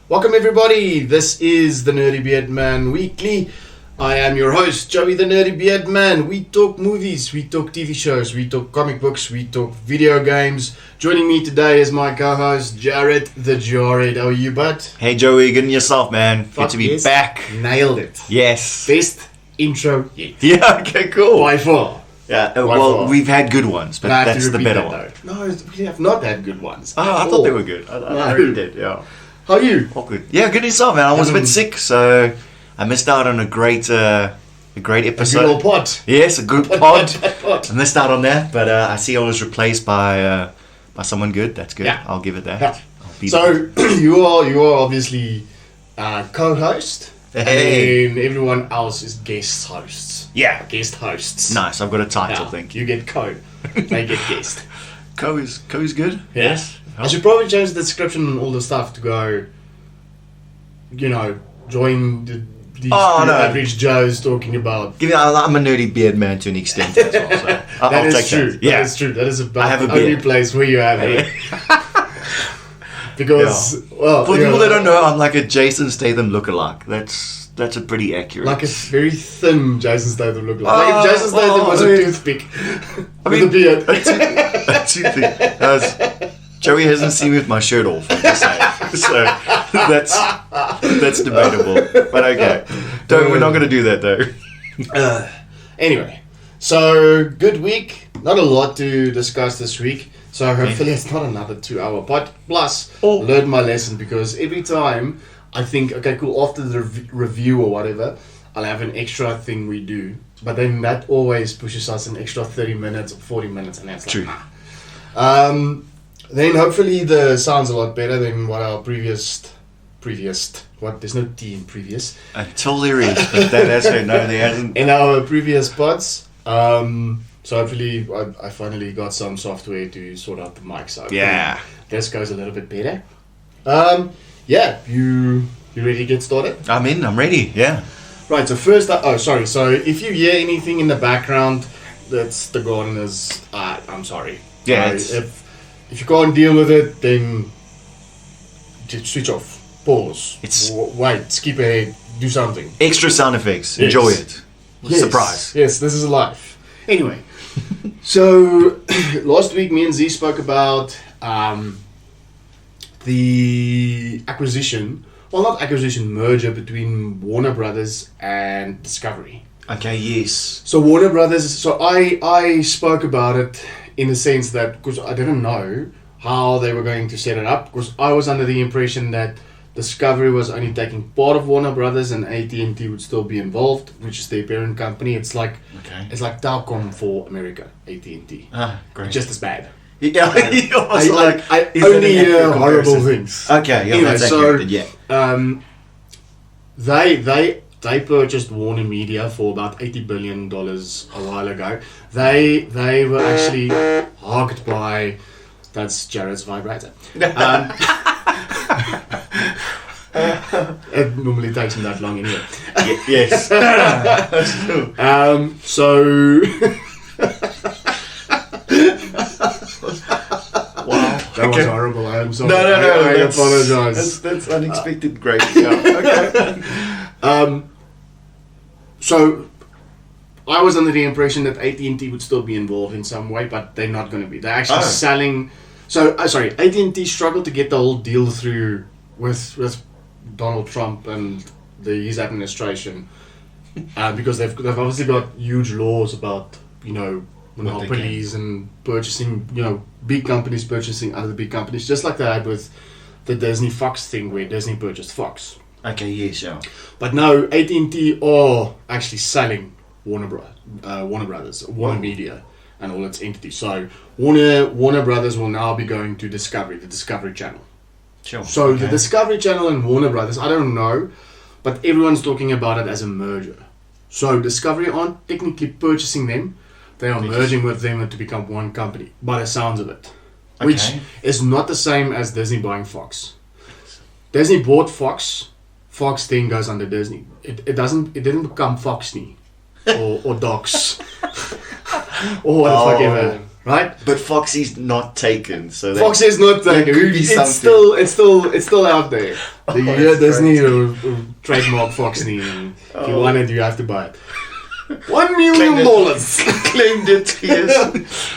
Welcome everybody, this is the Nerdybeardman Weekly. I am your host, Joey the Nerdybeardman. We talk movies, we talk TV shows, we talk comic books, we talk video games. Joining me today is my co-host, Jared the Jared. How are you, bud? Hey Joey, good on yourself, man. Fuck Good to be yes. back. Nailed it. Yes. Best intro yet. Yeah, okay, cool. By far. Yeah, By well, far. we've had good ones, but No, I have to that's the repeat better that, one. though. No, we have not had good ones. Oh, I thought they were good. I really did, yeah. How are you? All good. Yeah, good on yourself, man. I was a bit sick, so I missed out on a great episode. A good old pod. Yes, a good pod. Pod. I missed out on that, but I see I was replaced by someone good. That's good. Yeah. I'll give it that. Yeah. I'll be So you are obviously co-host, Hey. and everyone else is guest hosts. Yeah. Guest hosts. nice. I've got a title, Yeah, thank you. You get co. They get guest. Co is good. Yeah. Yes. I should probably change the description and all the stuff to go, join these average Joes talking about. I'm a nerdy beard man to an extent as well. So I'll That is take true. that. Yeah. That is true. That is about I have a the only beard. place where you have it. Because, well, For people that don't know, I'm like a Jason Statham lookalike. That's a pretty accurate. like a very thin Jason Statham look like. Like if Jason Statham was a toothpick with a beard. a toothpick. Joey hasn't seen me with my shirt off. I'm just saying. So that's debatable. But okay, we're not going to do that though. Anyway, so good week. Not a lot to discuss this week. So hopefully it's not another 2-hour pod. Plus, learned my lesson because every time I think, okay, cool, after the review or whatever, I'll have an extra thing we do. But then that always pushes us an extra 30 minutes or 40 minutes. And that's like, True. Then hopefully the sound's a lot better than what our previous, there's no T in previous. Until there is, but that has no, there hasn't. In our previous pods. So hopefully I finally got some software to sort out the mic. So Yeah. this goes a little bit better. Yeah, you ready to get started? I'm in. I'm ready. Yeah. Right, so first, so if you hear anything in the background, that's the gardeners. I'm sorry. Yeah. If you can't deal with it, then just switch off, pause, wait, skip ahead, do something. Extra sound effects. Yes. Enjoy it. Yes. Surprise. Yes, this is life. Anyway, so last week me and Z spoke about the merger between Warner Brothers and Discovery. Okay. Yes. So Warner Brothers, so I spoke about it in the sense that, because I didn't know how they were going to set it up, because I was under the impression that Discovery was only taking part of Warner Brothers and AT&T would still be involved, which is their parent company. It's like Telcom for America, AT&T. Great. Just as bad. Yeah. I only hear horrible things. Okay. Yeah. Anyway, That's so accurate. Yeah. They purchased Warner Media for about $80 billion a while ago. They were actually hogged by... That's Jared's vibrator. It normally takes him that long anyway. Yes. So... Wow. That was horrible. I'm sorry. No. I apologize. That's unexpected. Great. Yeah. Okay. So, I was under the impression that AT&T would still be involved in some way, but they're not going to be. They're actually selling... So, AT&T struggled to get the whole deal through with Donald Trump and his administration because they've obviously got huge laws about, monopolies and purchasing, big companies purchasing other big companies, just like they had with the Disney Fox thing where Disney purchased Fox. Okay. Yes. Yeah. But now AT&T are actually selling Warner Brothers, Warner Media, and all its entities. So Warner Brothers will now be going to Discovery, the Discovery Channel. Sure. So the Discovery Channel and Warner Brothers, I don't know, but everyone's talking about it as a merger. So Discovery aren't technically purchasing them; they are merging with them to become one company. By the sounds of it, which is not the same as Disney buying Fox. Disney bought Fox. Fox then goes under Disney. It didn't become Foxney or Docs or what the fuck ever. right? But Foxy's not taken, so Fox is not taken. It's still out there. The year Disney trademark Foxney, and if you want it, you have to buy it. $1 million. Claimed it, yes.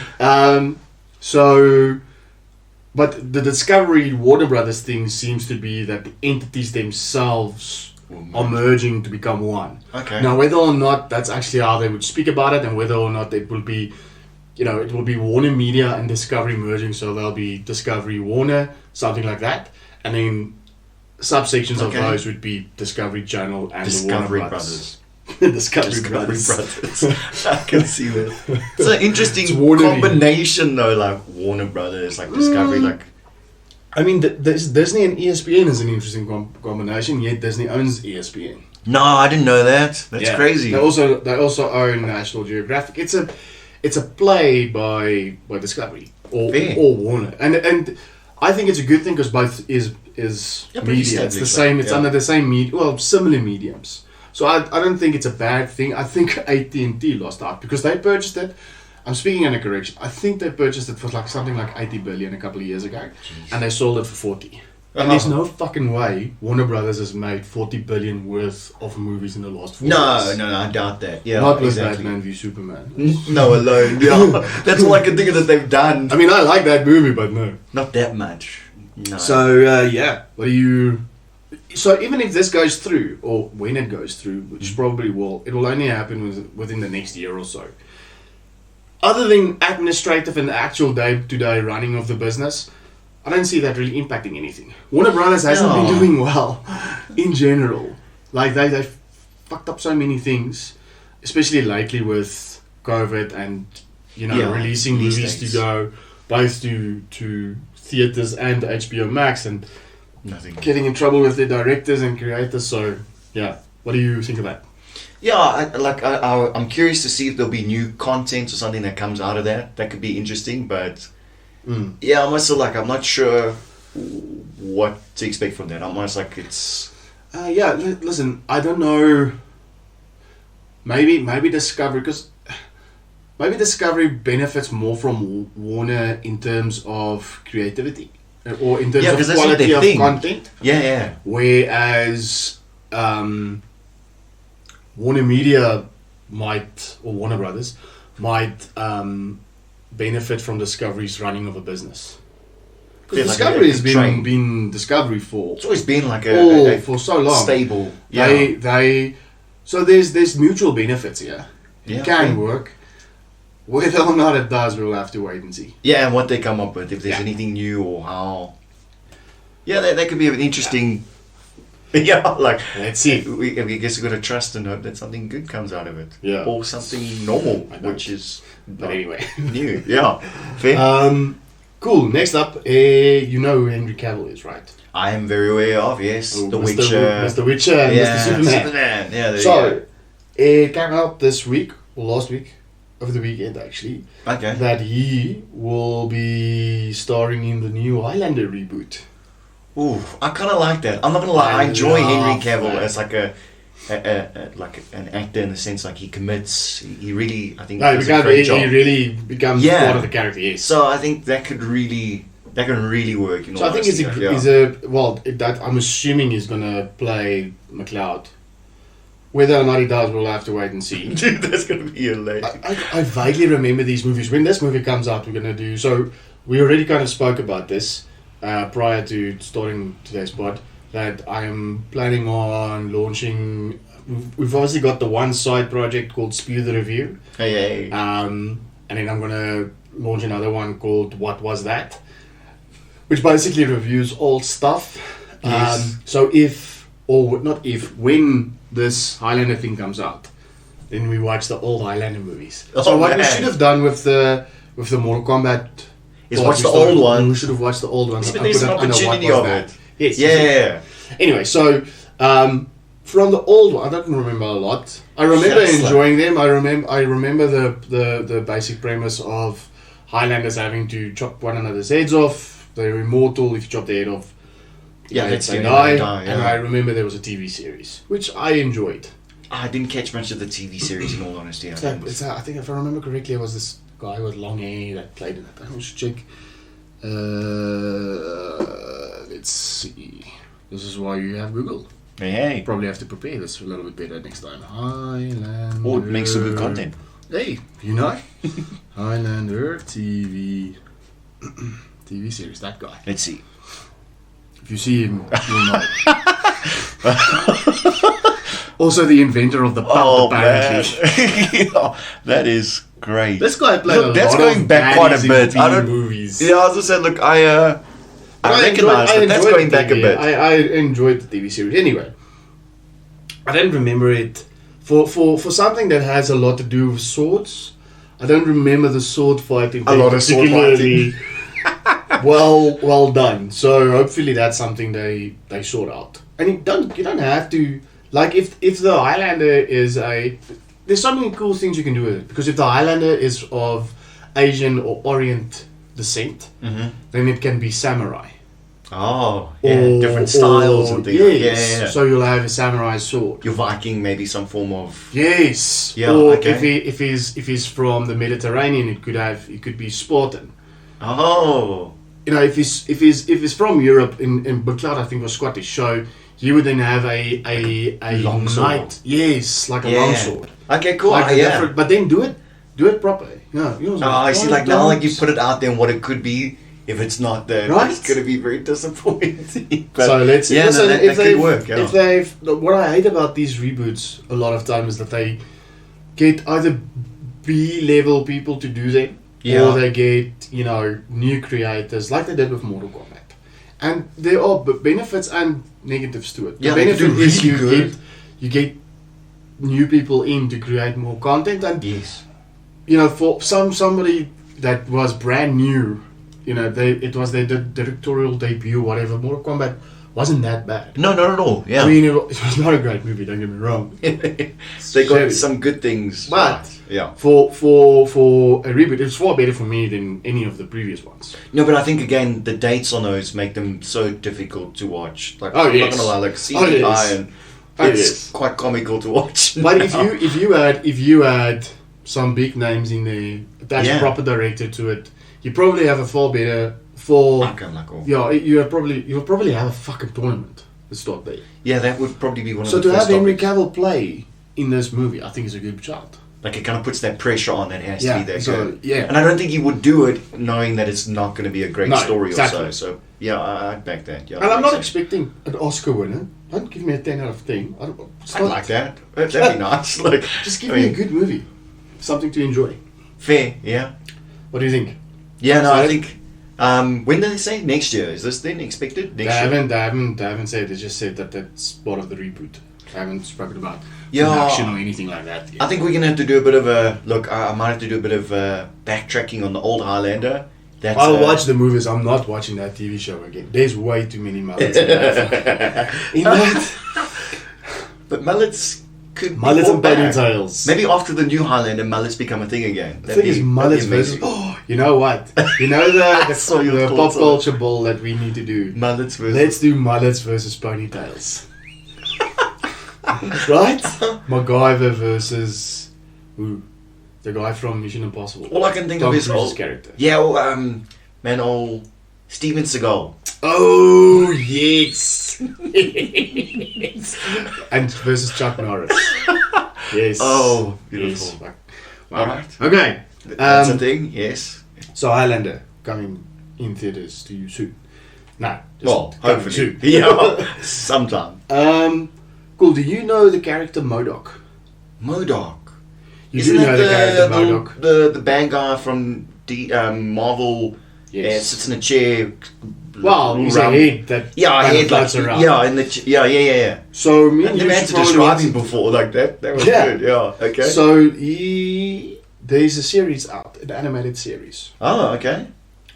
So, but the Discovery Warner Brothers thing seems to be that the entities themselves are merging to become one. Okay. Now, whether or not that's actually how they would speak about it, and whether or not it will be, it will be Warner Media and Discovery merging, so there'll be Discovery Warner, something like that, and then subsections of those would be Discovery Channel and Discovery the Warner Brothers. Discovery Brothers. I can see that. It's an interesting combination, though, like Warner Brothers, like Discovery, like. I mean, Disney and ESPN is an interesting combination. Yet Disney owns ESPN. No, I didn't know that. That's crazy. They also own National Geographic. It's a play by Discovery or Warner, and I think it's a good thing because both is media. It's the same. It's under the same similar mediums. So I don't think it's a bad thing. I think AT&T lost out because they purchased it. I'm speaking in a correction. I think they purchased it for something like 80 billion a couple of years ago. Jeez. And they sold it for 40. And there's no fucking way Warner Brothers has made 40 billion worth of movies in the last 4 years. No, I doubt that. Yeah, not with Batman v Superman. No, alone. Yeah, that's all I can think of that they've done. I mean, I like that movie, but no. Not that much. No. So, what do you... So even if this goes through, or when it goes through, which probably will, it will only happen within the next year or so. Other than administrative and actual day-to-day running of the business, I don't see that really impacting anything. Warner Brothers hasn't been doing well in general. Like they fucked up so many things, especially lately with COVID and releasing movies to go both to theaters and HBO Max and. Nothing. Getting in trouble with the directors and creators. So, what do you think of that? Yeah, I'm curious to see if there'll be new content or something that comes out of that. That could be interesting, but I'm also I'm not sure what to expect from that. I'm almost like it's. Listen, I don't know. Maybe Discovery, because maybe Discovery benefits more from Warner in terms of creativity. Or in terms of quality of content. Yeah. Whereas Warner Media or Warner Brothers might benefit from Discovery's running of a business. Because Discovery has been Discovery for... It's always been for so long. Stable. Yeah. So there's mutual benefits here. It can work. Whether or not it does, we'll have to wait and see. Yeah, and what they come up with, if there's anything new or how... Yeah, that could be an interesting... let's see. I guess we've got to trust and hope that something good comes out of it. Yeah. Or something normal, which is... But anyway. New, yeah. Fair. Cool, next up, you know who Henry Cavill is, right? I am very aware of, yes. The Witcher. Mr. Witcher and Mr. Superman. Yeah, so, it came out this week, or last week, over the weekend actually, that he will be starring in the new Highlander reboot. Ooh, I kind of like that. I'm not gonna lie, I enjoy Henry Cavill as like an actor in the sense he commits. He really, I think, does a great job. He really becomes part of the character. Yes. So I think that can really work. So I think I'm assuming he's gonna play McLeod. Whether or not he does, we'll have to wait and see. Dude, that's going to be hilarious. I vaguely remember these movies. When this movie comes out, we're going to do... So, we already kind of spoke about this prior to starting today's pod, that I am planning on launching... We've obviously got the one side project called Spew the Review. Hey. And then I'm going to launch another one called What Was That? Which basically reviews old stuff. Yes. So when this Highlander thing comes out, then we watch the old Highlander movies. So what we should have done with the Mortal Kombat is watch the old one. We should have watched the old one. There's an opportunity of it. Yes. Yeah. Anyway, so from the old one, I don't remember a lot. I remember enjoying them. I remember the basic premise of Highlanders having to chop one another's heads off. They're immortal if you chop their head off. Yeah, they die. And I remember there was a TV series, which I enjoyed. I didn't catch much of the TV series, in all honesty. I think if I remember correctly, it was this guy with long hair that played in it. I should check. Let's see. This is why you have Google. Hey. Probably have to prepare this a little bit better next time. Highlander. Or make some good content. Hey, you know? Highlander TV series, that guy. Let's see. If you see him, you'll know. Also the inventor of the pub, apparently. Yeah, that is great. This guy played Look, a that's lot going of back quite a baddies bit. in I don't. movies. Yeah, I was just saying. Look, I recognize that. That's going back a bit. I enjoyed the TV series. Anyway, I don't remember it for something that has a lot to do with swords. I don't remember the sword fighting. A lot of sword fighting. well done. So hopefully that's something they sort out. And you don't have to, like, if the Highlander is there's so many cool things you can do with it, because if the Highlander is of Asian or Orient descent, then it can be samurai. Oh, yeah, different styles and things. Yes. Yeah. So you'll have a samurai sword. Your Viking, maybe some form of. Yes. Yeah. Or Okay. if he's from the Mediterranean, it could be Spartan. Oh. You know, if he's from Europe, in Bucloud, I think was Scottish, so you would then have a Long sword. knight. Yes, like a long sword. Okay, cool. Like Yeah. but then do it properly. Yeah. I see. Like now, like you put it out there, and what it could be. If it's not there, Right? it's going to be very disappointing. But So let's see. Yeah, Listen, that could work. Yeah. If they've, what I hate about these reboots a lot of time is that they get either B-level people to do them, or they get new creators like they did with Mortal Kombat. And there are benefits and negatives to it. The Yeah, they benefit do is really good. you get new people in to create more content, and Yes. for somebody that was brand new. It was their directorial debut, whatever. Mortal Kombat wasn't that bad. No, not at all. Yeah. I mean, it was not a great movie. Don't get me wrong. They got some good things. But yeah. for a reboot, it's far better for me than any of the previous ones. No, but I think again the dates on those make them so difficult to watch. Like Oh, I'm yes. not gonna lie, like CGI yes. and Oh, it's yes. quite comical to watch. But if you add some big names in there, attach a proper director to it, you probably have a far better Yeah, you'll probably have a fucking tournament to start there. Yeah, that would probably be one of So the to have first Henry topics. Cavill play in this movie, I think is a good shout. Like it kind of puts that pressure on that it has to be that good. Yeah. And I don't think he would do it knowing that it's not going to be a great story exactly. or so. So yeah, I'd back that. Yeah, And I'm not makes sense. expecting an Oscar winner. Don't give me a 10 out of 10. I'd like that. That'd be nice. Like, Just give me a good movie. Something to enjoy. Fair, yeah. What do you think? Yeah, no, So I think. When did they say next year? Is this then expected next year? They haven't said. They just said that that's part of the reboot. They haven't spoken about Yeah. production or anything like that yet. I think we're gonna have to do a bit of a look. I might have to do a bit of backtracking on the old Highlander. That's, I'll watch the movies. I'm not watching that TV show again. There's way too many mullets in that. In that. But mullets could be Mullets and brought back. ponytails. Maybe after the new Highlander, mullets become a thing again. The thing is, mullets versus. Oh, you know what? You know saw your the thoughts pop on it. culture ball that we need to do. Mullets versus. Let's do mullets versus ponytails. Right? MacGyver versus who? The guy from Mission Impossible. All I can think Tom of is Cruise's character. Yeah, old Steven Seagal. Oh yes. And versus Chuck Norris. Yes. Oh, beautiful. Yes. All right. Okay. That's a thing. Yes. So Highlander coming in theaters to you soon. No. Well, coming hopefully. soon. Yeah. Sometime. Cool. Do you know the character MODOK? MODOK. You Isn't do know that the character MODOK? the bad guy from Marvel? Yes. Sits in a chair. Well, he's a head that floats around. Yeah, in the yeah. So me I and never you had to should probably describe watch him it. before like that. That was Yeah. good. Yeah. Okay. So there's a series out, an animated series. Oh, okay.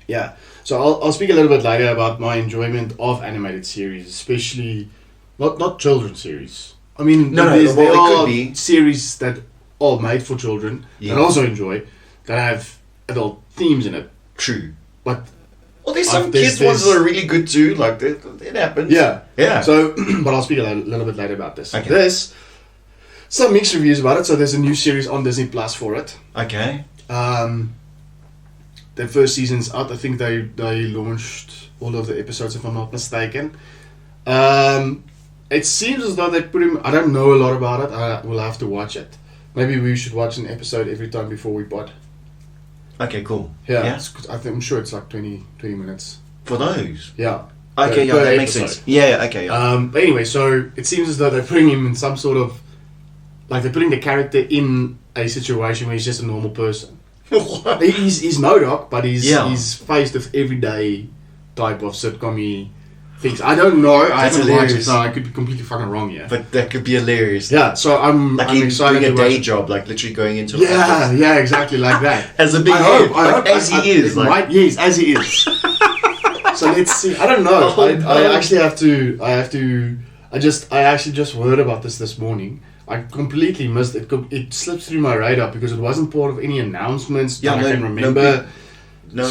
Yeah. So I'll speak a little bit later about my enjoyment of animated series, especially not children's series. I mean, No, there well, it are could be. series that are made for children Yeah. that I also enjoy that have adult themes in it. True. But Well, there's some there's- kids ones that are really good too. Like it happens. yeah, Yeah. So, but I'll speak a little bit later about this. Okay. There's some mixed reviews about it. So there's a new series on Disney Plus for it. Okay. the first season's out. I think they launched all of the episodes, if I'm not mistaken. It seems as though they put him. I don't know a lot about it. We'll have to watch it. Maybe we should watch an episode every time before we pod. Okay, cool. Yeah. I'm sure it's like 20 minutes. For those? Yeah. Okay, yeah, that makes sense. Yeah, okay, yeah. But anyway, so it seems as though they're putting him in some sort of... Like, they're putting the character in a situation where he's just a normal person. What? He's MODOK, but he's faced with everyday type of sitcom-y things. I don't know. I haven't watched it, so I could be completely fucking wrong here. But that could be hilarious. Yeah, so I'm excited doing to a day watch. job, like literally going into Yeah, exactly like that. As a big head, as he is. Yes, as he is. So let's see. I don't know. I actually have to. I actually just heard about this morning. I completely missed it. It slipped through my radar because it wasn't part of any announcements that I can remember. No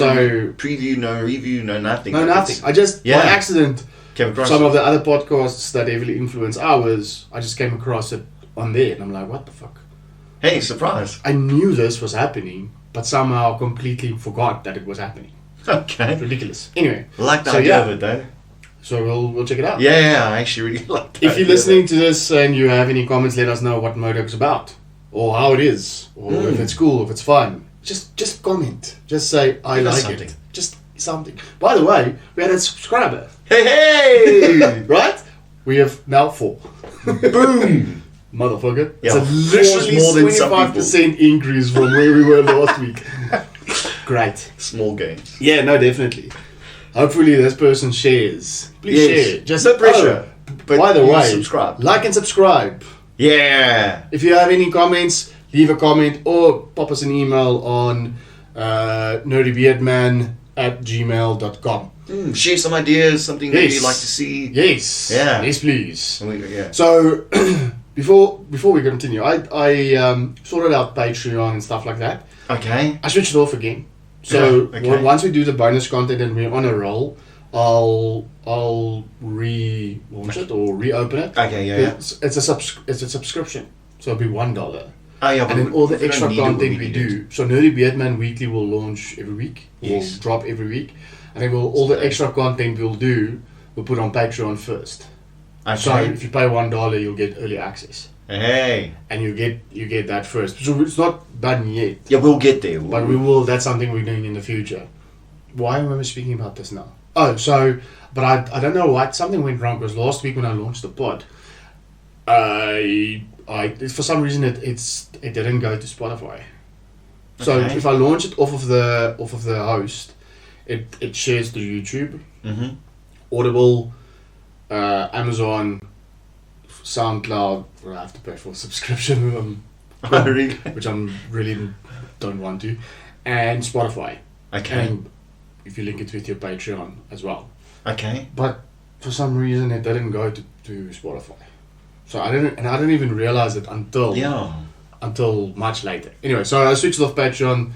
preview, no review, no nothing. No, nothing. I just, by accident, came across some of the other podcasts that heavily influence ours, I just came across it on there. And I'm like, what the fuck? Hey, surprise. I knew this was happening, but somehow completely forgot that it was happening. Okay. It's ridiculous. Anyway. I like the idea of it, though. So we'll check it out. Yeah, I actually really like that. If you're listening to this and you have any comments, let us know what MODOK's about, or how it is, or if it's cool, if it's fun. Just comment. Just say I like it. Just something. By the way, we had a subscriber. Hey! Right? We have now 4. Boom! Motherfucker. Yeah, it's a literally more than some 25% increase from where we were last week. Great. Small gains. Yeah, no, definitely. Hopefully this person shares. Please share. Just no pressure. But by the way, subscribe. Like and subscribe. Yeah. If you have any comments, leave a comment or pop us an email on nerdybeardman@gmail.com. Share some ideas, something that you'd like to see. Yes. Yeah. Yes, please. Yeah. So before we continue, I sorted out Patreon and stuff like that. Okay. I switched it off again. So once we do the bonus content and we're on a roll, I'll relaunch it or reopen it. Okay, yeah. It's a subscription, so it'll be $1. Oh, yeah, and then all the extra content we do. So Nerdybeardman Weekly will launch every week. Will drop every week, and then all the extra content we'll put on Patreon first. Okay. So if you pay $1, you'll get early access. Hey. And you get that first. So it's not done yet. Yeah, we'll get there. But we will. That's something we're doing in the future. Why am I speaking about this now? Oh, so, but I don't know what, something went wrong because last week when I launched the pod, I for some reason it didn't go to Spotify. So if I launch it off of the host, it shares to YouTube, Audible, Amazon, SoundCloud, where I have to pay for a subscription, which I really don't want to, and Spotify. Okay. And if you link it with your Patreon as well. Okay. But for some reason it didn't go to Spotify. So I didn't even realize it until much later. Anyway, so I switched off Patreon,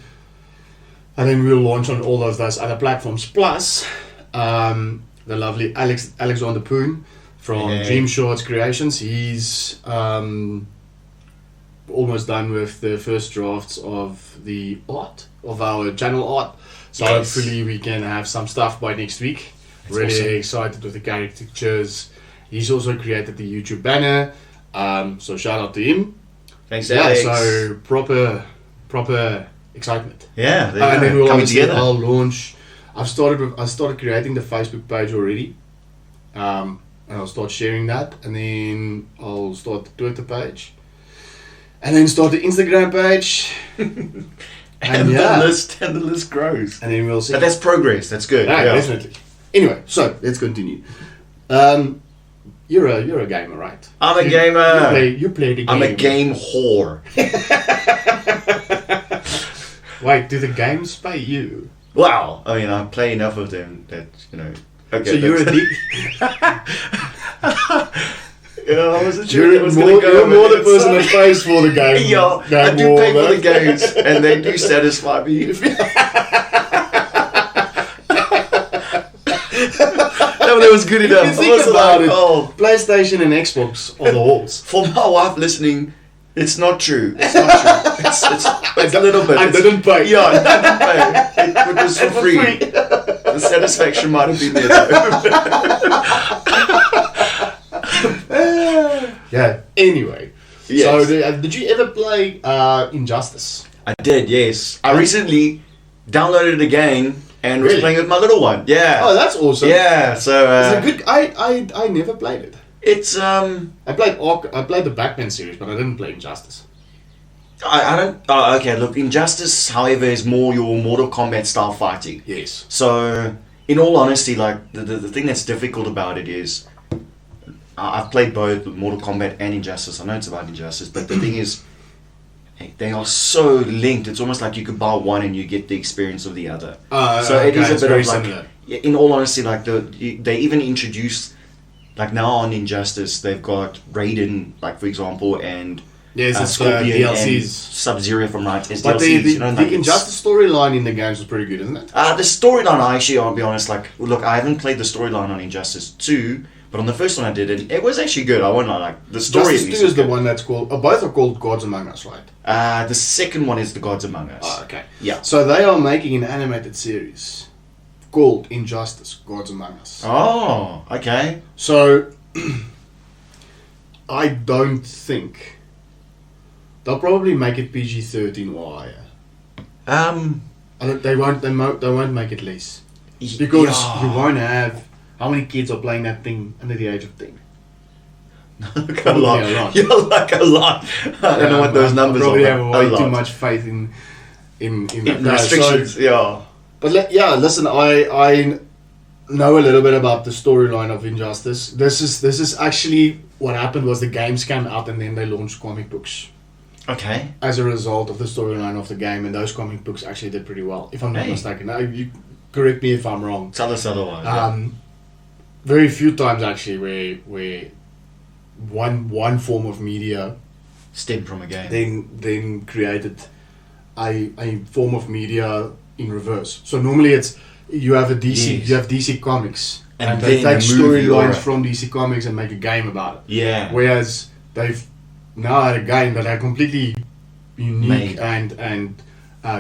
and then we'll launch on all of those other platforms. Plus, the lovely Alexander Poon from Dream Shorts Creations. He's almost done with the first drafts of the art of our channel art. So hopefully we can have some stuff by next week. That's really excited with the caricatures. He's also created the YouTube banner. So shout out to him. Thanks, Alex. So proper excitement. Yeah, and then we'll I'll launch. I started creating the Facebook page already. And I'll start sharing that, and then I'll start the Twitter page, and then start the Instagram page. And the list grows. And then we'll see. But that's progress. That's good. Yeah, definitely. Anyway, so let's continue. You're a gamer, right? I'm a gamer. You play the game. I'm a game whore. Wait, do the games pay you? Wow. I mean, I play enough of them that, Okay, so you're addicted. I wasn't sure it was going to go. You're more the person that pays for the game. Yeah, I do pay for the games, and they do satisfy me. That was good enough. Think about it. PlayStation and Xbox are the halls. For my wife listening, It's not true. It's not true. It's a little bit. I didn't pay. Yeah, I didn't pay. It was for free. The satisfaction might have been there though. Yeah. Anyway. Yes. So did you ever play Injustice? I did, yes. I recently downloaded it again and was Really? playing with my little one. Yeah. Oh, that's awesome. Yeah, so... It's a good... I never played it. It's, I played the Batman series, but I didn't play Injustice. I don't... Oh, okay, look, Injustice, however, is more your Mortal Kombat style fighting. Yes. So, in all honesty, like, the thing that's difficult about it is... I've played both Mortal Kombat and Injustice. I know it's about Injustice, but the thing is... They are so linked. It's almost like you could buy one and you get the experience of the other. So it is a bit of like... similar. In all honesty, like, they even introduced... Like now on Injustice, they've got Raiden, like for example, and Yes, it's Scorpion and DLCs. Sub-Zero from right as But DLCs. the Injustice storyline in the games was pretty good, isn't it? The storyline, I'll be honest, like, look, I haven't played the storyline on Injustice 2, but on the first one I did, and it was actually good. I won't lie, like, the story Injustice 2 is the one that's called... both are called Gods Among Us, right? The second one is The Gods Among Us. Oh, okay. Yeah. So they are making an animated series called Injustice, Gods Among Us. Oh, okay. So... I don't think they'll probably make it PG-13 or higher. They won't make it less because you won't have how many kids are playing that thing under the age of 10. Like a lot. You're like a lot. I don't know what those numbers I probably are. have way too much faith in that. restrictions. So, yeah. but listen, I know a little bit about the storyline of Injustice. This is actually what happened was the games came out and then they launched comic books Okay. as a result of the storyline of the game, and those comic books actually did pretty well, if I'm not mistaken. Now, you correct me if I'm wrong. Tell us otherwise. Very few times actually where one form of media Stemmed from a game. then created a form of media in reverse. So normally it's you have DC Comics and they take storylines from DC Comics and make a game about it. Yeah. Whereas they've now had a game that had completely unique and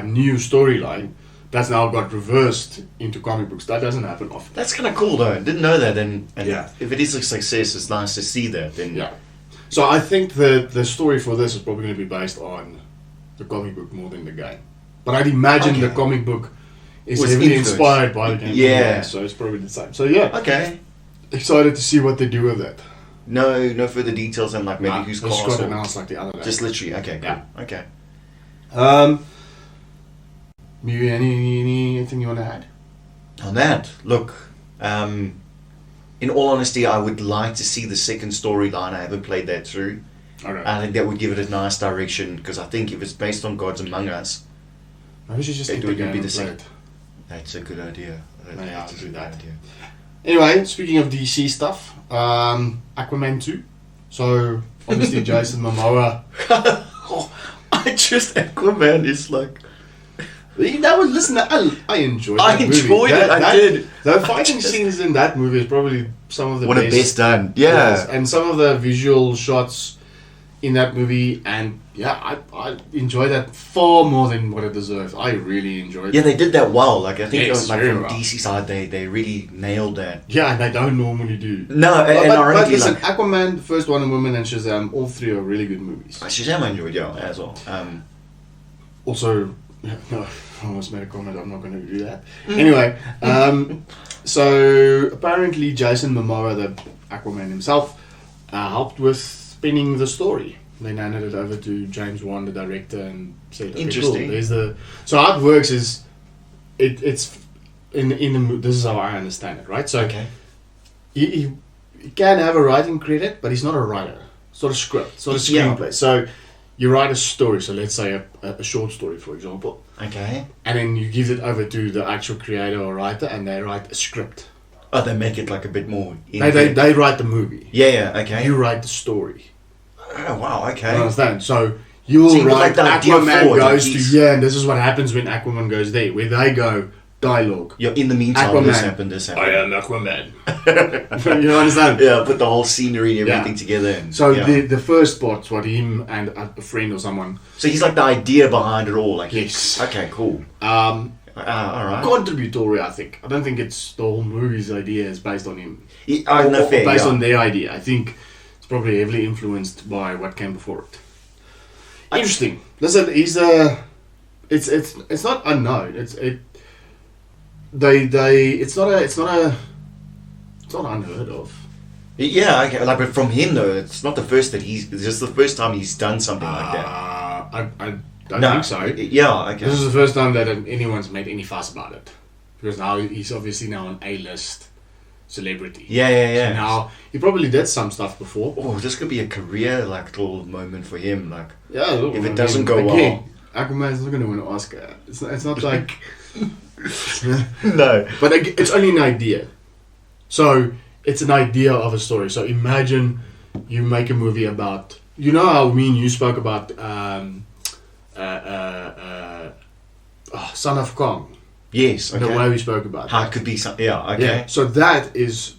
new storyline that's now got reversed into comic books. That doesn't happen often. That's kind of cool though. I didn't know that. And Yeah. if it is a success, it's nice to see that. Then Yeah. So I think the story for this is probably going to be based on the comic book more than the game. But I'd imagine the comic book is Was heavily influenced. inspired by the game. Yeah. So it's probably the same. So yeah, Okay. excited to see what they do with that. No further details on like maybe who's Just cast got or announced like the other day. just literally. Okay. Cool. Yeah. Okay. Maybe anything you want to add? On that, look. In all honesty, I would like to see the second storyline. I haven't played that through. Okay. I think that would give it a nice direction because I think if it's based on Gods Among Us, Maybe we should just it get the would game be the and play same. it. That's a good idea. Yeah, That's to a do good that. idea. Anyway, speaking of DC stuff, Aquaman 2. So obviously Jason Momoa. Aquaman is like. That was listen. I enjoyed. I enjoyed it. I did. The fighting scenes in that movie is probably some of the One of best. the best done. Yeah. Yes, and some of the visual shots in that movie, and yeah, I enjoyed that far more than what it deserved. I really enjoyed. Yeah, it. they did that well. Like I think Yes, it was like very from well. DC side, they really nailed that. Yeah, and they don't normally do. No, But ironically, listen, like Aquaman, the first Wonder Woman, and Shazam, all three are really good movies. Shazam I enjoyed as well. Also, no, I almost made a comment. I'm not going to do that. Anyway, so apparently Jason Momoa, the Aquaman himself, helped with spinning the story. Then handed it over to James Wan, the director, and said, okay, Interesting. cool. There's the so how it works is it's in the this is how I understand it, right? So Okay. he can have a writing credit, but he's not a writer. It's not a script. It's not a Yeah. screenplay. So you write a story. So let's say a short story, for example, Okay. and then you give it over to the actual creator or writer, and they write a script. Oh, they make it like a bit more. They write the movie. Yeah. Okay. You write the story. Oh wow. Okay. You understand? So you'll So you put, write like, the idea Aquaman forward, goes like to he's- and this is what happens when Aquaman goes there, where they go, dialogue. Yeah, in the meantime, Aquaman. this happened. I am Aquaman. You understand? Yeah, put the whole scenery and everything together. And, so the first part's what him and a friend or someone. So he's like the idea behind it all. Like yes. Okay, cool. All right. Contributory, I think. I don't think it's the whole movie's idea is based on him. Or based on their idea. I think it's probably heavily influenced by what came before it. Interesting. Listen, he's it's not unknown. It's not unheard of. Yeah, okay. Like, but from him though, it's not the first that it's just the first time he's done something like that. I don't think so. Yeah, okay. This is the first time that anyone's made any fuss about it, because now he's obviously now an A-list celebrity. Yeah. So now he probably did some stuff before. Oh, this could be a career little moment for him. Like, if it doesn't go well, Aquaman's not going to win an Oscar. It's not like no. But it's only an idea. So it's an idea of a story. So imagine you make a movie about. You know how me and you spoke about Son of Kong. Yes, okay. The way we spoke about how it could be something. Yeah, okay. Yeah, so that is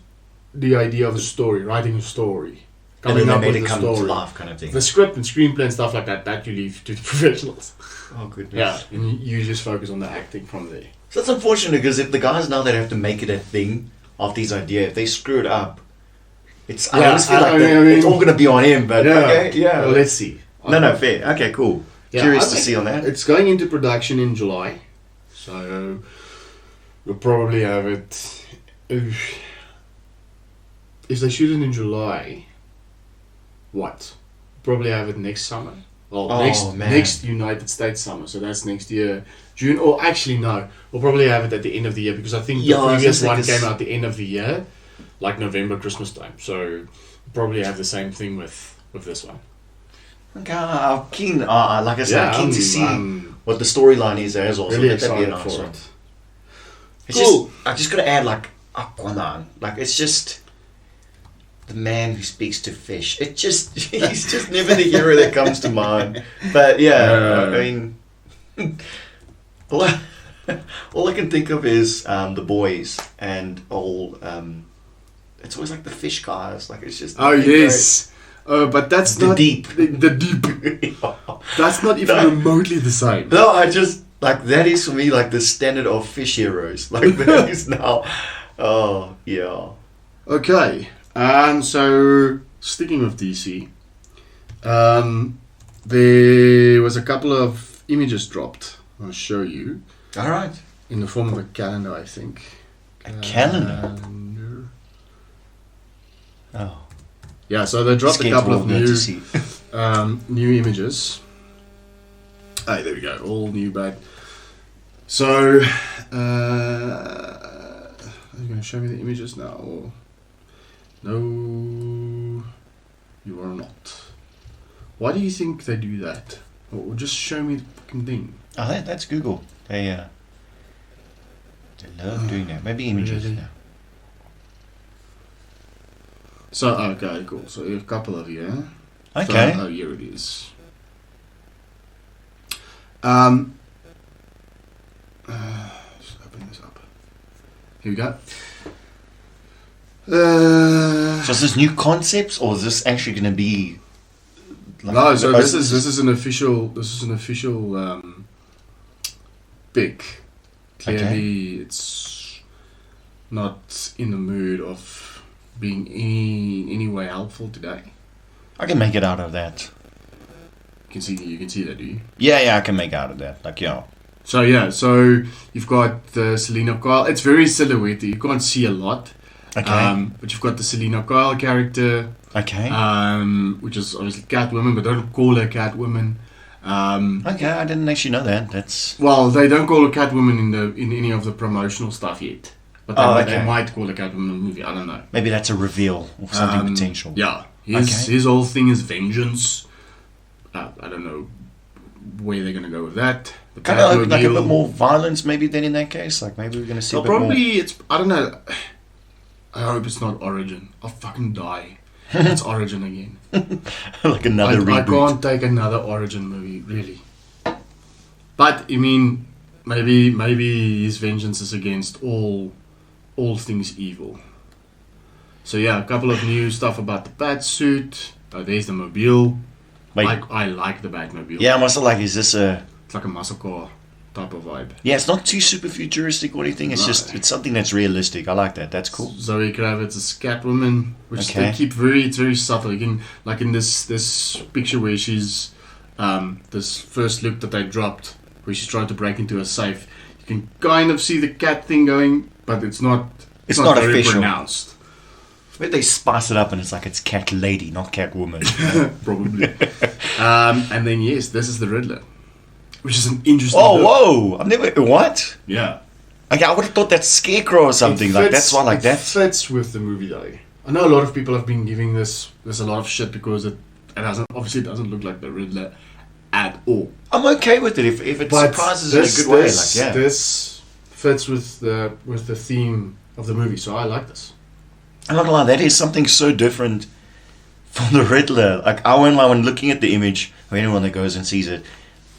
the idea of a story, writing a story, coming up with a story, to life kind of thing. The script and screenplay and stuff like that you leave to the professionals. Oh goodness. Yeah, and you just focus on the acting from there. So that's unfortunate because if the guys now that have to make it a thing of these ideas, if they screw it up, it's I always feel like it's all going to be on him. But okay, well, let's see. No, fair. Okay, cool. Yeah, Curious to see on that. It's going into production in July, so we'll probably have it. If they shoot it in July, what? Probably have it next summer. Well, next United States summer. So that's next year, June. Or actually, no. We'll probably have it at the end of the year because I think the previous one came out the end of the year, like November, Christmas time. So we'll probably have the same thing with this one. Okay, I'm keen. Like I said, I'm keen to see what the storyline is as well. Really excited for it. It's cool. I just got to add like Aquaman. Like it's just the man who speaks to fish. He's just never the hero that comes to mind. But yeah, I mean, all I can think of is the boys and all. It's always like the fish guys. Like it's just. Oh yes. But that's the not deep. The deep. That's not even remotely the same. No, I just like that is for me like the standard of fish heroes. Like that is now. Oh yeah. Okay. So sticking with DC, there was a couple of images dropped. I'll show you. All right. In the form of a calendar, I think. A calendar. Oh. Yeah, so they dropped a couple of new images. Hey, there we go. All new back. So, are you going to show me the images now? Or? No, you are not. Why do you think they do that? Or just show me the fucking thing. Oh, that's Google. They love doing that. Maybe images. Really? Yeah. So, okay, cool. So, you have a couple of here. Okay. So, here it is. Just open this up. Here we go. So is this new concepts, or is this actually going to be? Like no, so this is an official pic. Clearly, it's not in the mood of being any way helpful today. I can make it out of that. You can see that, do you? Yeah, I can make out of that. Like, yeah. So you've got the Selena Kyle. It's very silhouette. You can't see a lot. Okay. But you've got the Selena Kyle character. Okay. Which is obviously Catwoman, but don't call her Catwoman. Okay, I didn't actually know that. That's they don't call her Catwoman in any of the promotional stuff yet. But they might call her Catwoman in the movie. I don't know. Maybe that's a reveal of something potential. Yeah. His whole thing is vengeance. I don't know where they're going to go with that. Kind of like a bit more violence, maybe, than in that case. Like maybe we're going to see. It's. I don't know. I hope it's not Origin. I'll fucking die. It's Origin again. Like another reboot. I can't take another Origin movie, really. But I mean, maybe his vengeance is against all things evil. So yeah, a couple of new stuff about the bat suit. There's the mobile. I like the Batmobile. Yeah, I must have like, is this a... It's like a muscle car type of vibe. Yeah, it's not too super futuristic or anything. It's just, it's something that's realistic. I like that. That's cool. Zoe Kravitz is Catwoman, which they keep it's very subtle. You can, like in this picture where she's, this first look that they dropped, where she's trying to break into a safe, you can kind of see the cat thing going, but it's not very official. Pronounced. Maybe they spice it up and it's like it's Cat Lady, not Catwoman. Probably. And then yes, this is the Riddler, which is an interesting. Oh, whoa! I've never. What? Yeah. Okay, I would have thought that's Scarecrow or something. Like that's why, like that. It fits with the movie though. I know a lot of people have been giving this a lot of shit because it doesn't look like the Riddler at all. I'm okay with it if it surprises in a good way. Like yeah, this fits with the theme of the movie, so I like this. I'm not gonna lie, that is something so different from the Riddler. Like when looking at the image, or anyone that goes and sees it,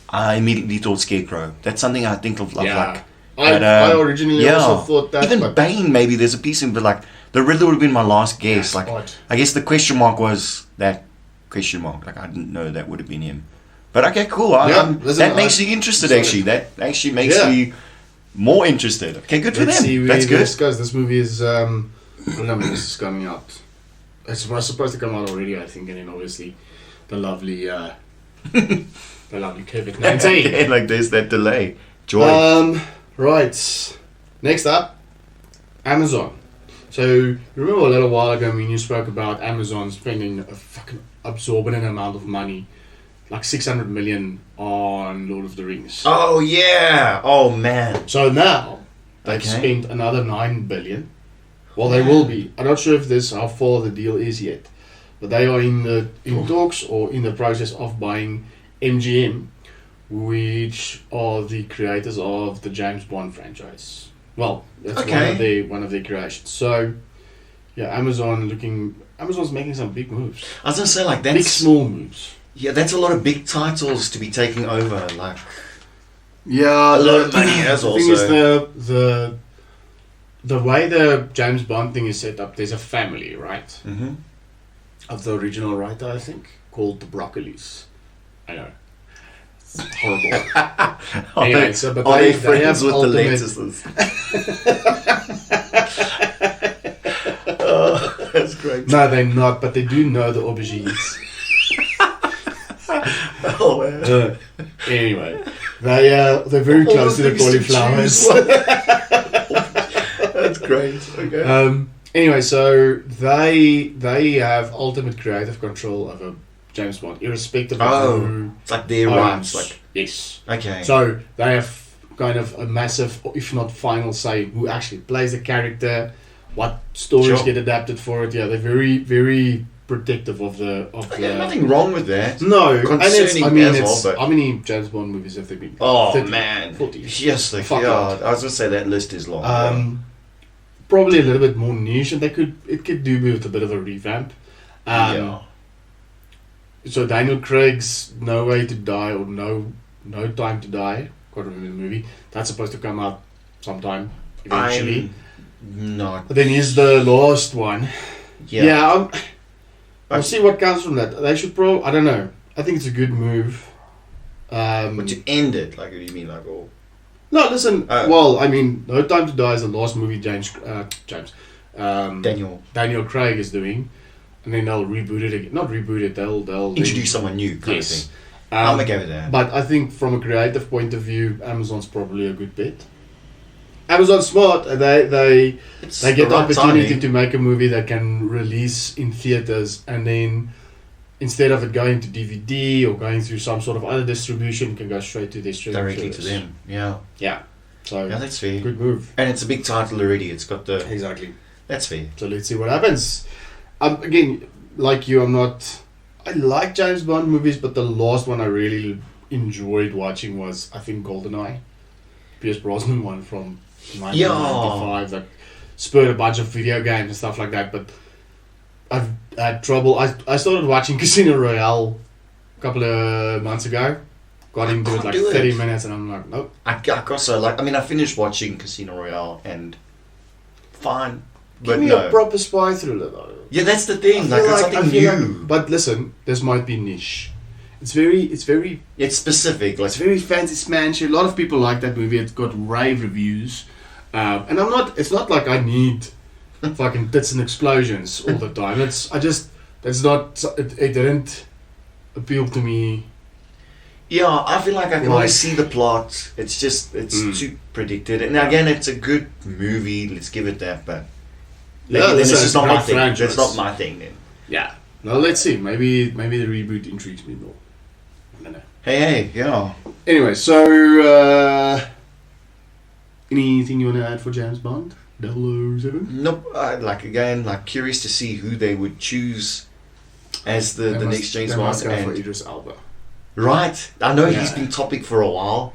I immediately thought Scarecrow. That's something I think of like. I originally also thought that. Even Bane, maybe there's a piece in, but like the Riddler would have been my last guess. Like I guess the question mark was that question mark. Like I didn't know that would have been him. But okay, cool. That makes me interested. Actually, that actually makes me more interested. Okay, good for them. See that's good. This movie is. I don't know when this is coming out. It's supposed to come out already, I think, and then obviously the lovely COVID-19. Like there's that delay. Joy. Right. Next up, Amazon. So you remember a little while ago when you spoke about Amazon spending a fucking absorbent amount of money, like 600 million on Lord of the Rings. Oh yeah. Oh man. So now they've spent another 9 billion. Well, they will be. I'm not sure how far the deal is yet, but they are in talks or in the process of buying MGM, which are the creators of the James Bond franchise. Well, that's one of their creations. So, yeah, Amazon's making some big moves. I was gonna say like that's big small moves. Yeah, that's a lot of big titles to be taking over. Like, yeah, a lot of money as also. The thing is the way the James Bond thing is set up, there's a family, right? Mm-hmm. Of the original writer, I think, called the Broccolis. I know. It's horrible. Anyway, are they friends with the Lettuces? Oh, that's great. No, they're not, but they do know the aubergines. Oh, man. Anyway, they're very close to the cauliflowers. That's great. Okay. Anyway, so they have ultimate creative control over James Bond, irrespective of who. It's like their rights. Like yes. Okay. So they have kind of a massive, if not final say, who actually plays the character, what stories get adapted for it. Yeah, they're very, very protective of the. Nothing wrong with that. No, concerning how many James Bond movies have there been? Oh 30, man, 40. Yes, I was gonna say that list is long. Probably a little bit more niche, and it could do with a bit of a revamp. So Daniel Craig's No Way to Die or No Time to Die. Can't remember the movie. That's supposed to come out sometime eventually. Not. But then here's the last one. Yeah. We'll see what comes from that. They should I don't know. I think it's a good move. But to end it, like, what do you mean, like, all? No, listen. Well, I mean, No Time to Die is the last movie Daniel Craig is doing, and then they'll reboot it again. Not reboot it. They'll introduce someone new, kind of thing. I'm okay with that. But I think from a creative point of view, Amazon's probably a good bet. Amazon's smart. They get the opportunity to make a movie that can release in theaters, and then instead of it going to DVD or going through some sort of other distribution, it can go straight to distribution. Directly to them. Yeah. Yeah. So yeah, that's fair. Good move. And it's a big title already. It's got the exactly. That's fair. So let's see what happens. Again, like you, I like James Bond movies, but the last one I really enjoyed watching was, I think, GoldenEye. Pierce Brosnan one from 1995 that spurred a bunch of video games and stuff like that, but I've had trouble. I started watching Casino Royale a couple of months ago. got into it like 30 minutes, and I'm like, nope. I also like. I mean, I finished watching Casino Royale, and fine, but Give me no. a proper spy thriller though. Yeah, that's the thing. I feel It's something new. But listen, this might be niche. It's very It's specific. Like, it's very fancy smanchy. A lot of people like that movie. It's got rave reviews, and I'm not. It's not like I need fucking tits and explosions all the time. It didn't appeal to me. yeah, I feel like I can always see the plot. It's just too predicted. And again, it's a good movie. Let's give it that. But maybe then it's just not my thing. That's not my thing then. Yeah. Well, let's see. Maybe the reboot intrigues me more. I don't know. Hey, yeah. Anyway, so anything you want to add for James Bond? 007? Nope. Curious to see who they would choose as the next James Bond. Must go for Idris Elba. Right. I know he's been topic for a while.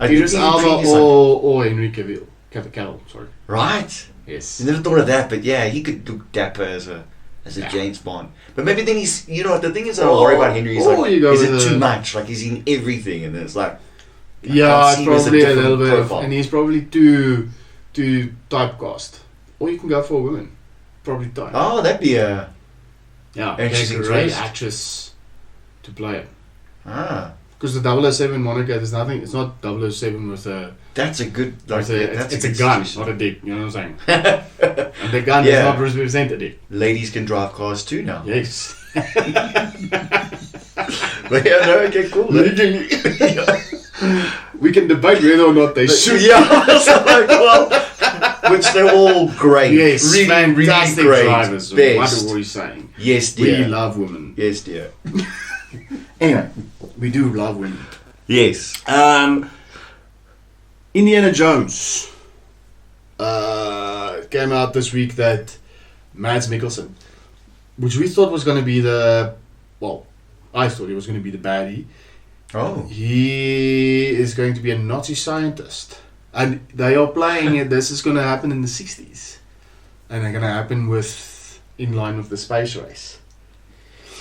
Idris Elba or Henry Cavill, sorry. Right. Yes. I never thought of that, but yeah, he could look dapper as a James Bond. But maybe then he's, the thing is, I don't worry about Henry. He's is it too much? Like, he's in everything, and it's like, probably a little bit, and he's probably too typecast. Or you can go for a woman, probably type. Oh, that'd be a interesting great actress to play it. Ah, because the 007 moniker, there's nothing. It's not 007 with a. That's a good. It's a gun, not a dick. You know what I'm saying? And the gun does not represent a dick. Ladies can drive cars too now. Yes. But yeah, no, okay, cool. We can debate whether or not they should. Yeah, so like, well, which they're all great. Yes, really, fantastic really great. drivers. Best. What are we saying? Yes, dear. We love women. Yes, dear. Anyway, we do love women. Yes. Indiana Jones came out this week that Mads Mikkelsen, which we thought was going to be I thought he was going to be the baddie. Oh. He is going to be a Nazi scientist. And they are playing it. This is going to happen in the 60s. And they're going to happen in line with the space race.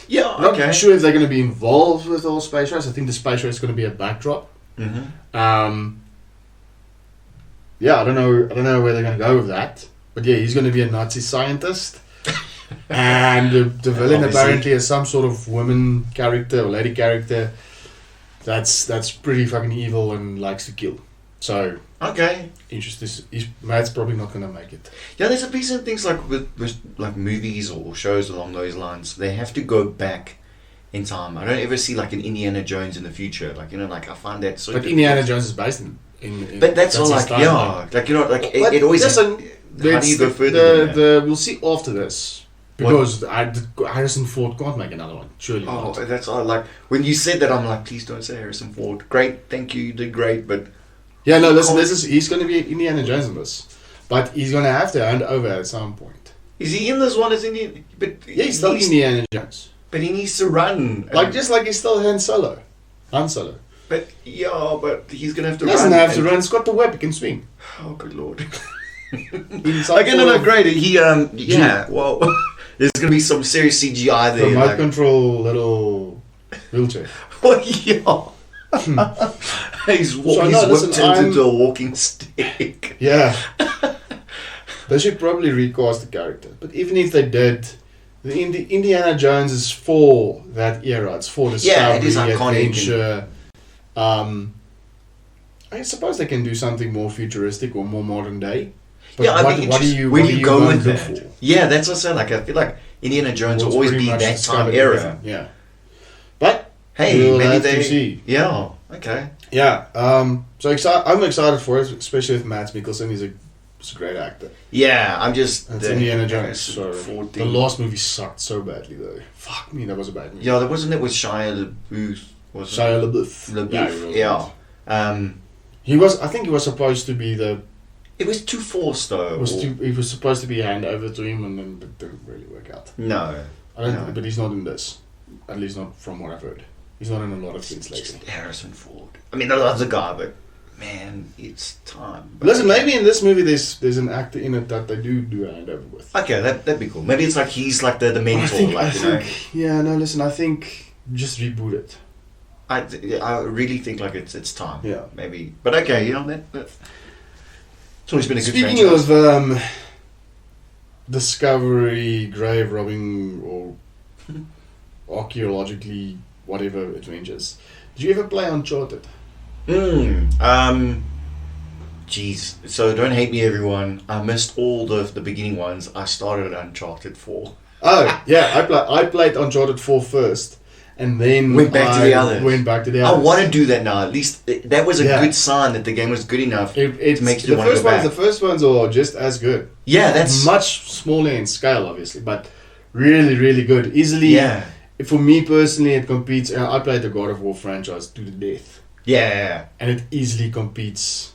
Yeah, okay. Not sure if they're going to be involved with the whole space race. I think the space race is going to be a backdrop. Mm-hmm. I don't know where they're going to go with that. But yeah, he's going to be a Nazi scientist. And the villain apparently is some sort of woman character or lady character that's pretty fucking evil and likes to kill. So okay, interesting. Matt's probably not going to make it. Yeah, there's a piece of things like with like movies or shows along those lines. They have to go back in time. I don't ever see like an Indiana Jones in the future. Like I find that so. But Indiana Jones is based in but that's all like it always. Listen, how do you go further? We'll see after this. Because Harrison Ford can't make another one, surely not. That's all. Like when you said that, I'm like, please don't say Harrison Ford. Great, thank you, you did great, but yeah, no, listen, he's going to be Indiana Jones in this, but he's going to have to hand over at some point. Is he in this one as Indiana? But yeah, he's still Indiana Jones. But he needs to run, just like he's still Han Solo. But he's going to have to. He doesn't have to run. He's got the whip. He can swing. Oh, good lord. Great. He well. There's going to be some serious CGI there. Remote control little wheelchair. Well, yeah. He's whipped into a walking stick. Yeah. They should probably recast the character. But even if they did, the Indiana Jones is for that era. It's for discovery, it is adventure. I suppose they can do something more futuristic or more modern day. But where do you go with that? For? Yeah, that's what I said. Like, I feel like Indiana Jones will always be that time era. Yeah. But hey, maybe they see. Yeah. Okay. Yeah. So I'm excited for it, especially with Mads Mikkelsen. He's a great actor. Yeah, I'm just. That's Indiana Jones. So the last movie sucked so badly though. Fuck me, that was a bad movie. Yeah, there wasn't it with Shia LaBeouf. Shia LaBeouf. Yeah. I think he was supposed to be the. It was too forced though. It was supposed to be hand over to him, and then it didn't really work out. No. But he's not in this. At least not from what I've heard. He's not in a lot of things lately. Just Harrison Ford. I mean, I love the guy, but man, it's time. But listen, maybe in this movie there's an actor in it that they do a hand over with. Okay, that'd be cool. Maybe it's like he's like the mentor. I think. Yeah, no, listen, I think just reboot it. I really think like it's time. Yeah. Maybe. But okay, it's always been a good Speaking franchise. of discovery, grave robbing, or archaeologically whatever adventures, did you ever play Uncharted? Jeez. So don't hate me, everyone. I missed all the beginning ones. I started at Uncharted 4. Oh yeah, I played Uncharted 4 first, and then Went back to the others. I want to do that now. At least that was a good sign that the game was good enough to make you want to go back. The first ones are just as good. Yeah, that's much smaller in scale, obviously, but really, really good. Easily, for me personally, it competes. I played the God of War franchise to the death. Yeah, and it easily competes.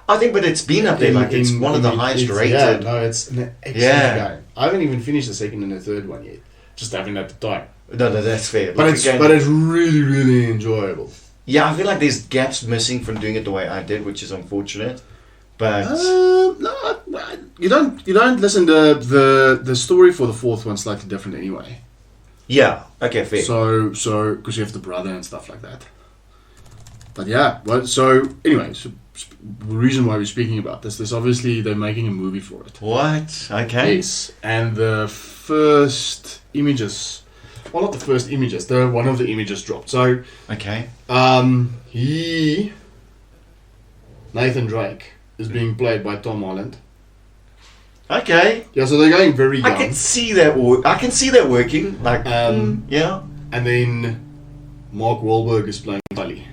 I think, but it's been up there. It's one of the highest rated. Yeah, no, it's an excellent game. I haven't even finished the second and the third one yet. Just haven't had the time. No, that's fair. But it's really, really enjoyable. Yeah, I feel like there's gaps missing from doing it the way I did, which is unfortunate. But no, you don't listen to the story for the fourth one slightly different anyway. Yeah. Okay. Fair. So because you have the brother and stuff like that. But yeah, anyway, the reason why we're speaking about this is obviously they're making a movie for it. What? Okay. Yes, and the first images, well, not the first images, one of the images dropped. So, okay. Nathan Drake is being played by Tom Holland. Okay. Yeah, so they're going very young. I can see that. I can see that working. Like, yeah. And then Mark Wahlberg is playing Sully.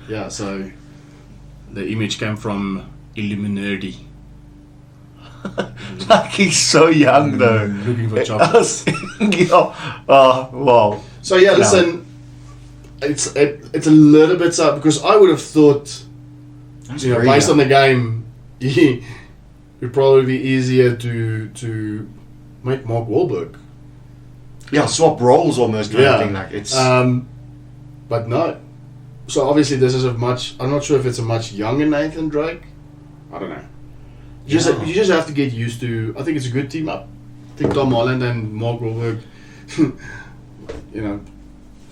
Yeah, so the image came from Illuminati. Like he's so young though. Looking for chocolate. Oh, wow. So yeah, listen, it's a little bit sad because I would have thought, based on the game, it would probably be easier to make Mark Wahlberg. Yeah, swap roles almost kind of thing. Like it's. But no. So obviously this is I'm not sure if it's a much younger Nathan Drake. I don't know. You just have to get used to. I think it's a good team up. I think Tom Holland and Mark Wahlberg.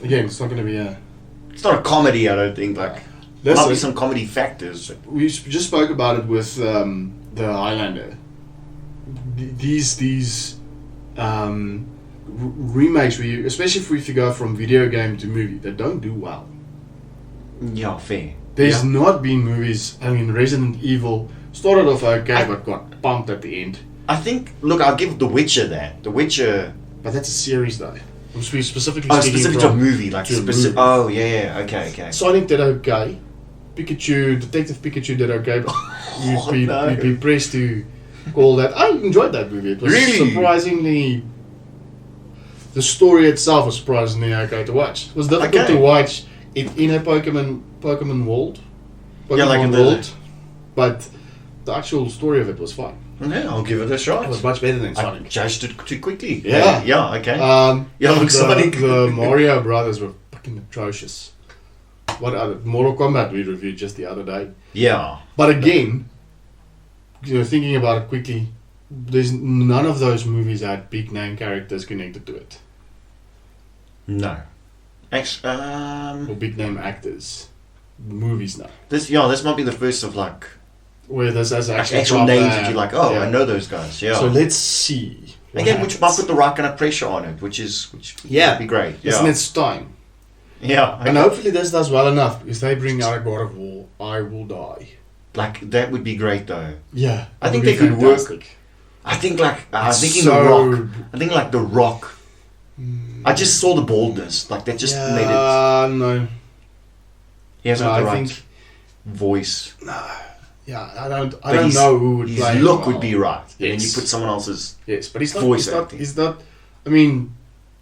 Again, it's not going to be a. It's not a comedy. I don't think. Like there might be some comedy factors. We just spoke about it with the Highlander. These remakes, especially if you go from video game to movie, they don't do well. Yeah, fair. There's not been movies. I mean, Resident Evil started off okay, but got pumped at the end. I think. Look, I'll give The Witcher that. The Witcher. But that's a series, though. I'm specifically specific to a movie, like specific. Oh, yeah. Okay. Sonic did okay. Detective Pikachu did okay. But you'd be pressed to call that. I enjoyed that movie. It was really surprisingly. The story itself was surprisingly okay to watch. It was difficult to watch it in a Pokemon world. World. But the actual story of it was fine. Yeah, I'll give it a shot. It was much better than Sonic. I judged it too quickly. Yeah. Yeah, okay. Sonic. The Mario brothers were fucking atrocious. What other Mortal Kombat we reviewed just the other day. Yeah. But again, thinking about it quickly, there's none of those movies had big name characters connected to it. No. Or big name actors. Movies now. This might be the first of like where there's actual names that you're like, I know those guys. Yeah. So let's see. Again, which might put the right kind of pressure on it, which would be great. Yeah. It's time. Yeah. Okay. And hopefully this does well enough because they bring out a God of War, I will die. Like that would be great though. Yeah. I think they could work. I think like The Rock. I think like The Rock. I just saw the baldness. Like that just made it. No. He has the right voice. No. Yeah, I don't know who would play. His look would be right. Yes. And then you put someone else's but he's not, voice he's not. I mean,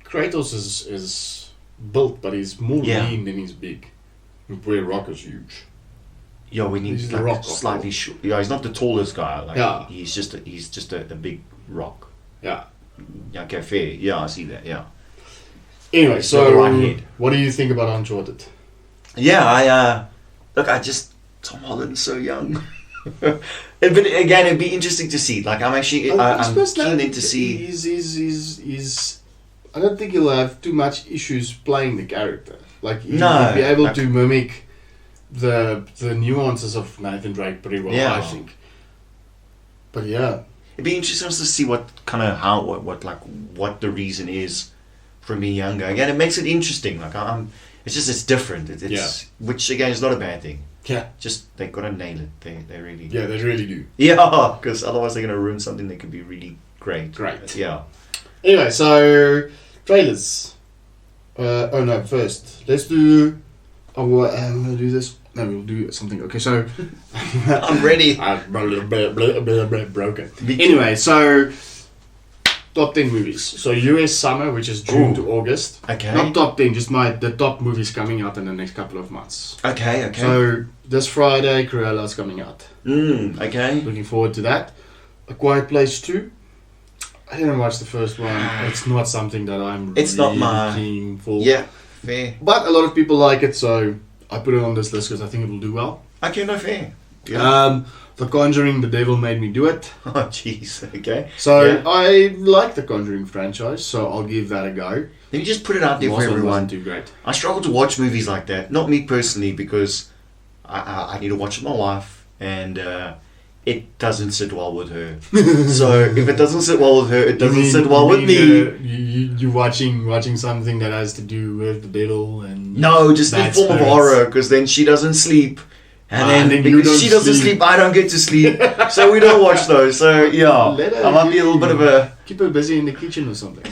Kratos is built, but he's more lean than he's big. Where Rock is huge. Yeah, we need he's like rock slightly short. Yeah, he's not the tallest guy. Like he's just a big rock. Yeah. Yeah. Okay, fair. Yeah, I see that. Yeah. Anyway, so what do you think about Uncharted? Yeah, Tom Holland's so young. But again, it'd be interesting to see. Like, I'm actually, I'm keen to see. He's I don't think he'll have too much issues playing the character. Like No. he'll be able to mimic the nuances of Nathan Drake pretty well, Yeah. I think. But yeah. It'd be interesting to see what the reason is for me younger. Again, it makes it interesting. Like it's different. It's which again is not a bad thing. Yeah. Just they gotta nail it. They really. Yeah, they really do. Yeah, because otherwise they're gonna ruin something that could be really great. Great. Yeah. Anyway, so trailers. First let's do. I'm gonna do this. No, we'll do something. Okay, so I'm ready. I'm broken. Anyway, so top 10 movies. So US summer, which is June to August. Okay. Not top 10, just the top movies coming out in the next couple of months. Okay. So this Friday, Cruella's coming out. Okay. Looking forward to that. A Quiet Place 2. I didn't watch the first one. It's not something that I'm really keen for. Yeah, fair. But a lot of people like it, so I put it on this list because I think it will do well. Okay, no fair. Yeah. The Conjuring, The Devil Made Me Do It. Oh, jeez. Okay. So I like the Conjuring franchise, so I'll give that a go. Let me just put it out there for everyone. Wasn't too great. I struggle to watch movies like that. Not me personally, because I need to watch it with my wife, and it doesn't sit well with her. So if it doesn't sit well with her, it doesn't sit well with me. You watching something that has to do with the devil and no, just in form of horror, because then she doesn't sleep. And then because she doesn't sleep, I don't get to sleep. So we don't watch those. So yeah, I might be a little bit of a... Keep her busy in the kitchen or something.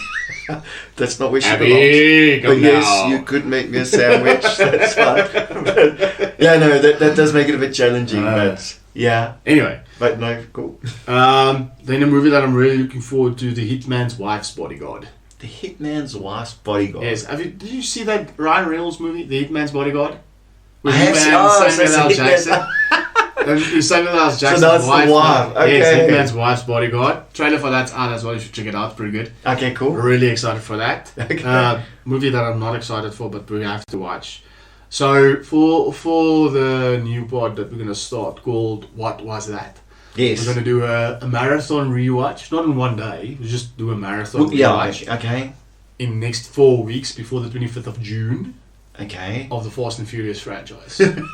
That's not where she Abby, belongs. But yes, you could make me a sandwich. That's fine. But, yeah, no, that does make it a bit challenging. But yeah. Anyway. But no, cool. Then a movie that I'm really looking forward to, The Hitman's Wife's Bodyguard. The Hitman's Wife's Bodyguard. Yes. Did you see that Ryan Reynolds movie, The Hitman's Bodyguard? I have seen Samuel L. Jackson. Samuel L. Jackson's so that's wife. The wife. Okay. Yes, Hitman's Wife's Bodyguard. Trailer for that's out as well. You should check it out. It's pretty good. Okay, cool. Really excited for that. Okay. Movie that I'm not excited for, but we have to watch. So for the new pod that we're gonna start called What Was That? Yes. We're gonna do a marathon rewatch. Not in one day. We just do a marathon rewatch. Okay. In next 4 weeks before the 25th of June. Okay. Of the Fast and Furious franchise. And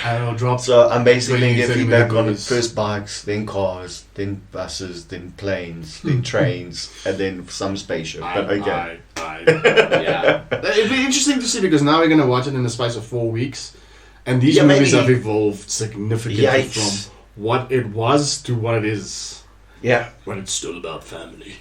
it'll drop. So I'm basically going to get feedback on movies. first bikes, then cars, then buses, then planes, then trains, and then some spaceship. But okay. Yeah. It'd be interesting to see because now we're going to watch it in the space of 4 weeks. And these movies have evolved significantly from what it was to what it is. Yeah. When it's still about family.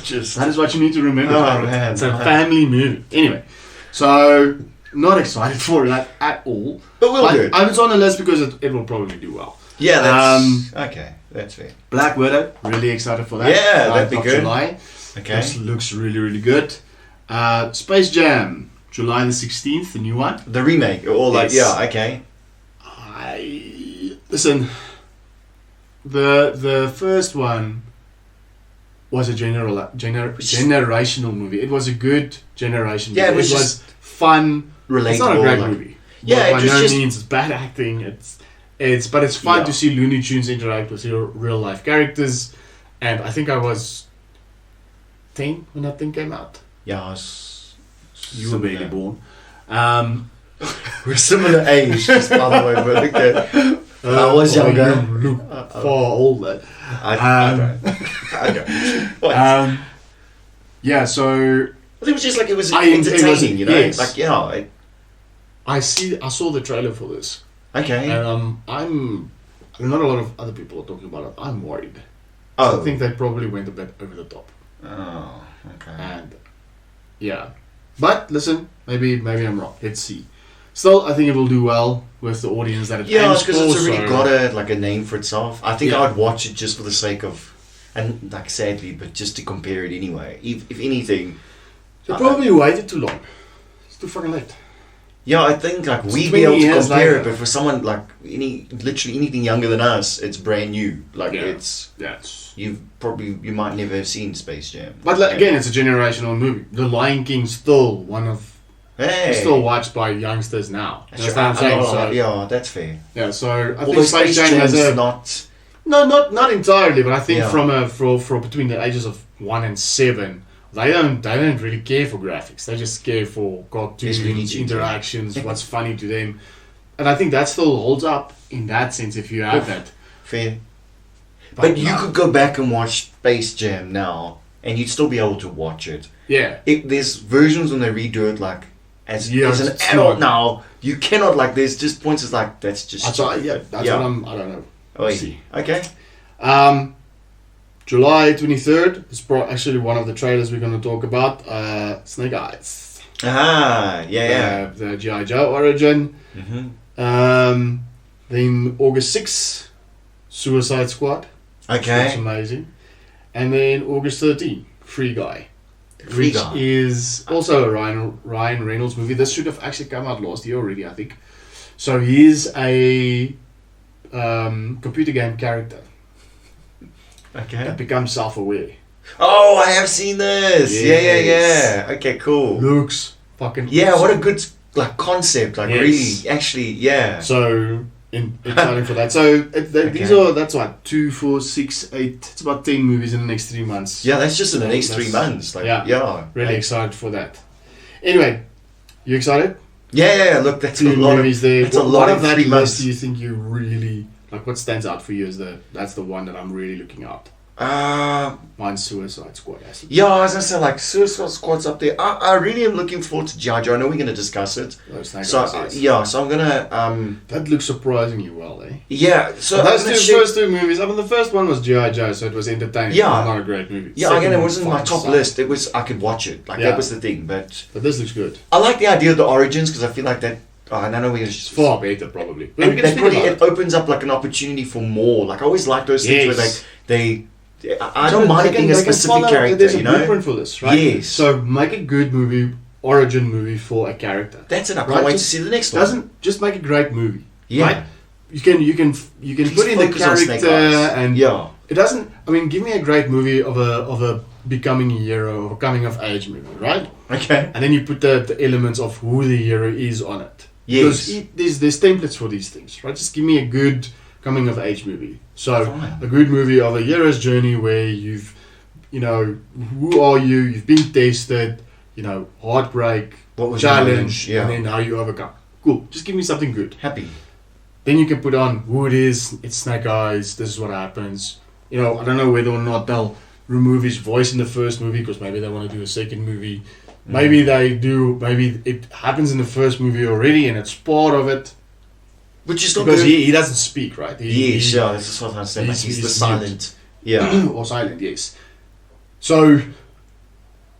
Just that is what you need to remember. Oh, man. It's a family movie. Anyway, so not excited for that at all. But we'll do it. It's on the list because it will probably do well. Yeah, that's okay. That's fair. Black Widow, really excited for that. Yeah, that'd be good. July. Okay. Looks really, really good. Space Jam, July the 16th, the new one. The remake, or like, yeah, okay. Listen, the first one was a generational movie. It was a good generation movie. Yeah, it was fun. Relatable. It's not a great movie. Yeah, by no means it's bad acting. But it's fun to see Looney Tunes interact with real life characters. And I think I was 10 when that thing came out. Yeah, I was. You were barely born. We're similar age, just by the way, but okay. I was younger. You look far older. I don't. Yeah, so I think it was just like it was entertaining, you know. Yes. Like I saw the trailer for this. Okay. And I'm not a lot of other people are talking about it. I'm worried. Oh. I think they probably went a bit over the top. Oh, okay. And yeah, but listen, maybe I'm wrong. Let's see. Still, I think it will do well with the audience that it aims for. because it's already got a name for itself. I think I would watch it just for the sake of, and like sadly, but just to compare it anyway. If anything, they probably waited too long. It's too fucking late. Yeah, I think like we'd be able to compare it, but for someone like literally anything younger than us, it's brand new. Like you might never have seen Space Jam. But again, it's a generational movie. The Lion King's still one of. It's still watched by youngsters now. That's what I'm saying. Yeah, that's fair. Yeah, so I think Space Jam has not No, not entirely, but I think Yeah. from between the ages of 1 and 7, they don't really care for graphics. They just care for Yes, Looney cartoons, Tunes, interactions, what's funny to them, and I think that still holds up in that sense if you have that. Fair. But you could go back and watch Space Jam now, and you'd still be able to watch it. Yeah. There's versions when they redo it, like, as an it's adult not. now, you cannot, like, there's just points it's like, that's just... That's what I don't know. Oh, See. okay. July 23rd is actually one of the trailers we're going to talk about. Snake Eyes. Yeah. The G.I. Joe origin. Mm-hmm. Then August 6th, Suicide Squad. Okay. Looks amazing. And then August 13th, Free Guy. Free which Guy. is also a Ryan Reynolds movie. This should have actually come out last year already, I think. So he's a computer game character Okay. that becomes self-aware. Oh, I have seen this. Yes. Yeah. Okay, cool. Looks fucking Yeah, awesome. what a good like concept. Like Yes. really, actually, yeah. So exciting for that. So these are, that's what, 2, 4, 6, 8. It's about 10 movies in the next 3 months. Yeah, that's just in the next That's- 3 months. Like, yeah. yeah. Really Like, excited for that. Anyway, you excited? yeah. Look, that's a 2 lot movies of. there. That's a What lot of of that 3 list months. do you think you really like? What stands out for you as that's the one that I'm really looking at? Mine's Suicide Squad. Actually. Yeah, I was gonna say like Suicide Squad's up there. I really am looking forward to G.I. Joe. I know we're gonna discuss it. So so I'm gonna that looks surprisingly well, eh? yeah. So those I'm gonna first 2 movies. I mean, the first one was G.I. Joe, so it was entertaining. Yeah. but not a great movie. yeah, Second again, it one wasn't my fucking top sucked. list. It was I could watch it. Like Yeah. that was the thing. But But this looks good. I like the idea of the origins because I feel like that. I don't know we're It's far better, probably. But we and can that speak probably about it opens up like an opportunity for more. Like I always like those things where Yes. they I don't mind it being a They can specific follow- character, There's a you know. blueprint for this, right? Yes. So make a good movie, origin movie for a character. That's it. I can't Right, wait to just see the next one. Doesn't just make a great movie. Yeah. Right? You can Please put in the focus on Snake character Eyes. and Yeah. it doesn't. I mean, give me a great movie of a becoming a hero, of a coming of age movie, right? Okay. And then you put the elements of who the hero is on it. Yes. Because there's templates for these things, right? Just give me a good coming of age movie. So Fine. a good movie of a hero's journey where you've, who are you? You've been tested, heartbreak, What was the challenge, challenge? Yeah. and then how you overcome. Cool. Just give me something good. Happy. Then you can put on who it is. It's Snake Eyes. This is what happens. I don't know whether or not they'll remove his voice in the first movie because maybe they want to do a second movie. Maybe they do. Maybe it happens in the first movie already, and it's part of it Which is not because good. he doesn't speak, right? Yes, yeah, this is what I'm saying. Like he's- he's the he's silent. Yeah. or silent, yes. So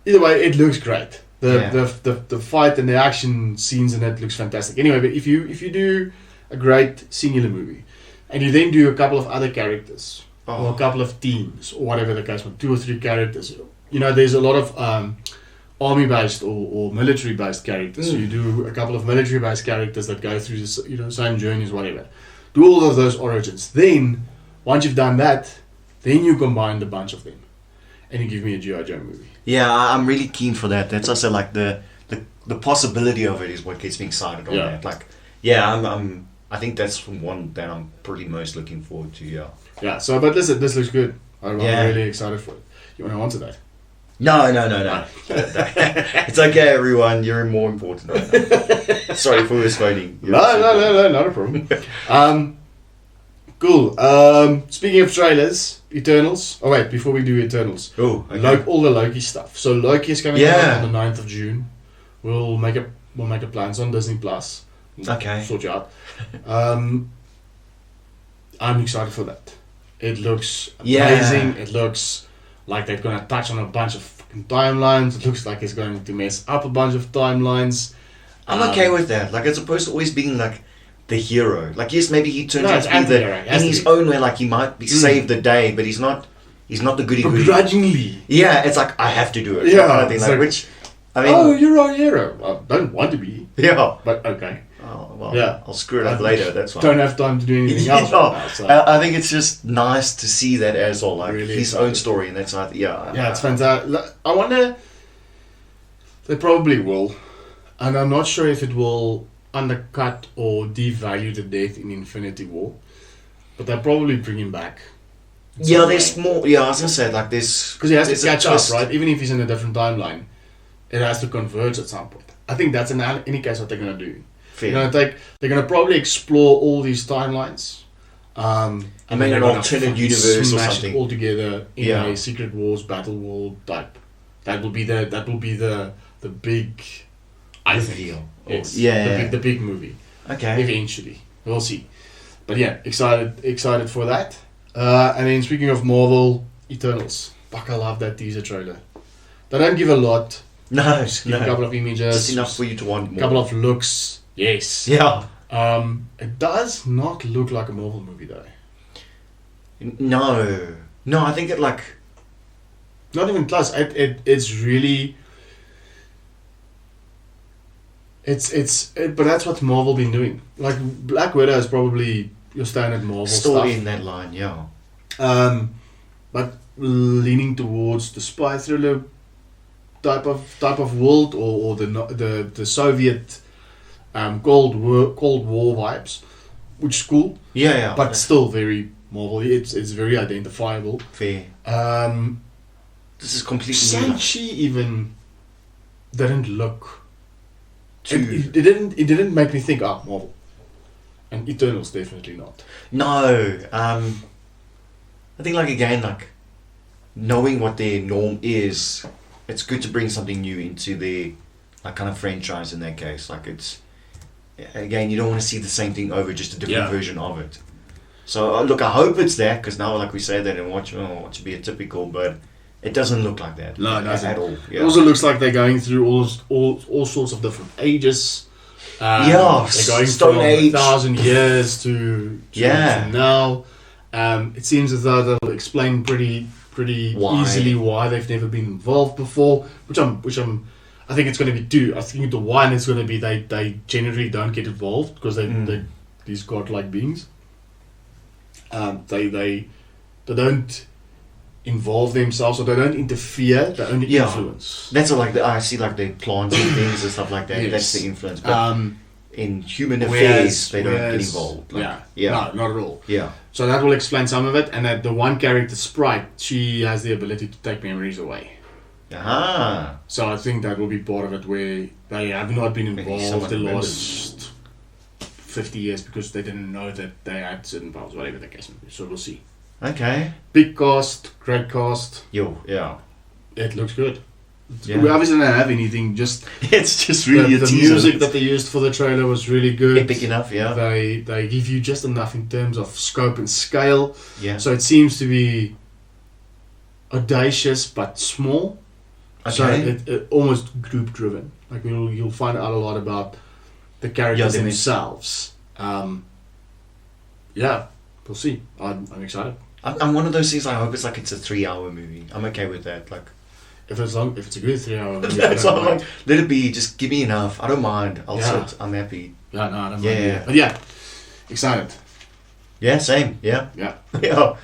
either way, it looks great. The fight and the action scenes in it looks fantastic. Anyway, but if you do a great singular movie, and you then do a couple of other characters or a couple of teams or whatever the case, 2 or 3 characters, there's a lot of army-based or military-based characters. So you do a couple of military-based characters that go through the same journeys, whatever. Do all of those origins. Then once you've done that, then you combine the bunch of them, and you give me a G.I. Joe movie. Yeah, I'm really keen for that. That's also like the possibility of it is what gets me excited on Yeah. that. Like, yeah, I think that's one that I'm probably most looking forward to. Yeah. Yeah. So, but listen, this looks good. I'm Yeah. really excited for it. You want to answer that? No. It's okay, everyone. You're more important right now. Sorry for responding. No, not a problem. Cool. Speaking of trailers, Eternals. Oh wait, before we do Eternals, Oh, okay. all the Loki stuff. So Loki is coming Yeah. out on the 9th of June. We'll make a plans on Disney Plus. Okay. Sort you out. I'm excited for that. It looks amazing. Yeah. It looks like they're gonna touch on a bunch of fucking timelines. It looks like it's going to mess up a bunch of timelines. I'm okay with that. Like, as opposed to always being like the hero. Like, yes, maybe he turns No, out it's to be anti-hero. It has in to his be. own way. Like, he might be saved the day, but he's not the goody goody. Begrudgingly. Yeah, it's like I have to do it. Yeah, kind of thing. it's Like, like, which I mean, Oh, you're our hero. I don't want to be, yeah. but okay. Oh, well, Yeah. I'll screw it up later. That's fine. Don't have time to do anything Yeah, else right now. So. I think it's just nice to see that as well, like Really his own story, and that's Yeah, it's fantastic. I wonder. They probably will, and I'm not sure if it will undercut or devalue the death in Infinity War. but they'll probably bring him back. Yeah, there's more. Yeah, I was gonna say like this because he has to catch up, right? Even if he's in a different timeline, it has to converge at some point. I think that's in any case what they're gonna do. Fair. They're gonna probably explore all these timelines. And make an alternate universe or something it all together in a Secret Wars battle world type. That will be the big. I think. Yes. Yeah. The big movie. Okay. Eventually, we'll see. But yeah, excited for that. And then speaking of Marvel, Eternals. Fuck, I love that teaser trailer. They don't give a lot. No, Just give a couple of images. Just enough for you to want more. A couple of looks. Yes. Yeah. It does not look like a Marvel movie though. No, I think it like. Not even close. It's really. But that's what Marvel been doing. Like Black Widow is probably your standard Marvel Still stuff. in that line, yeah. But leaning towards the spy thriller type of world or the Soviet Cold War vibes, which is cool. Yeah. But still very Marvel. It's very identifiable. Fair. This is completely new. Shang-Chi even didn't look. It didn't make me think, Marvel. And Eternals definitely not. No. I think like knowing what their norm is, it's good to bring something new into their like kind of franchise in that case. Like it's again, you don't want to see the same thing over, just a different version of it. So look, I hope it's that, because now like we say that and watch to be a typical, but it doesn't look like that. No, it doesn't at all. Yeah. It also looks like they're going through all sorts of different ages. They're going Stone from Age. 1,000 years to now. It seems as though they'll explain pretty easily why they've never been involved before, which I think it's going to be two. I think the one is going to be they generally don't get involved because they these godlike beings. They don't involve themselves, or they don't interfere. They only influence. That's like I see like they plants and things and stuff like that. Yes. That's the influence. But in human affairs, they don't get involved. Like, no, not at all. Yeah. So that will explain some of it, and that the one character, Sprite, she has the ability to take memories away. Ah. So I think that will be part of it, where they have not been involved the last 50 years because they didn't know that they had certain powers, whatever the case may be. So we'll see. Okay. Big cast, great cast. Yeah. It looks good. Yeah. We obviously don't have anything, just it's just really the music that they used for the trailer was really good. Epic enough, yeah. They give you just enough in terms of scope and scale. Yeah. So it seems to be audacious but small. Okay. So it almost group driven. Like you'll find out a lot about the characters themselves. We'll see. I'm excited. I'm one of those things. I hope it's a 3-hour movie. I'm okay with that. Like, if it's a good 3-hour movie, that's all. Like, let it be. Just give me enough. I don't mind. I'll sit. I'm happy. Yeah, no, I don't mind. Yeah. But excited. Yeah, same. Yeah. Yeah.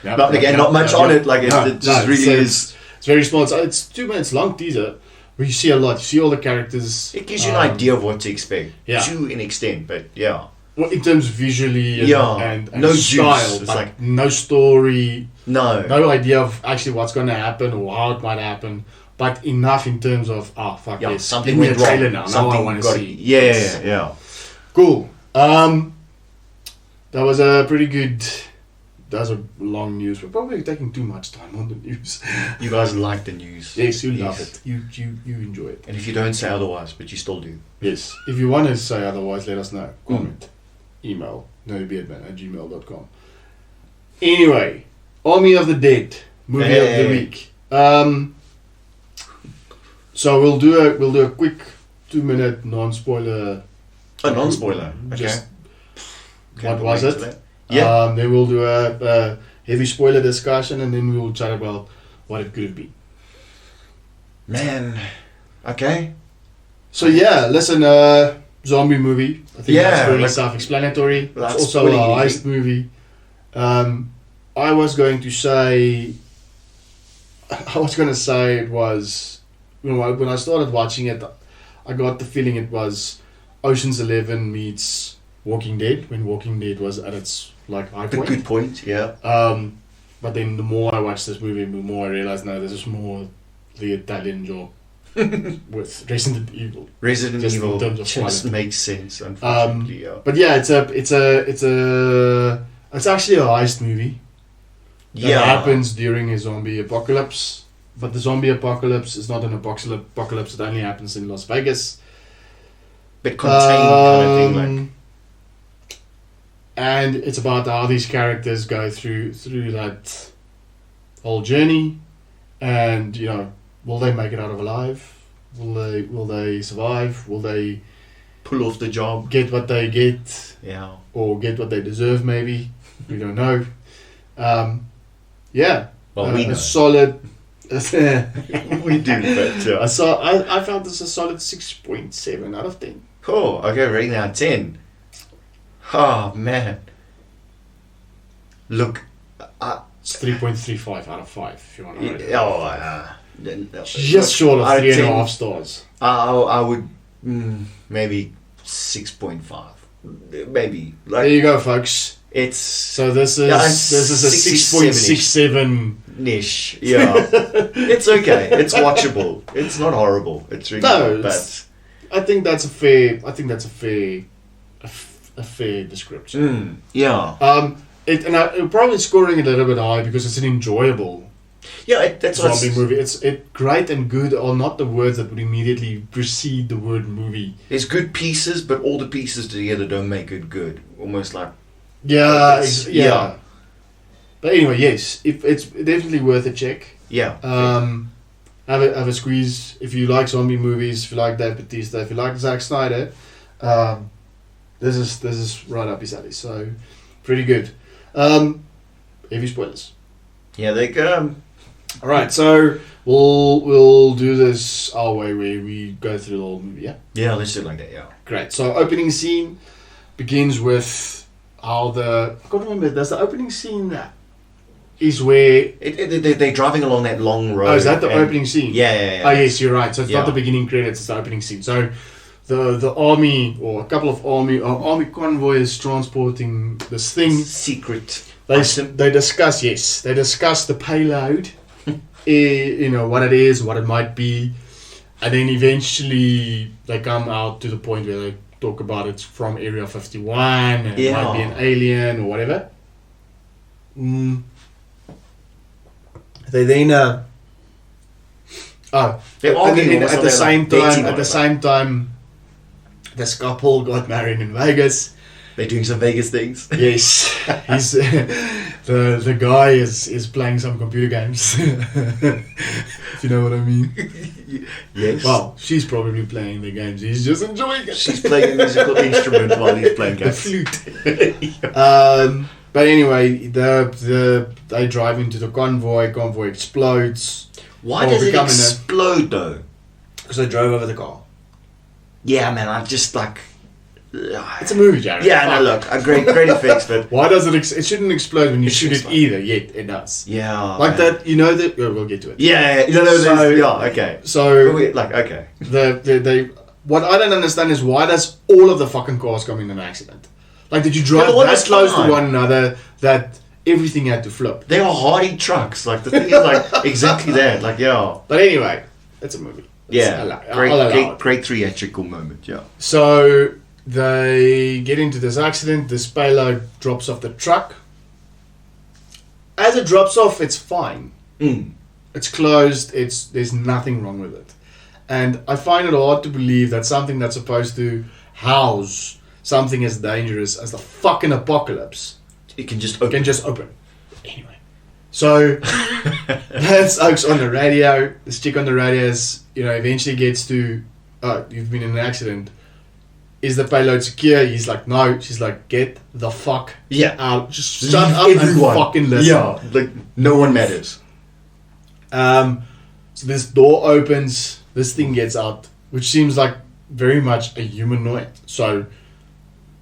Not much on it. Like it just really is. It's very small. It's 2 minutes long teaser. Where you see a lot. You see all the characters. It gives you an idea of what to expect. Yeah. To an extent, but yeah. Well, in terms of visually and no style, juice. It's like no story, no idea of actually what's going to happen or how it might happen, but enough in terms of yes, something give me a went trailer wrong. now. Something Now I want to see. Yeah. Cool. That was a pretty good. That's a long news. We're probably taking too much time on the news. You guys like the news. Yes, you love it. You enjoy it. And if you don't say otherwise, but you still do. Yes. If you want to say otherwise, let us know. Comment. Email nerdybeardman@gmail.com. Anyway, Army of the Dead movie of the week. So we'll do a quick 2-minute non-spoiler. A non-spoiler. Okay. Just what was it? Yeah. Then we'll do a heavy spoiler discussion, and then we will chat about what it could have been. Man. Okay. So listen. Zombie movie. I think that's very self-explanatory. It's also a heist movie. I was going to say it was, when I started watching it, I got the feeling it was Ocean's 11 meets Walking Dead, when Walking Dead was at its like high point. Good point, yeah. But then the more I watched this movie, the more I realized, no, this is more the Italian job with Resident Evil. Resident Just in Evil terms of just quality. makes sense, unfortunately. Yeah. But yeah, it's actually a heist movie. That happens during a zombie apocalypse. But the zombie apocalypse is not an apocalypse. It only happens in Las Vegas. Bit contained kind of thing, like. And it's about how these characters go through that whole journey, and will they make it out of alive? Will they survive? Will they pull off the job? Get what they get? Yeah. Or get what they deserve? Maybe we don't know. Yeah. Well, we know. Solid. We do, but I found this a solid 6.7 out of 10. Oh, okay, rating out 10. Oh man. Look, it's 3.35 out of 5 if you want to rate it. Just short of 3.5 stars. I would maybe 6.5. Maybe. Like, there you go, folks. It's so this is a 6.67 niche. Yeah, it's okay. It's watchable. It's not horrible. It's really not bad. I think that's a fair. A fair description. Yeah. It'll probably scoring a little bit high because it's an enjoyable. Yeah, that's zombie movie. It's great and good are not the words that would immediately precede the word movie. There's good pieces, but all the pieces together don't make it good. Almost like. Yeah. But anyway, yes, if it's definitely worth a check. Yeah. Have a squeeze if you like zombie movies. If you like Dave Bautista, if you like Zack Snyder, this is right up his alley. So pretty good. Heavy spoilers. Yeah, they go. All right, so we'll do this our way where we go through the whole movie. Yeah. Yeah, let's do it like that. Yeah. Great. So opening scene begins with how I can't remember. There's the opening scene that is where they're driving along that long road. Oh, is that the opening scene? Yeah. Oh, yes, you're right. So it's not the beginning credits; it's the opening scene. So the army or a couple of army convoys transporting this thing. Secret. They discuss the payload, what it is, what it might be, and then eventually they come out to the point where they talk about it's from Area 51 and it might be an alien or whatever. They then at the same time this couple got married in Vegas. They're doing some Vegas things. Yes, he's the guy is playing some computer games. If you know what I mean. Yes. Well, she's probably playing the games. He's just enjoying it. She's playing a musical instrument while he's playing games. The flute. But anyway, they drive into the convoy. Convoy explodes. Why does it explode though? Because they drove over the car. Yeah, man. I just like. It's a movie, Jared. Yeah, no, look, a great effects, but why does it? It shouldn't explode when you shoot it either. Yet it does. Yeah, like man. That. We'll get to it. Yeah. Okay. So okay. They what I don't understand is why does all of the fucking cars come in an accident? Like, did you drive that close to one another that everything had to flip? They are hardy trucks. Like the thing is like exactly that. Like But anyway, it's a movie. Great theatrical moment. Yeah. So. They get into this accident. This payload drops off the truck. As it drops off, it's fine. It's closed. There's nothing wrong with it. And I find it hard to believe that something that's supposed to house something as dangerous as the fucking apocalypse, it can just open. Anyway, so that's Oaks on the radio. This chick on the radio is, eventually gets to, you've been in an accident. Is the payload secure? He's like, no. She's like, get the fuck out. Just shut up everyone. And fucking listen. Yeah, like no one matters. So this door opens. This thing gets out, which seems like very much a humanoid. So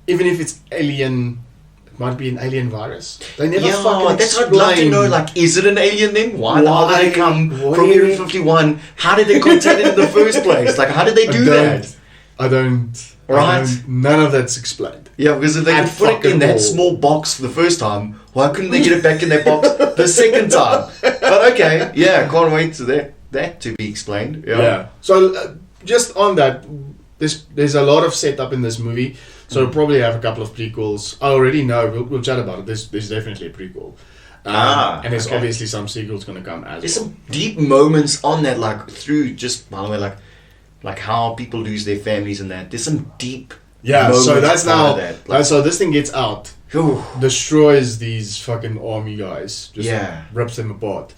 even if it's alien, it might be an alien virus. They never fucking that's what I'd love to know. Like, is it an alien then? Why did they come from Area 51? How did they contain it in the first place? Like, how did they do that? I don't Right. None of that's explained. Yeah, because if they could put it in that small box for the first time, why couldn't they get it back in that box the second time? But okay, yeah, can't wait to that to be explained. Yeah. So just on that, there's a lot of setup in this movie. So we'll probably have a couple of prequels. I already know. We'll chat about it. There's definitely a prequel. And there's obviously some sequels going to come as There's some deep moments on that, like through just, by the way, like how people lose their families and that. There's some deep moments. So that's now. That. Like, so this thing gets out, destroys these fucking army guys, just rips them apart.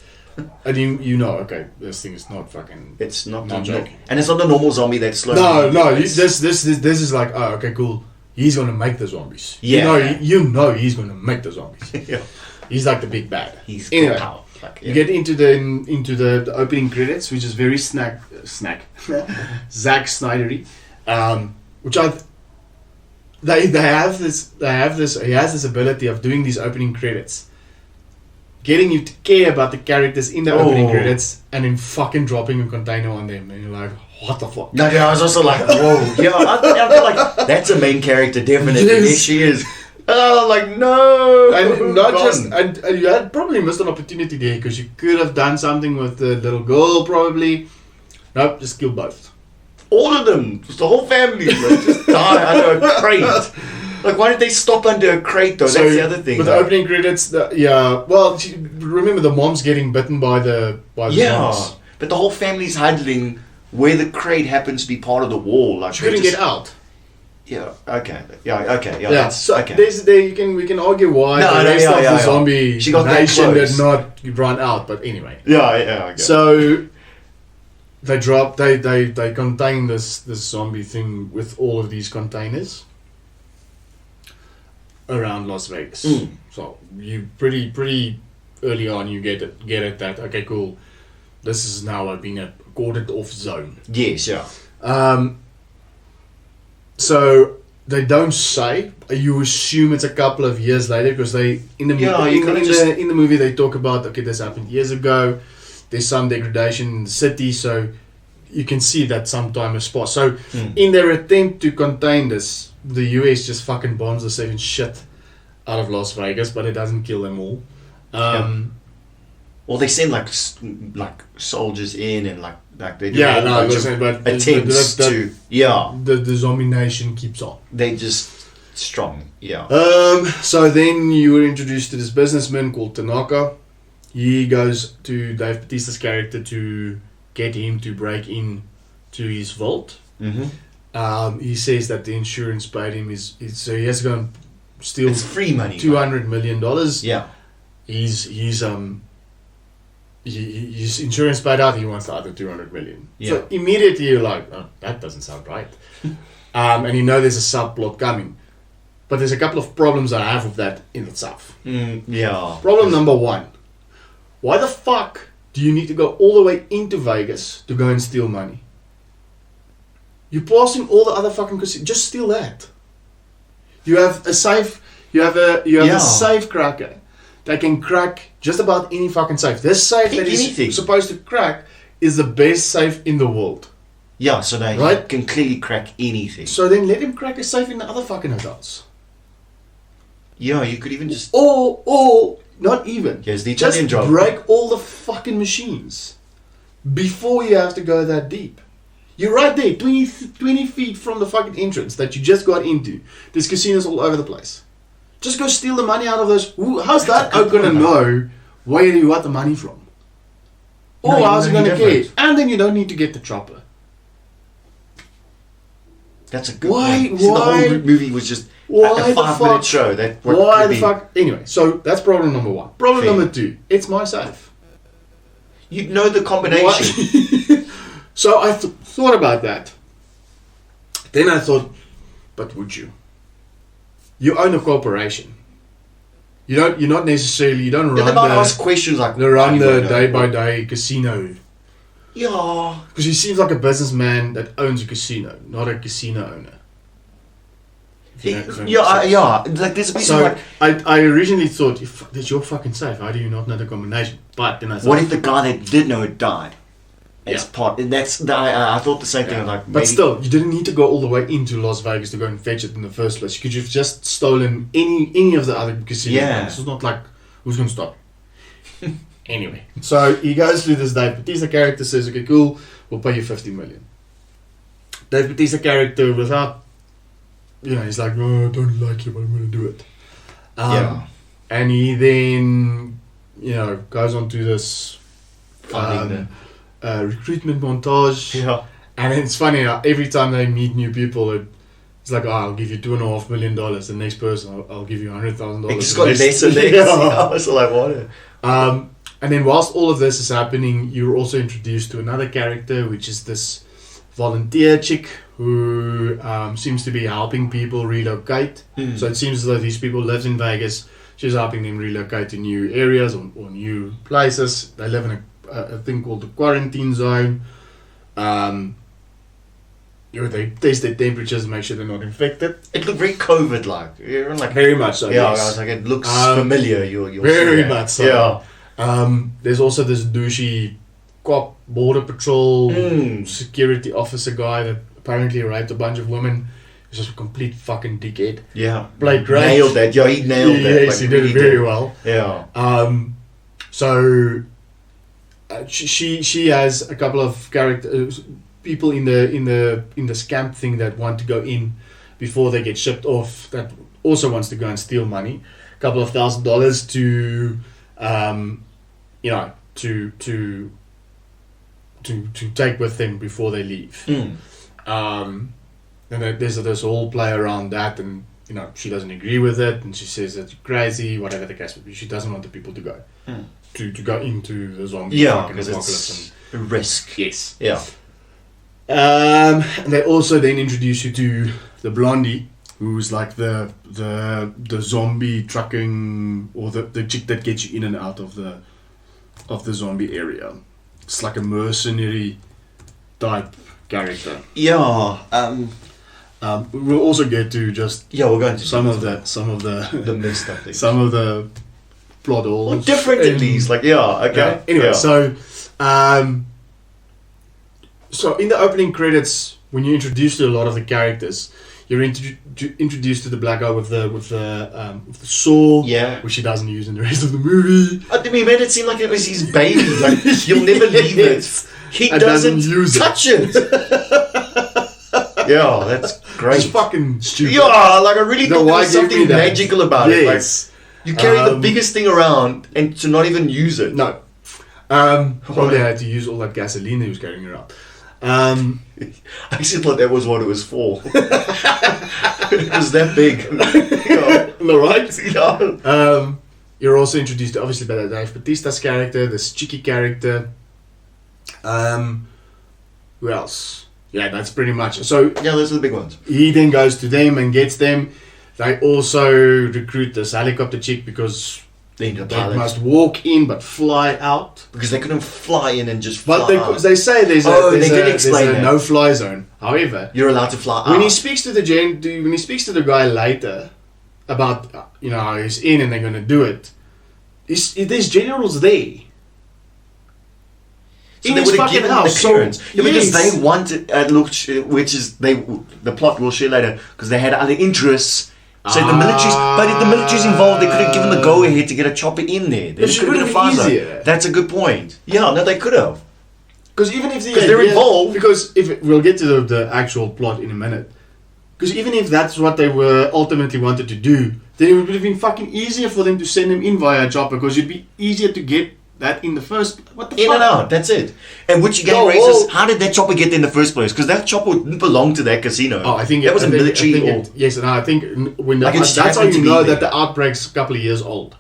And you know, okay, this thing is not fucking. It's not joking. And it's not a normal zombie that's slow. No. This is like, oh, okay, cool. He's gonna make the zombies. Yeah. You know he's gonna make the zombies. Yeah. He's like the big bad. He's anyway. power. Like, You get into the opening credits, which is very Zack Snydery, which they have this. He has this ability of doing these opening credits, getting you to care about the characters in the opening credits, and then fucking dropping a container on them, and you're like, what the fuck? No, I was also like, whoa, yeah, I feel like that's a main character, definitely. Yes. There she is. Oh, like, no. And not just, and you had probably missed an opportunity there because you could have done something with the little girl, probably. Nope, just kill both. All of them, just the whole family, like, just die under a crate. Like, why did they stop under a crate though? That's the other thing. With the opening credits, well, remember the mom's getting bitten by the zombies. But the whole family's huddling where the crate happens to be part of the wall. Like, she couldn't get out. Yeah. Okay. Yeah. So okay. We can argue why the rest of the zombie she got nation did not run out. But anyway. Yeah. Okay. So they contain this zombie thing with all of these containers around Las Vegas. So you pretty early on you get it that okay, cool. This is now being a cordoned off zone. Yes. Yeah. So they don't say. You assume it's a couple of years later because they in the movie they talk about okay, this happened years ago. There's some degradation in the city, so you can see that some time has passed. So in their attempt to contain this, the US just fucking bombs the saving shit out of Las Vegas, but it doesn't kill them all. Well, they send like soldiers in and like they do attempts to the zombie nation keeps on. They just strong. So then you were introduced to this businessman called Tanaka. He goes to Dave Bautista's character to get him to break in to his vault. He says that the insurance paid him so he has to go and steal. It's free money. $200 million. Yeah. His insurance paid out. He wants the other $200 million. Yeah. So immediately you're like, oh, that doesn't sound right. And you know there's a subplot coming, but there's a couple of problems I have with that in itself. Problem number one: why the fuck do you need to go all the way into Vegas to go and steal money? You're passing all the other fucking casinos. Just steal that. You have a safe. You have a safe cracker that can crack just about any fucking safe. This safe that is supposed to crack is the best safe in the world. Yeah, so they can clearly crack anything. So then let him crack a safe in the other fucking hotels. Yeah, you could even just... Or not even. Here's the Italian job. Just break all the fucking machines before you have to go that deep. You're right there, 20 feet from the fucking entrance that you just got into. There's casinos all over the place. Just go steal the money out of those. How's that going to know where you got the money from? Or how's it going to care? And then you don't need to get the chopper. That's a good point. The whole movie was just a 5-minute show. Why the fuck? Anyway, so that's problem number one. Problem number two, it's my safe. You know the combination. So I thought about that. Then I thought, but would you? You own a corporation. You don't run ask questions like the day-by-day casino. Yeah. Because he seems like a businessman that owns a casino, not a casino owner. Like there's a so I originally thought, that's your fucking safe. How do you not know the combination? But then I thought, what if the guy that did know it died? as part. And that's I thought the same thing. Like, but still, you didn't need to go all the way into Las Vegas to go and fetch it in the first place. You could have just stolen any of the other casinos. Yeah. It's not like who's going to stop. Anyway, so he goes through this. Dave Bautista character says, "Okay, cool, we'll pay you $50 million." Dave Bautista character without, he's like, "No, I don't like you, but I'm going to do it." And he then, goes on to this recruitment montage. Yeah. And it's funny, every time they meet new people, it's like, I'll give you $2.5 million. The next person, I'll give you $100,000. It just got less and less. I was like, what? And then whilst all of this is happening, you're also introduced to another character, which is this volunteer chick who seems to be helping people relocate. So it seems as though these people live in Vegas. She's helping them relocate to new areas or new places. They live in a thing called the quarantine zone. They test their temperatures and make sure they're not infected. It looked very COVID-like. Very much so. Yeah, yes. I was like, it looks familiar. You'll very much so. Yeah. There's also this douchey cop, border patrol, security officer guy that apparently raped a bunch of women. He's just a complete fucking dickhead. Yeah. Played great. Nailed that. Yeah, he nailed that. Yes, he did it very well. Yeah. So she has a couple of people in the scam thing that want to go in before they get shipped off. That also wants to go and steal money, a couple of $1,000 to to take with them before they leave. And there's this whole play around that, and she doesn't agree with it, and she says that you're crazy, whatever the case may be. She doesn't want the people to go to go into the zombie because it's a risk. Yes. Yeah. And they also then introduce you to the blondie, who's like the zombie trucking, or the chick that gets you in and out of the zombie area. It's like a mercenary type character. Yeah. We'll also get to just we're going to some of the messed up things. some of the plot holes. Well, different at least. Like okay. Anyway, so in the opening credits, when you're introduced to a lot of the characters, you're introduced to the black guy with the saw, which he doesn't use in the rest of the movie. He made it seem like it was his baby. Like, you'll never leave it. He doesn't touch it. Yeah, that's great. It's fucking stupid. Yeah, like I really thought there was something magical about it. Like, you carry the biggest thing around and to not even use it. No. Probably had to use all that gasoline he was carrying around. I actually thought that was what it was for. It was that big. Right? Yeah. You're also introduced to, obviously, by Dave Bautista's character, this cheeky character. Who else? Yeah, that's pretty much. So those are the big ones. He then goes to them and gets them. They also recruit this helicopter chick because they must walk in but fly out. Because they couldn't fly in and just fly out. They say there's a no-fly zone. However, you're allowed to fly out. When he speaks to the guy later about how he's in and they're going to do it, there's generals there. So they would have given him the clearance. Because they wanted, the plot we'll share later, because they had other interests. So if the military's involved, they could have given the go-ahead to get a chopper in there. They should have been easier. That's a good point. Yeah, no, they could have. Because even if they're involved. Because we'll get to the actual plot in a minute. Because even if that's what they were ultimately wanted to do, then it would have been fucking easier for them to send them in via a chopper, because it'd be easier to get that in the first... What the fuck? In and out, that's it. And which again raises, how did that chopper get there in the first place? Because that chopper didn't belong to that casino. Oh, I think that was a military... Yes, and I think when that's how you know that the outbreak's a couple of years old.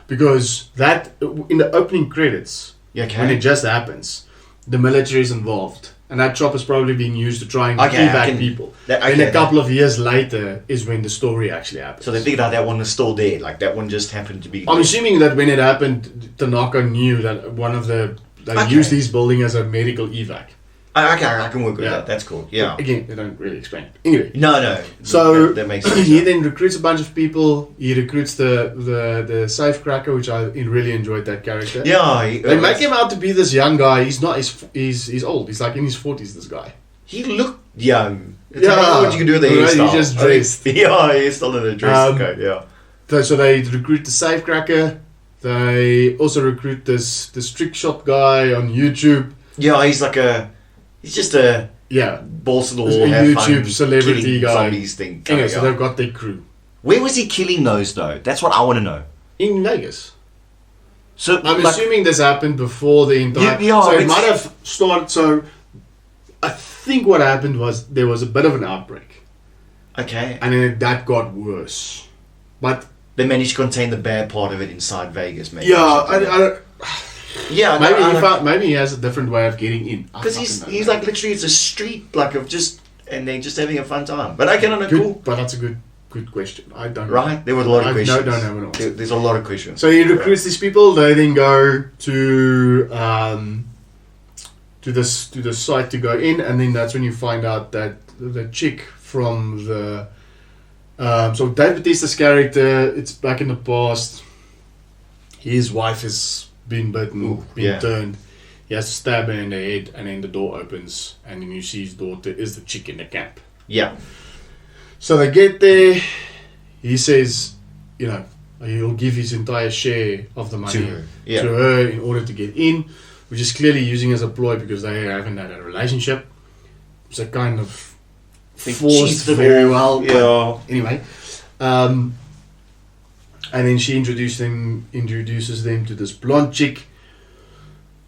Because that, in the opening credits, when it just happens, the military is involved. And that chopper's probably being used to try and evac people. And a couple of years later is when the story actually happens. So they figured out that one was still there. Like, that one just happened to be there. I'm assuming that when it happened, Tanaka knew that they used this building as a medical evac. Okay, I can work with that. That's cool. Yeah. Again, they don't really explain it. Anyway. No. So that makes sense. he then recruits a bunch of people. He recruits the safecracker, which I really enjoyed that character. Yeah. They make him out to be this young guy. He's not. He's old. He's like in his 40s. This guy. He looked young. It's like, what you can do with the hairstyle. He just dressed. Yeah, he's still in a dress. Okay, yeah. So they recruit the safecracker. They also recruit this trick shot guy on YouTube. Yeah, he's just a balls to the wall, have YouTube fun, celebrity guy. Zombies thing. Anyway, so they've got their crew. Where was he killing those though? That's what I want to know. In Vegas. So I'm assuming this happened before the entire. So it might have started. So I think what happened was there was a bit of an outbreak. Okay. And then that got worse, but they managed to contain the bad part of it inside Vegas. Maybe. Yeah, yeah, maybe he has a different way of getting in. Because he's like literally it's a street like of just and they're just having a fun time. But I can cool. But that's a good question. I don't know. Right, there were a lot of questions. Don't have an answer. There's a lot of questions. So he recruits these people. They then go to the site to go in, and then that's when you find out that the chick from the so Dave Bautista's character, it's back in the past. His wife has been bitten, turned. He has to stab her in the head, and then the door opens, and then you see his daughter is the chick in the camp. Yeah. So they get there. He says, he'll give his entire share of the money to her in order to get in, which is clearly using as a ploy because they haven't had a relationship. So kind of forced very well. Yeah. Anyway, and then she introduces them to this blonde chick,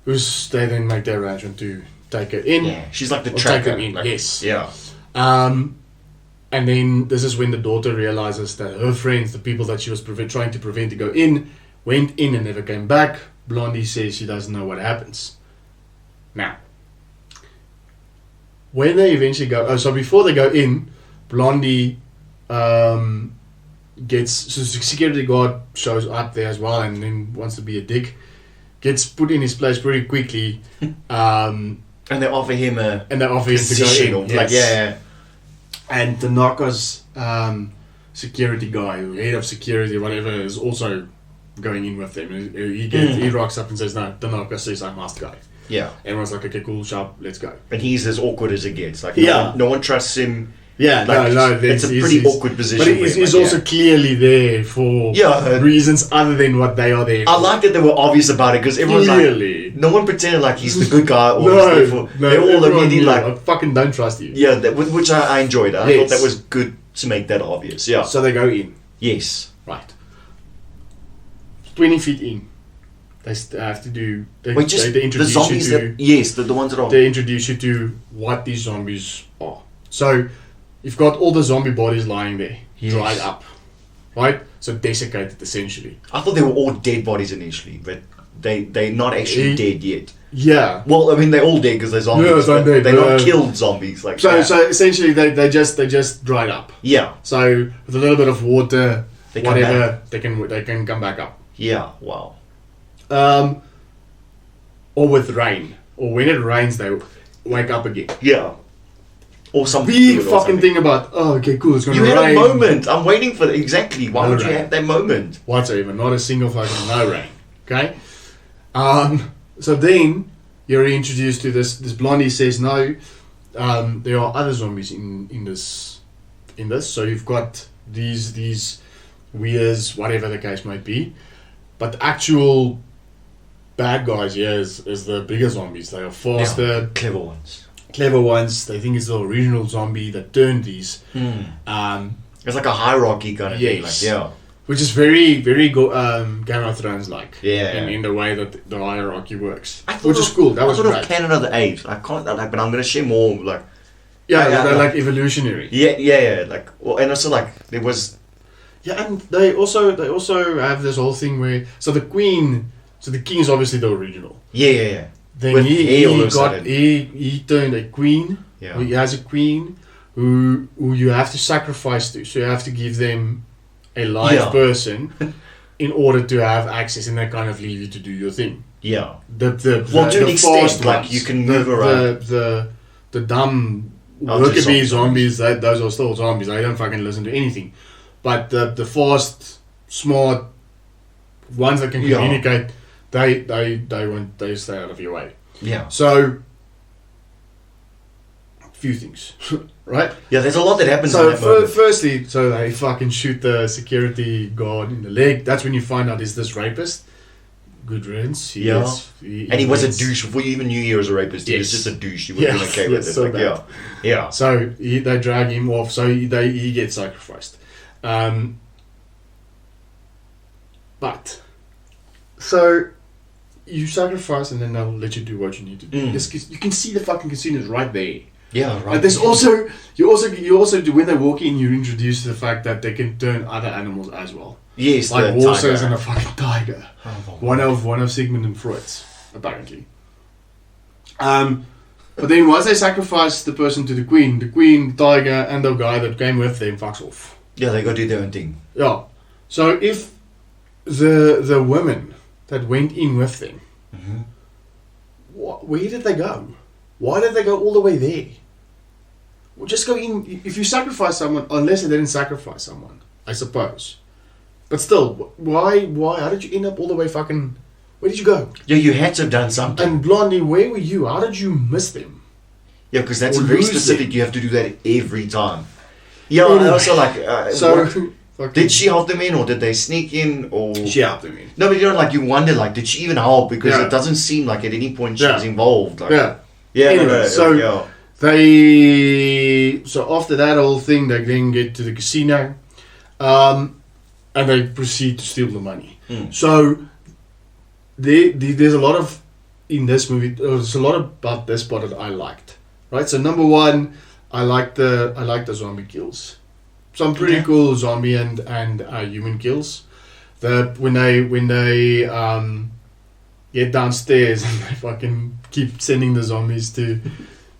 they then make the arrangement to take her in. Yeah, she's like the tracker. Take them in, yes. Yeah. And then this is when the daughter realizes that her friends, the people that she was trying to prevent to go in, went in and never came back. Blondie says she doesn't know what happens. Now, when they eventually go, so before they go in, Blondie so the security guard shows up there as well and then wants to be a dick, gets put in his place pretty quickly, and they offer him a to go in. Yes. And the Narcos security guy, head of security, whatever, is also going in with them. He rocks up and says, "No, the Narcos says I must go." Yeah. Everyone's like, "Okay, cool, sharp, let's go." And he's as awkward as it gets. Like, no one trusts him. Yeah, no. It's a pretty awkward position. But he's also clearly there for reasons other than what they are there for. I like that they were obvious about it because everyone's like, no one pretended like he's the good guy. Or they're all immediately like, I fucking don't trust you. Yeah, which I enjoyed. I thought that was good to make that obvious. Yeah. So they go in. Yes. Right. 20 feet in. They have to do. They introduce the zombies you to. The ones that are. They introduce you to what these zombies are. So, you've got all the zombie bodies lying there, dried up, right? So desiccated essentially. I thought they were all dead bodies initially, but they're not actually dead yet. Yeah. Well, I mean they're all dead because they're zombies. Yeah, they're not killed zombies like so. that. So essentially, they just dried up. Yeah. So with a little bit of water, they can come back up. Yeah. Wow. Or with rain, or when it rains, they wake up again. Yeah. Or some big fucking thing about, okay, cool, it's going to rain. You had a moment. I'm waiting for exactly. Why would you have that moment? Whatsoever. Not a single fucking no rain. Okay? So then, you're introduced to this Blondie says, no, there are other zombies in this. So you've got these weirds, whatever the case might be. But the actual bad guys here is the bigger zombies. They are faster. Clever ones. They think it's the original zombie that turned these. It's like a hierarchy kind of thing. Like, which is very, very Game of Thrones like. Yeah. In the way that the hierarchy works. Which is cool. That was great. Of Canon of the Apes. I can't. But I'm going to share more. Like. They're like evolutionary. Yeah. Like, well, and also like there was. Yeah, and they also have this whole thing where the king is obviously the original. Yeah. Then he turned a queen. Yeah. He has a queen who you have to sacrifice to. So you have to give them a live person in order to have access, and they kind of leave you to do your thing. Yeah. The to an extent, like you can move around. The dumb I'll worker do bee something. zombies, those are still zombies. They don't fucking listen to anything. But the fast, smart ones that can Yeah. communicate, they stay out of your way. Yeah. So, few things, right? Yeah, there's a lot that happens in So that moment. firstly, so they fucking shoot the security guard in the leg. That's when you find out is this rapist. Good riddance. He was a douche before you even knew he was a rapist. He was Yes. just a douche. You wasn't okay with it. so Like, bad. yeah. So they drag him off. So he gets sacrificed. But so you sacrifice, and then they'll let you do what you need to do. You can see the fucking casinos right there. Yeah, right. And there's also you also do, when they walk in, you're introduced to the fact that they can turn other animals as well. Yes, Like the horses tiger. and a fucking tiger. One of Sigmund and Freud's, apparently. But then once they sacrifice the person to the queen, tiger, and the guy that came with them fucks off. Yeah, they go do their own thing. Yeah. So if the women that went in with them, where did they go? Why did they go all the way there? Well, just go in. If you sacrifice someone, unless they didn't sacrifice someone, I suppose. But still, why? How did you end up all the way fucking... Where did you go? Yeah, you had to have done something. And Blondie, where were you? How did you miss them? Yeah, because that's Or very lose specific. them. You have to do that every time. Yeah, Anyway, I also like... did she help them in, or did they sneak in, or... She helped them in. No, but you wonder, like, did she even help? Because Yeah. it doesn't seem like at any point she Yeah. was involved. Like, Yeah. Yeah, Anyway, so- yeah. So after that whole thing, they then get to the casino, and they proceed to steal the money. So there's a lot of in this movie. There's a lot about this part that I liked. Right. So number one, I like the zombie kills. Some pretty cool zombie and human kills. When they get downstairs and they fucking keep sending the zombies to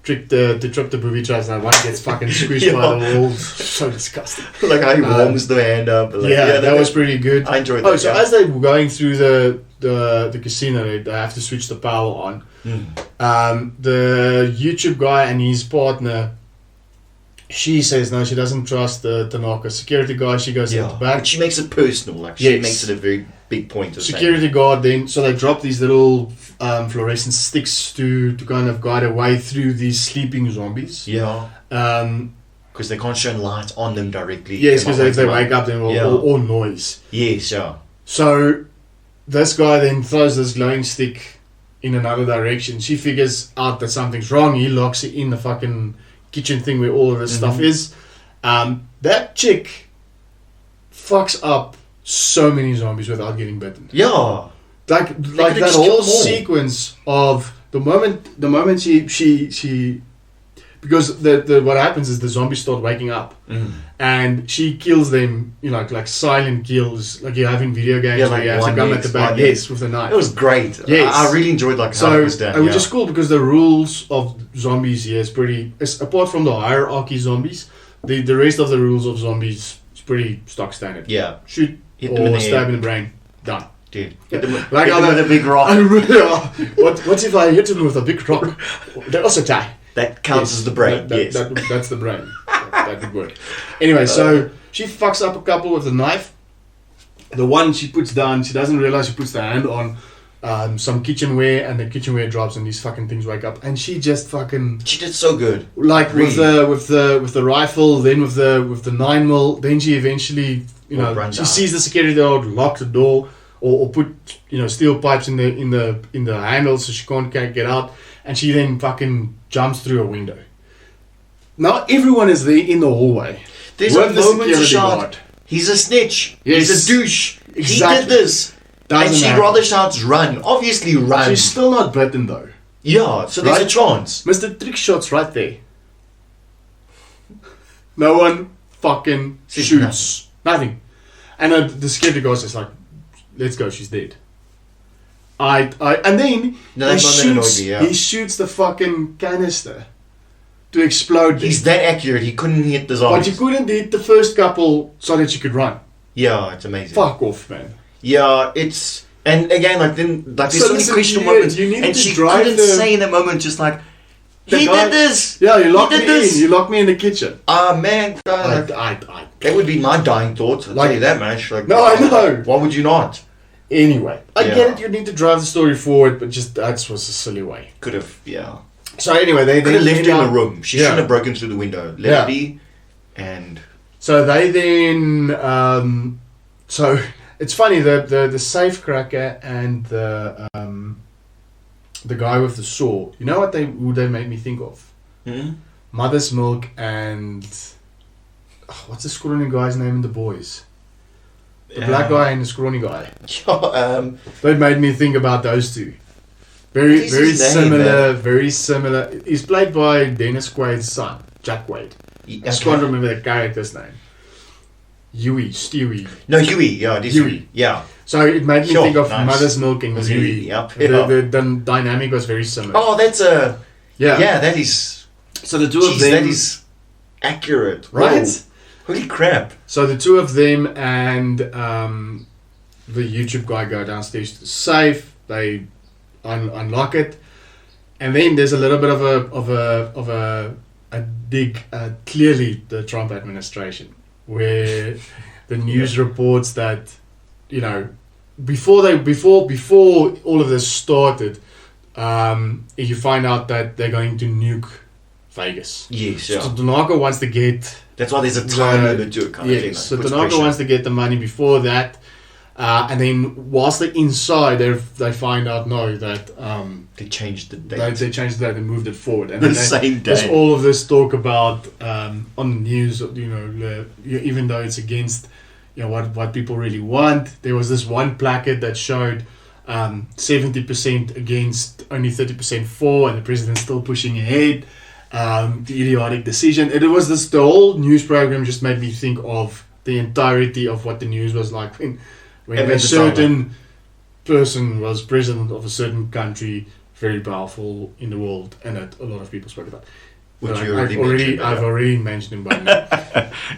trip the booby traps, and one gets fucking squished by the walls. So disgusting. Like how he warms the hand up. Like, that was pretty good. I enjoyed that. Oh, so as they're going through the casino, they have to switch the power on. The YouTube guy and his partner, she says no, she doesn't trust the Tanaka security guy. She goes to the back. But she makes it personal. Like she makes it a very big point of security guard. Then so they drop these little fluorescent sticks to kind of guide a way through these sleeping zombies. Yeah. Because they can't shine light on them directly. Yes, because if they wake up, then or noise. Yes, yeah. So this guy then throws this glowing stick in another direction. She figures out that something's wrong. He locks it in the fucking kitchen thing where all of this stuff is. That chick fucks up so many zombies without getting bitten. Yeah. Like that whole sequence of the moment she because the what happens is the zombies start waking up and she kills them, like silent kills, like you have in video games where you have to come at the back, with a knife. It was great. Yes. I really enjoyed how it was done. Which is cool because the rules of zombies here is apart from the hierarchy zombies, the rest of the rules of zombies is pretty stock standard. Yeah. Shoot Hit them in or the stab head. in the brain. Done. Dude, hit them with, Like hit them with a big rock. What if I hit him with a big rock? They also die. That counts as the brain. Yes. That's the brain. That would work. Anyway, so she fucks up a couple with the knife. The one she puts down, she doesn't realize she puts the hand on some kitchenware, and the kitchenware drops, and these fucking things wake up. And she just fucking... She did so good. Like really? with the rifle, then with the 9mm, then she eventually, she sees the security guard lock the door or put steel pipes in the handle so she can't get out, and she then fucking jumps through a window. Now everyone is there in the hallway. There's a moment to shout, he's a snitch. Yes. He's a douche. Exactly. He did this. And she rather shouts, run. Obviously run. She's still not bitten though. Yeah, so there's a chance. Mr. Trick Shot's right there. No one fucking shoots. Nothing. And the security guard's just like, let's go, she's dead. And then he shoots the fucking canister to explode. He's that accurate, he couldn't hit the zombies. But he couldn't hit the first couple so that she could run. Yeah, it's amazing. Fuck off, man. Yeah, it's And again, like then, like there's so many questionable moments, and she couldn't say in that moment, just like, he did this. Yeah, you locked me in. You locked me in the kitchen. Man, that would be my dying thought. I'll tell you that much. Like, no, I know. Why would you not? Anyway, I get it. You need to drive the story forward, but just that was a silly way. Could have, yeah. So anyway, they could have left her in the room. She shouldn't have broken through the window. Let it be. And so they then. So it's funny, the safe cracker and the guy with the saw. You know what who they made me think of? Mm-hmm. Mother's Milk and what's the scrawny guy's name in The Boys? The black guy and the scrawny guy. They made me think about those two. Very similar. Very similar. He's played by Dennis Quaid's son, Jack Quaid. I just can't remember the character's name. Stewie. No, Huey. Yeah, it is Huey. Yeah. So it made me think of Mother's Milk and Huey. Yep. The dynamic was very similar. Oh, that's a... Yeah, that is... So the two of them... that is accurate. Right? Whoa. Holy crap. So the two of them and the YouTube guy go downstairs to the safe. They unlock it. And then there's a little bit of a dig at clearly the Trump administration, where the news reports that, you know, before all of this started, you find out that they're going to nuke Vegas. Yes, yeah. So Tanaka wants to get... That's why there's a time limit to it, kind of thing. So Tanaka wants to get the money before that. And then whilst they're inside, they find out, that... they changed the date. They changed the date and moved it forward. And the same day. There's all of this talk about, on the news, even though it's against what people really want. There was this one placard that showed 70% against, only 30% for, and the president's still pushing ahead. The idiotic decision. It was the whole news program just made me think of the entirety of what the news was like when a certain person was president of a certain country, very powerful in the world, and that a lot of people spoke about. Which I've already mentioned him by now.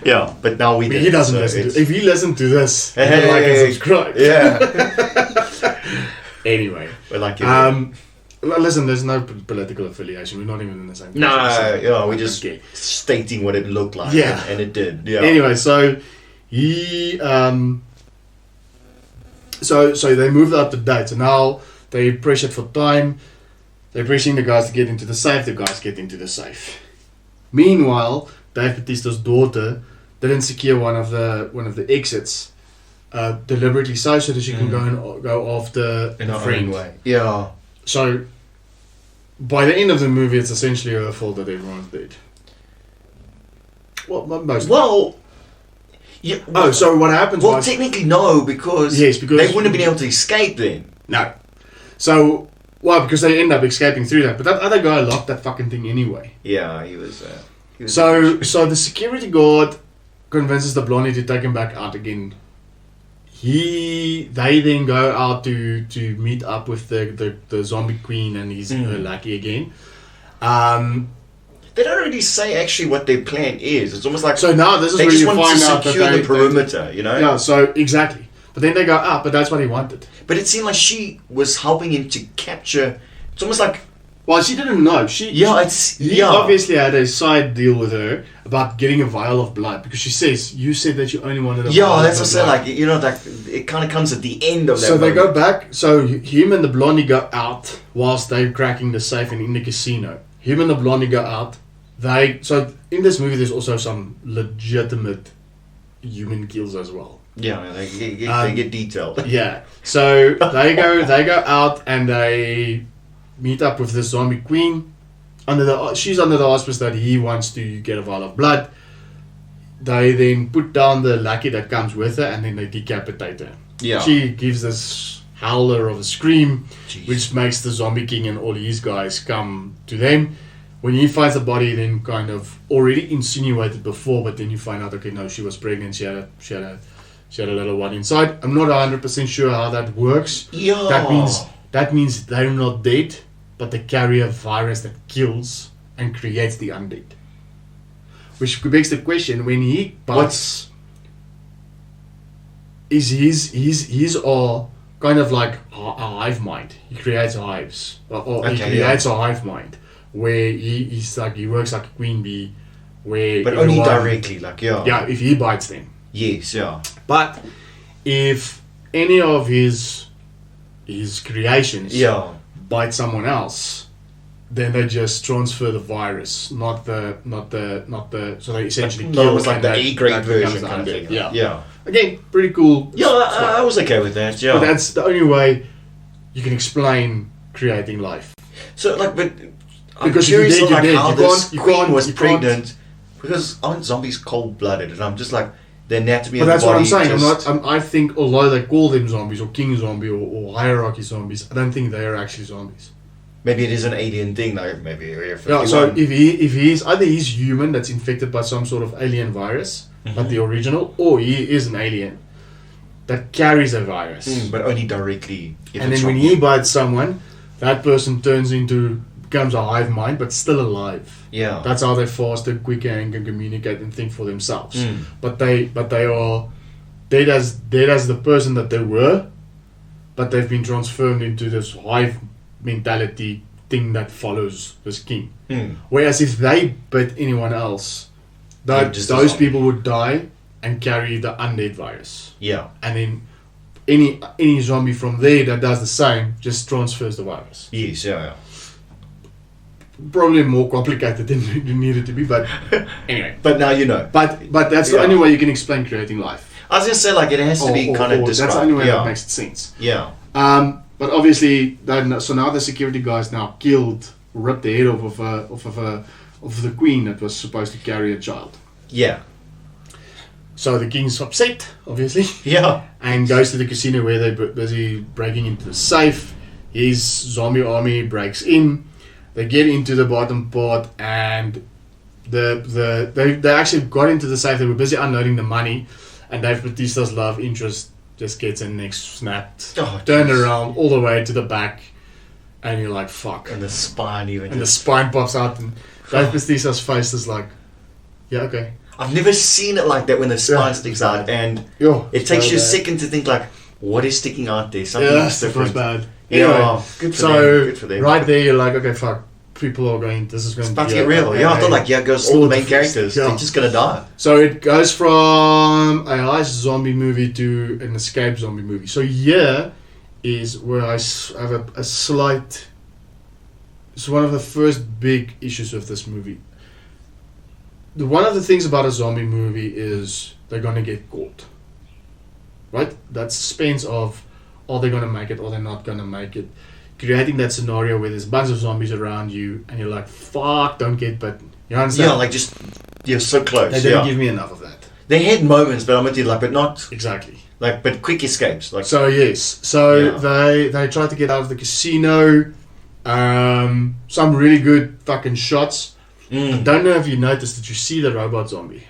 Yeah, but now we did. He doesn't listen to. If he listened to this, like and subscribe. Yeah. Anyway, we're like listen, there's no political affiliation. We're not even in the same. No, we're just stating what it looked like. Yeah, and it did. Yeah. Anyway, so he so they moved up the date. So now they pressured for time. They're pressuring the guys to get into the safe. The guys get into the safe. Meanwhile, Dave Bautista's daughter didn't secure one of the exits deliberately so that she can go after in a friend. Way. Yeah. So by the end of the movie, it's essentially her fault that everyone's dead. Well, most. Well. Yeah. So what happens? Well, technically no, because they wouldn't have been able to escape then. No. So. Well, because they end up escaping through that. But that other guy locked that fucking thing anyway. Yeah, he was so the security guard convinces the blondie to take him back out again. They then go out to meet up with the zombie queen and her lackey again. They don't really say actually what their plan is. It's almost like... So now this is where you find out that they just want to secure the perimeter, you know? Yeah, so exactly. But then they go up, but that's what he wanted. But it seemed like she was helping him to capture... It's almost like... Well, she didn't know. He obviously had a side deal with her about getting a vial of blood. Because she says, you said that you only wanted a vial of blood. Yeah, that's what I say. Like, like, it kind of comes at the end of that So moment. they go back. So him and the blondie go out whilst they're cracking the safe and in the casino. Him and the blondie go out. So in this movie, there's also some legitimate human kills as well. Yeah, they get detailed. Yeah, so they go out and they meet up with the zombie queen. She's under the auspice that he wants to get a vial of blood. They then put down the lackey that comes with her, and then they decapitate her. Yeah, she gives this howler of a scream, Jeez. Which makes the zombie king and all his guys come to them. When he finds the body, then kind of already insinuated before, but then you find out, okay, no, she was pregnant. She had a little one inside. I'm not 100% sure how that works. Yeah. That means they're not dead, but they carry a virus that kills and creates the undead. Which begs the question: when he bites, is his are kind of like a hive mind. He creates hives, or he creates a hive mind where he's like he works like a queen bee, where but only directly, like if he bites them. Yes, yeah. But if any of his creations bite someone else, then they just transfer the virus, not the. So they essentially kill. It was like the A-grade version kind of thing. Yeah. Again, pretty cool. Yeah, I was okay with that. Yeah. But that's the only way you can explain creating life. So, like, but I'm because curious on like how this you queen can't, was you pregnant, can't. because aren't zombies cold-blooded? And I'm just like, the anatomy But of the body. But that's what I'm saying. I think although they call them zombies or king zombie or hierarchy zombies, I don't think they are actually zombies. Maybe it is an alien thing, like maybe Area 51. Yeah, so if he's either he's human that's infected by some sort of alien virus, like the original, or he is an alien that carries a virus. But only directly. And then when he bites someone, that person becomes a hive mind, but still alive. Yeah. That's how they're faster, quicker, and can communicate and think for themselves. But they are dead as the person that they were, but they've been transformed into this hive mentality thing that follows this king. Whereas if they bit anyone else, those people would die and carry the undead virus. Yeah. And then any zombie from there that does the same just transfers the virus. Yes, yeah. Probably more complicated than it needed to be, but anyway. But now you know. But that's the only way you can explain creating life. I was going to say, like, it has to be kind of described. That's the only way that makes sense. Yeah. But obviously, so now the security guys ripped the head off of the queen that was supposed to carry a child. Yeah. So the king's upset, obviously. Yeah. And goes to the casino where they're busy breaking into the safe. His zombie army breaks in. They get into the bottom part, and they actually got into the safe. They were busy unloading the money, and Dave Bautista's love interest just gets her neck snapped, turned around all the way to the back, and you're like, fuck. And the spine even. And the spine pops out, and Dave Bautista's face is like, yeah, okay. I've never seen it like that when the spine sticks out, and it takes you a second to think, like, what is sticking out there? Something's different. Bad. Anyway, good for them. Right there, you're like, okay, fuck. People are going. This is going to get real. I thought like, goes all the main characters. They're just gonna die. So it goes from a heist zombie movie to an escape zombie movie. So here is where I have a slight. It's one of the first big issues with this movie. One of the things about a zombie movie is they're gonna get caught. Right? That suspense of, are they gonna make it or they're not gonna make it? Creating that scenario where there's a bunch of zombies around you and you're like, fuck, don't get bit. You understand? Yeah, like just, you're so close. They didn't give me enough of that. They had moments, but I'm with you, like, but not... Exactly. Like, but quick escapes. Like. So, yes. So, they tried to get out of the casino. Some really good fucking shots. I don't know if you noticed that you see the robot zombie.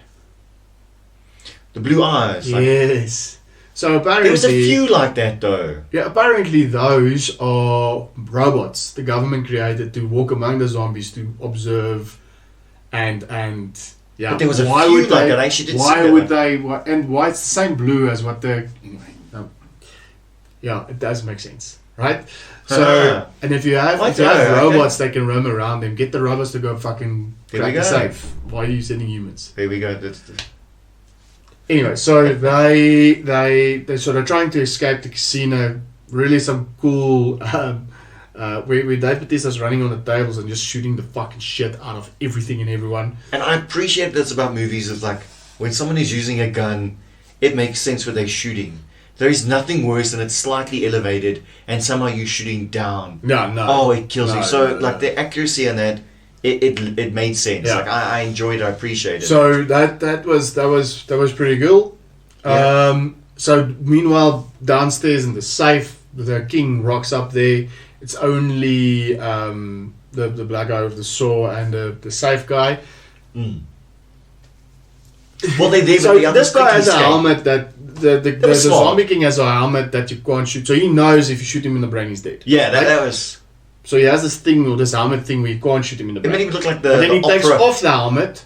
The blue eyes. Yes. So apparently... There was a few like that though. Yeah, apparently those are robots the government created to walk among the zombies to observe and yeah. But there was a few like that. I actually did see that. Why would they... And why it's the same blue as what the... Yeah, it does make sense. Right? So, and if you have robots that can roam around them, get the robots to go fucking crack the safe. Why are you sending humans? There we go. Anyway, so they're sort of trying to escape the casino. Really some cool where Dave Bautista's running on the tables and just shooting the fucking shit out of everything and everyone. And I appreciate that's about movies. It's like when someone is using a gun, it makes sense what they're shooting. There is nothing worse than it's slightly elevated and somehow you're shooting down. No. Oh, it kills you. So like the accuracy in that, it made sense. Yeah. Like I enjoyed it. I appreciated it. So that was pretty cool. Yeah. So meanwhile, downstairs in the safe, the king rocks up there. It's only the black guy with the saw and the safe guy. Well, they so this guy has a helmet that the zombie king has a helmet that you can't shoot. So he knows if you shoot him in the brain, he's dead. Yeah, that was. So he has this thing or this helmet thing where you can't shoot him in the brain. It made him look like and then he takes off the helmet,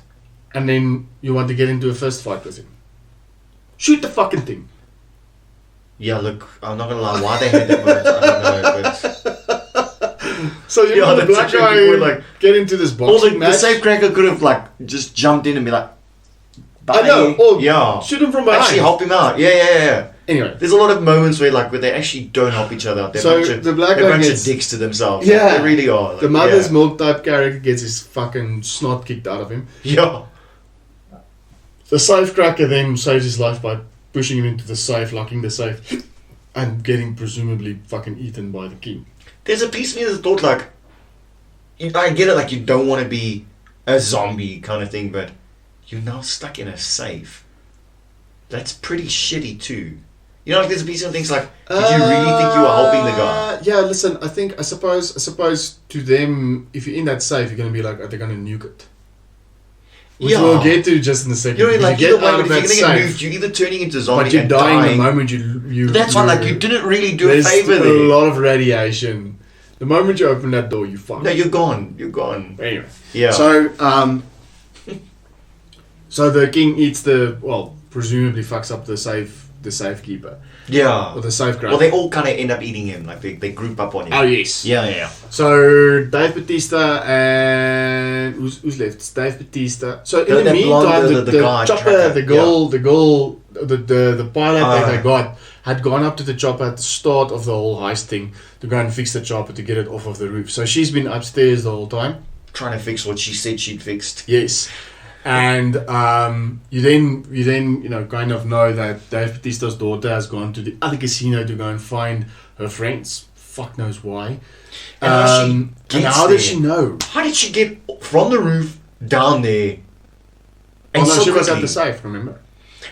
and then you want to get into a fist fight with him. Shoot the fucking thing. Yeah, look, I'm not gonna lie. Why they had that moment, I don't know. But So you know the black guy like get into this boxing also, the match. safecracker could have like just jumped in and be like, bye. I know. Or yeah, shoot him from behind. actually help him out. Yeah. Anyway, there's a lot of moments where they actually don't help each other out. They're So, they're the black a guy bunch gets- of dicks to themselves. Yeah. Like, they really are. Like, the mother's yeah. milk type character gets his fucking snot kicked out of him. Yeah. The safecracker then saves his life by pushing him into the safe, locking the safe, and getting presumably fucking eaten by the king. There's a piece of me that thought like, I get it, like you don't want to be a zombie kind of thing, but you're now stuck in a safe. That's pretty shitty too. You know, like there's a piece of things like, did you really think you were helping the guy? Yeah, listen, I suppose to them, if you're in that safe, you're gonna be like, are they gonna nuke it? Which Yeah. we'll get to just in a second. You know, If like you either get way, out but of if you're that gonna get safe, nuked, you're either turning into a zombie but you and die in dying. the moment you. That's why, like, you're- you didn't really do a there's favor a there. lot of radiation. The moment you open that door, you fuck. No, you're gone. You're gone. Anyway. Yeah. So the king eats presumably fucks up the safekeeper. Yeah. Or the safeguard. Well, they all kind of end up eating him. Like they group up on him. Oh yes. Yeah. So Dave Bautista and who's left? It's Dave Bautista. So in the that meantime, blonde, the guy chopper, tracker, the pilot that they got had gone up to the chopper at the start of the whole heist thing to go and fix the chopper to get it off of the roof. So she's been upstairs the whole time. Trying to fix what she said she'd fixed. Yes. And you then kind of know that Dave Bautista's daughter has gone to the other casino to go and find her friends. Fuck knows why. And How did she know? How did she get from the roof down there? Oh, no, she was quickly? at the safe, remember?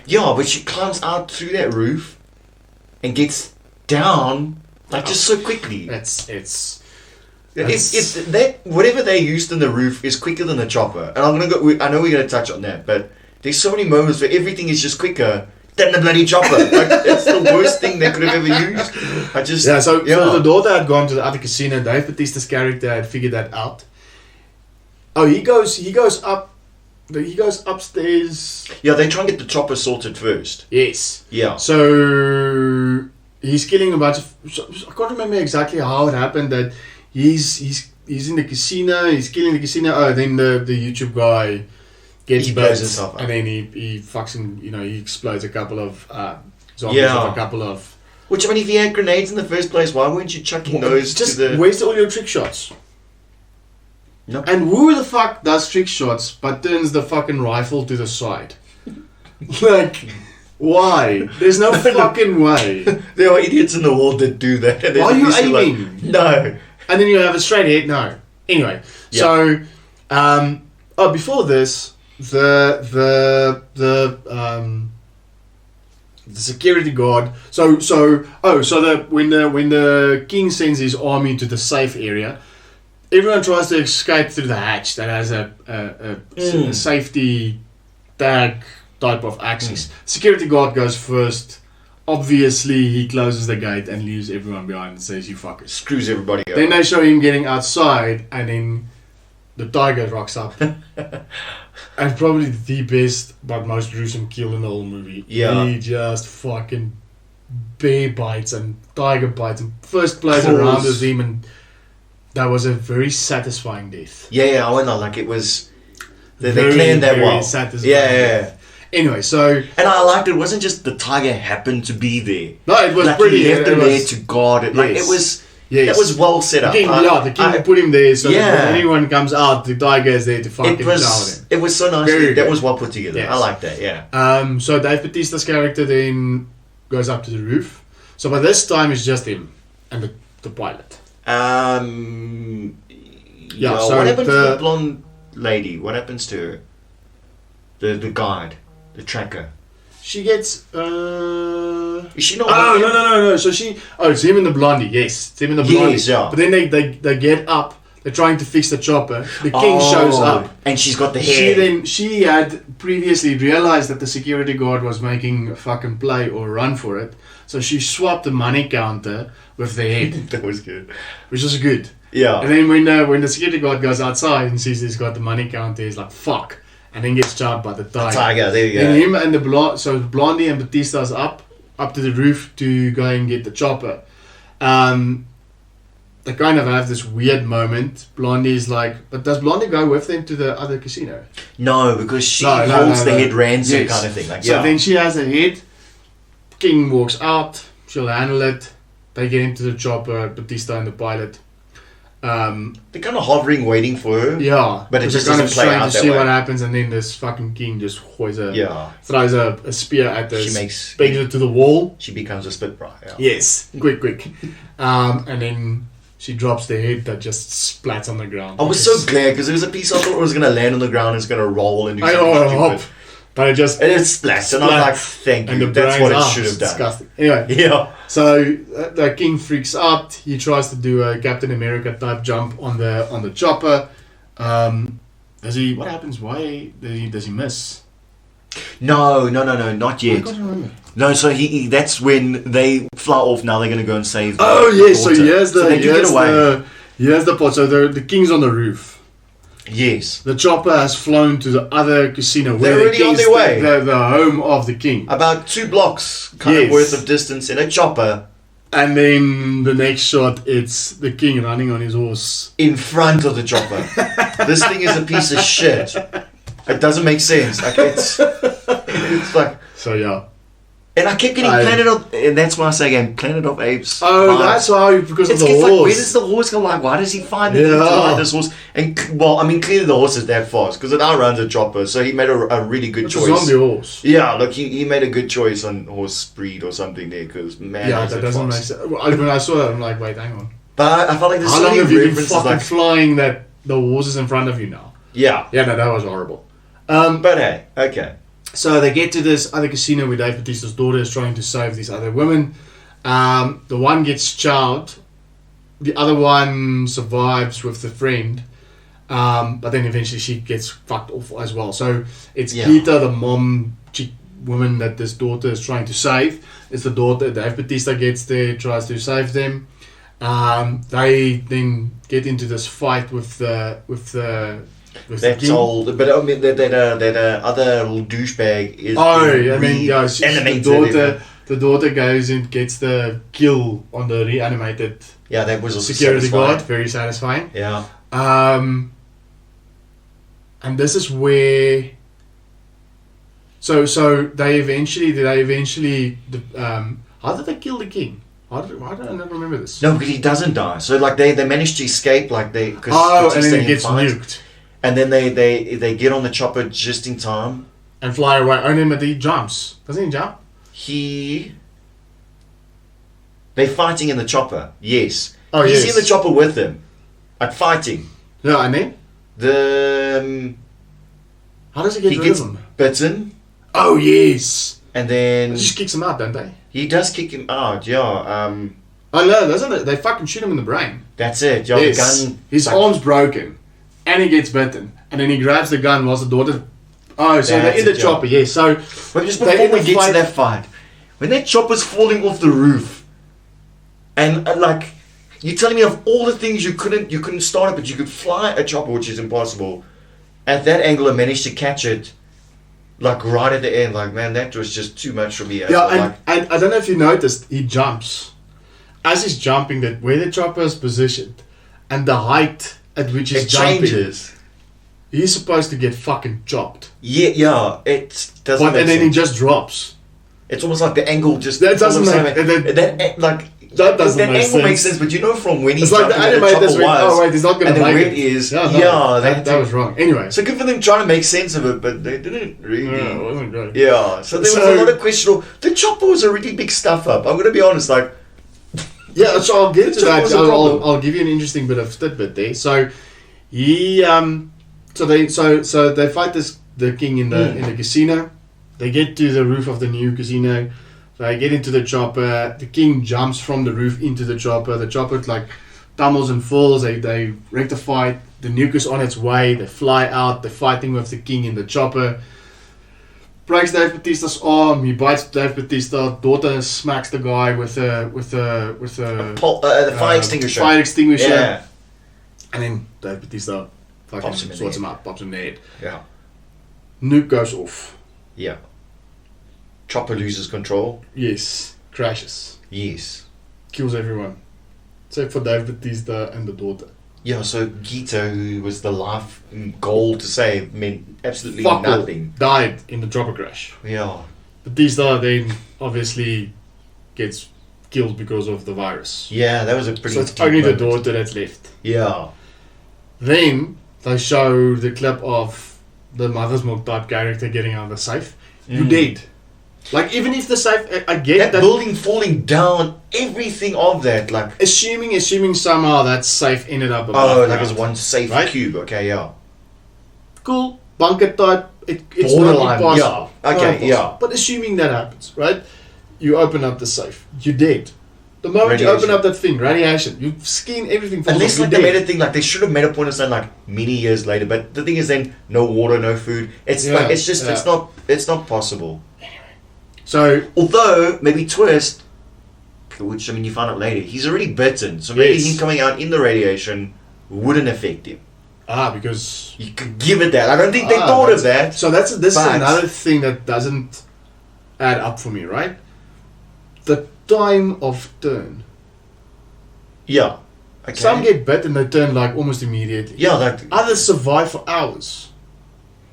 Yeah, but she climbs out through that roof and gets down like just so quickly. It's If that whatever they used in the roof is quicker than the chopper, and I'm gonna go. I know we're gonna touch on that, but there's so many moments where everything is just quicker than the bloody chopper. Like it's the worst thing they could have ever used. So the daughter had gone to the other casino. Dave Bautista's character had figured that out. Oh, he goes upstairs. Yeah, they try and get the chopper sorted first. Yes. Yeah. So he's killing a bunch of. I can't remember exactly how it happened that he's in the casino. He's killing the casino. Oh, then the YouTube guy gets He blows bit, himself up. and then he fucks him. He explodes a couple of zombies Yeah. with a couple of. Which I mean, if he had grenades in the first place, why weren't you chucking those Just to the? waste all your trick shots. No. And who the fuck does trick shots but turns the fucking rifle to the side? Like, why? There's no fucking way. There are idiots in the world that do that. And Why are you they're just like, aiming? no. And then you have a straight hit? No. Anyway, so, before this, the security guard. When the king sends his army to the safe area, everyone tries to escape through the hatch that has a safety tag type of access. Security guard goes first. Obviously, he closes the gate and leaves everyone behind and says, "You fuckers." Screws everybody up. Then they show him getting outside, and then the tiger rocks up. And probably the best but most gruesome kill in the whole movie. Yeah. He just fucking bear bites and tiger bites and first plays around with him, and that was a very satisfying death. Yeah, I went on like it was. They Very, planned that very well. satisfying Yeah. death. Anyway, so And I liked it. Wasn't just the tiger happened to be there. no, it was Like pretty. he left it him there was, to guard it. Like Yes. it was. yes. That was well set up. The king put him there so that Yeah. when anyone comes out, the tiger is there to fucking It chow him. was. It was so nice. Very That good. was well put together. Yes. I like that. Yeah. So Dave Bautista's character then goes up to the roof. So by this time it's just him and the pilot. Yeah. so what happened to the- the blonde lady? What happens to her? The guide, the tracker. She gets. Is she not? Oh with him? no! So it's him and the blondie. Yes, it's him and the blondie. Yes, yeah. But then they get up. They're trying to fix the chopper. The king shows up. and she's got the hair. She had previously realized that the security guard was making a fucking play or run for it. So she swapped the money counter with the head, That was good. which was good. Yeah. And then when the security guard goes outside and sees he's got the money counter, he's like, fuck. And then gets chopped by the tiger. Tiger. There you go. And him and the blondie and Bautista's up up to the roof to go and get the chopper. They kind of have this weird moment. Blondie's like, but does Blondie go with them to the other casino? No, because she holds the head ransom kind of thing. Like, so then she has a head. King walks out. She'll handle it. They get into the chopper. Batista and the pilot. They're kind of hovering, waiting for her. Yeah, but it just doesn't play out to see what happens, and then this fucking king just throws a spear at this. Pegs it to the wall. She becomes a Spitfire. Yeah. Yes, quick. And then she drops the head that just splats on the ground. I was so glad because there was a piece I thought it was going to land on the ground and it's going to roll and do something stupid. But it splats, and I'm like, thank you. That's what it should have done. Disgusting. Anyway, so the king freaks out. He tries to do a Captain America type jump on the chopper. Does he? What happens? Why does he miss? No, not yet. I can't remember. No, so he that's when they fly off. Now they're going to go and save. Oh yes, so here's the part. So the king's on the roof. Yes. The chopper has flown to the other casino. They're already on their way. The home of the king. About 2 blocks of worth of distance in a chopper. And then the next shot, it's the king running on his horse. In front of the chopper. This thing is a piece of shit. It doesn't make sense. Like it's like... So yeah. And I kept getting Planet of... And that's why I say again, Planet of Apes. Oh, that's why, because of the horse. Like, where does the horse go? Like, why does he find the thing to ride this horse? And, well, I mean, clearly the horse is that fast, because it outruns a chopper, so he made a really good choice. It's a zombie horse. Yeah, look, he made a good choice on horse breed or something there, because, man, that doesn't make sense. When I saw that, I'm like, wait, hang on. But I felt like there's so many references fucking flying that the horse is in front of you now. Yeah. Yeah, no, that was horrible. But hey, okay. So they get to this other casino where Dave Bautista's daughter is trying to save these other women. The one gets chowed. The other one survives with the friend. But then eventually she gets fucked off as well. So it's Peter, the mom woman that this daughter is trying to save. It's the daughter. Dave Bautista gets there, tries to save them. They then get into this fight with the that's old, but I mean that other little douchebag is. The daughter goes and gets the kill on the reanimated. Yeah, that was also security guard. Very satisfying. Yeah. And this is where. So they eventually. How did they kill the king? Why don't I never remember this? No, because he doesn't die. So like they managed to escape, like they. And then he gets nuked. And then they get on the chopper just in time. And fly away. Only but he jumps. Doesn't he jump? They're fighting in the chopper. Yes. Oh, He's in the chopper with them. Like fighting. Yeah, and then? How does he get rid of him? Bitten. Oh, yes. And then... He just kicks him out, don't they? He does kick him out, yeah. Oh, no, doesn't it? They fucking shoot him in the brain. That's it. Yeah, yes. The gun... His arm's broken. And he gets bitten. And then he grabs the gun whilst the daughter... Oh, so they're in the chopper, yes. So... But just before we get to that fight, when that chopper's falling off the roof, and like... You're telling me of all the things you couldn't start it, but you could fly a chopper, which is impossible. At that angle, I managed to catch it, like right at the end. Like, man, that was just too much for me. Yeah, and I don't know if you noticed, he jumps. As he's jumping, that where the chopper is positioned, and the height at which he's jumping, changes. He's supposed to get fucking chopped. Yeah, it doesn't. And then he just drops. It's almost like the angle just. That doesn't That angle makes sense, but you know from when he's like the animators went, oh wait, he's not going to make it. Is, that was wrong. Anyway. So good for them trying to make sense of it, but they didn't really. Yeah, it wasn't great. Yeah, so there was a lot of questionable. The chopper was a really big stuff up. I'm going to be honest, like. Yeah, so I'll get to that. I'll give you an interesting bit of tidbit there. So he, so they fight the king in the casino. They get to the roof of the new casino. They get into the chopper. The king jumps from the roof into the chopper. The chopper like tumbles and falls. They rectify. The nuke is on its way. They fly out. They're fighting with the king in the chopper. Breaks Dave Bautista's arm. He bites Dave Bautista. Daughter smacks the guy with the fire extinguisher. Fire extinguisher. Yeah. And then Dave Bautista fucking sorts him out, pops him in the head. Yeah. Nuke goes off. Yeah. Chopper loses control. Yes. Crashes. Yes. Kills everyone. Except for Dave Bautista and the daughter. Yeah, so Gita, who was the life goal to save, meant absolutely Fuck all. nothing. Died in the chopper crash. Yeah. Bautista then obviously gets killed because of the virus. Yeah, that was a pretty... So it's deep only the moment. daughter that's left. Yeah. Then they show the clip of the Mother's Milk type character getting out of the safe. You dead. Like, even if the safe... I get That building falling down, everything of that, like... Assuming somehow that safe ended up above Oh, like ground. it was one safe Right? cube. Okay, yeah. Cool. Bunker type. It's Borderline, not impossible. yeah. Okay, Not impossible. yeah. But assuming that happens, right? You open up the safe. You're dead. The moment you Radiation. open up that thing, radiation, you skin everything falls Unless off, like you're they made dead. a thing, like they should have made a point of saying like many years later, but the thing is then no water, no food. It's Yeah, like it's just yeah. it's not possible. So, Although maybe Twist, which I mean you find out later, he's already bitten, so maybe Yes. him coming out in the radiation wouldn't affect him. because... You could give it that. I don't think they thought of that. So this is But- another thing that doesn't add up for me, right? The time of turn. Yeah. Okay. Some get bit and they turn like almost immediately. yeah, like Others survive for hours.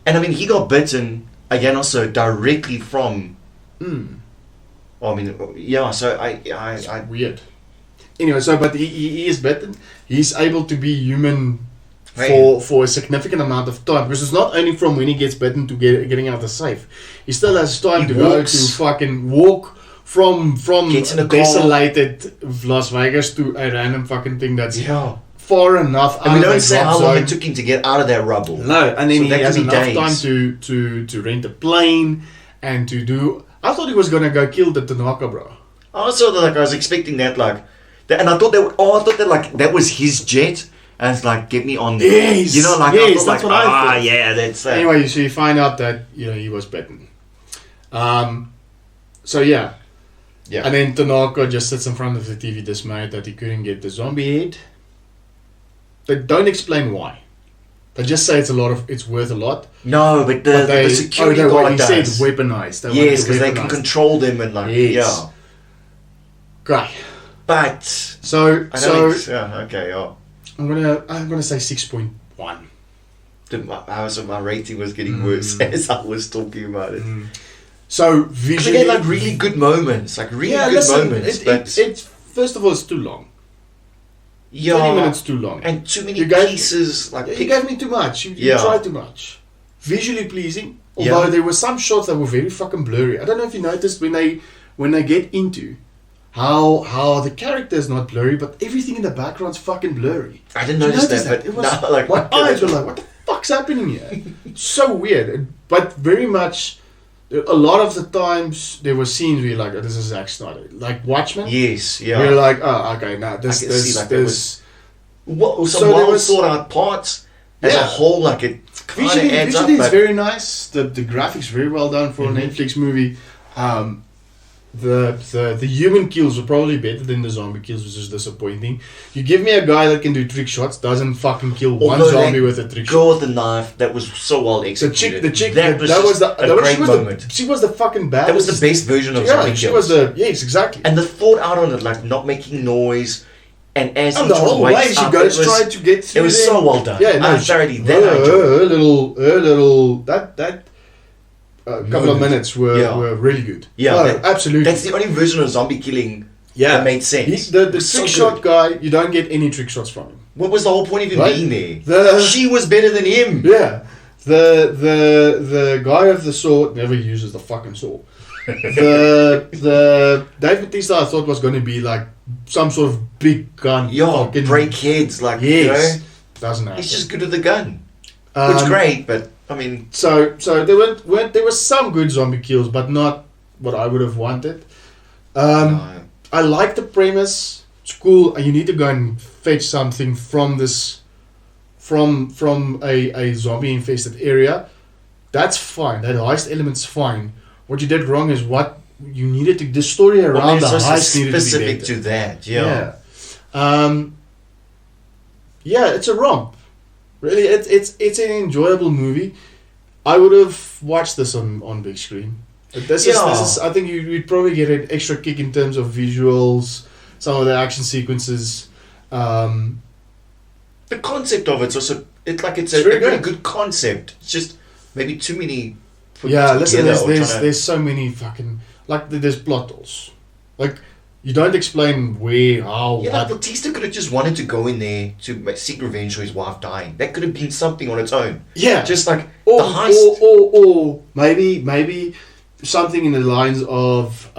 and I mean he got bitten again also directly from. I mean, yeah. So I Weird. Anyway, but he is bitten. He's able to be human Right. for a significant amount of time, because it's not only from when he gets bitten to getting out of the safe. He still has time He to go walks. to fucking walk from Gets in a car. desolated Las Vegas to a random fucking thing that's yeah. far enough out And we of don't that say drop how long zone. it took him to get out of that rubble. No, and then So he that has could be enough days. time to rent a plane and to do. I thought he was gonna go kill the Tanaka, bro. Also, like I was expecting that, like, and I thought that like that was his jet, and it's like get me on there. Yes, You know, like yes, I thought, that's like, what I thought. yeah, that's Anyway, so you find out that he was bitten. So yeah, yeah. and then Tanaka just sits in front of the TV dismayed that he couldn't get the zombie head. They don't explain why. They just say it's worth a lot. No, but But the security he guard said does. weaponized. They Yes, want because it they can weaponized. control them and like Yes. yeah. Okay. But So I don't think, yeah, okay, yeah. I'm gonna say 6.1. My rating was getting worse as I was talking about it. So They visually, get like really good moments, like really good moments, but it's first of all it's too long. 30 yeah, minutes too long. and too many You gave- pieces. Like You gave me too much. You Yeah. tried too much. Visually pleasing, although Yeah. there were some shots that were very fucking blurry. I don't know if you noticed when they get into how the character is not blurry, but everything in the background's fucking blurry. I didn't Did you notice notice that, but It was, now, like my eyes were like, what the fuck's happening here? So weird. But very much, a lot of the times there were scenes where you're like, oh, this is Zack Snyder. Like Watchmen. yes, yeah. You're like, oh, okay, now this, I can see, like, there this. What So some there well was- thought out parts as a Yeah. whole, like it kind of Visually, adds up. it's But very nice. The graphics very well done for a Netflix movie. The human kills were probably better than the zombie kills, which is disappointing. You give me a guy that can do trick shots, doesn't fucking kill one although zombie that with a trick shot. girl with the knife, that was so well The executed. chick, that was a great moment. she was the fucking bad. That was the best version of zombie she kills. was the yes, exactly. And the thought out on it, like not making noise, and as And each the whole one way wakes she up, goes it was, trying to get through. it was them. so well done. Yeah, no, I'm sorry, that I enjoyed. her little that couple of minutes were really good. Yeah, No, that- absolutely. That's the only version of zombie killing that made sense. The It was so trick good. shot guy, you don't get any trick shots from him. What was the whole point of him Right? being there? The- She was better than him. Yeah. The guy of the sword never uses the fucking sword. the Dave Bautista I thought was going to be like some sort of big gun. Yeah, fucking- break heads, like, Yes. you know. Doesn't happen. He's just good with the gun. Which great, but, I mean... So there were some good zombie kills, but not what I would have wanted. no. I like the premise. It's cool. You need to go and fetch something from this, from a zombie infested area. That's fine. That heist element's fine. What you did wrong is what you needed to. The story Well, around the it's also heist needed to be specific better. to that, yeah. Yeah, it's a romp. Really, it's an enjoyable movie. I would have watched this on big screen. This is. I think you'd probably get an extra kick in terms of visuals, some of the action sequences. The concept of it's also it's a very very good. good concept. It's just maybe too many. Listen. There's so many fucking there's plot holes. Like you don't explain where, how, Yeah, what. Batista could have just wanted to go in there to seek revenge for his wife dying. That could have been something on its own. Yeah, Just like or, the heist. or maybe something in the lines of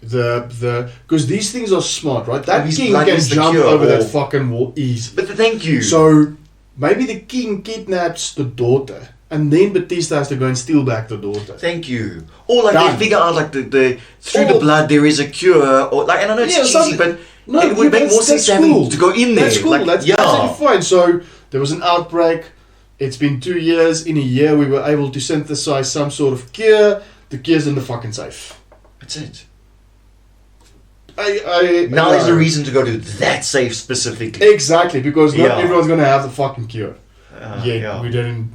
the because these things are smart, right? That His king blood can is the jump cure, over that or- fucking wall easy. But thank you. So maybe the king kidnaps the daughter, and then Batista has to go and steal back the daughter. Thank you. Or like Done. they figure out like the through the Or- blood there is a cure, or like, and I know it's cheesy, something- but No, it would make more that's sense having cool. to go in there. That's cool. Like, That's yeah. absolutely fine. So there was an outbreak. It's been 2 years. In a year, we were able to synthesize some sort of cure. The cure's in the fucking safe. That's it. Now there's a reason to go to that safe specifically. Exactly, because not Yeah. everyone's gonna have the fucking cure. Yeah. We didn't.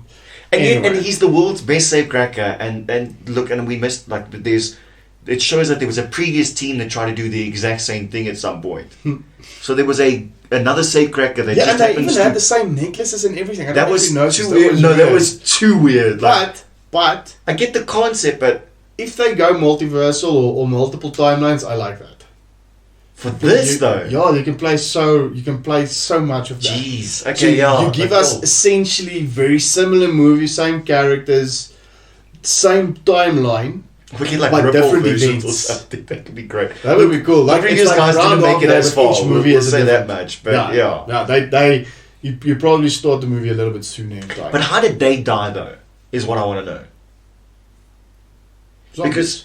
And, Anyway. and he's the world's best safecracker, and look, and we missed it shows that there was a previous team that tried to do the exact same thing at some point. So there was another safecracker that Yeah, just and they happens even to. had the same necklaces and everything. I That don't was even notice too that weird. was No, that weird. was too weird. Like, But I get the concept, but if they go multiversal or multiple timelines, I like that. for this though, Yeah, you can play so much of that. jeez. Okay, So yeah. you give like, us cool. essentially very similar movies, same characters, same timeline. We get like but rip-off different versions or events. something. That could be great. That would be cool. The Like previous it's like guys didn't round make off it as with far. each We'll, movie we'll as a say that different- much. But yeah. You probably start the movie a little bit sooner in time. But how did they die though? Is what I want to know. Zombies. Because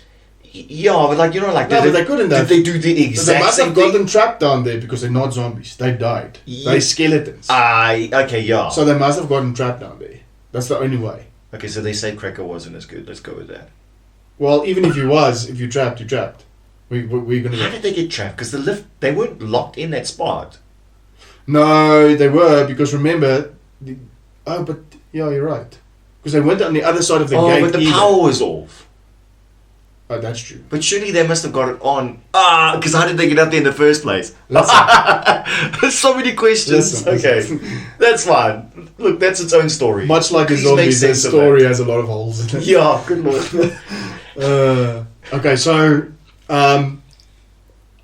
but like No, but they couldn't Did have. they do the They exact must same have thing? gotten trapped down there because they're not zombies. They died. Yeah. They're skeletons. Okay, yeah. So they must have gotten trapped down there. That's the only way. Okay, so they say Cracker wasn't as good. Let's go with that. Well, even if you're trapped, you're trapped. We're gonna How go. did they get trapped? Because they weren't locked in that spot. No, they were because remember. But yeah, you're right. Because they went on the other side of the gate. But the either. power was off. Oh, that's true. But surely they must have got it on. Because how did they get up there in the first place? There's so many questions. Listen. Okay, that's fine. Look, that's its own story. Much like a Please zombie, make the sense of story that. has a lot of holes in it. Yeah, good lord. Okay, so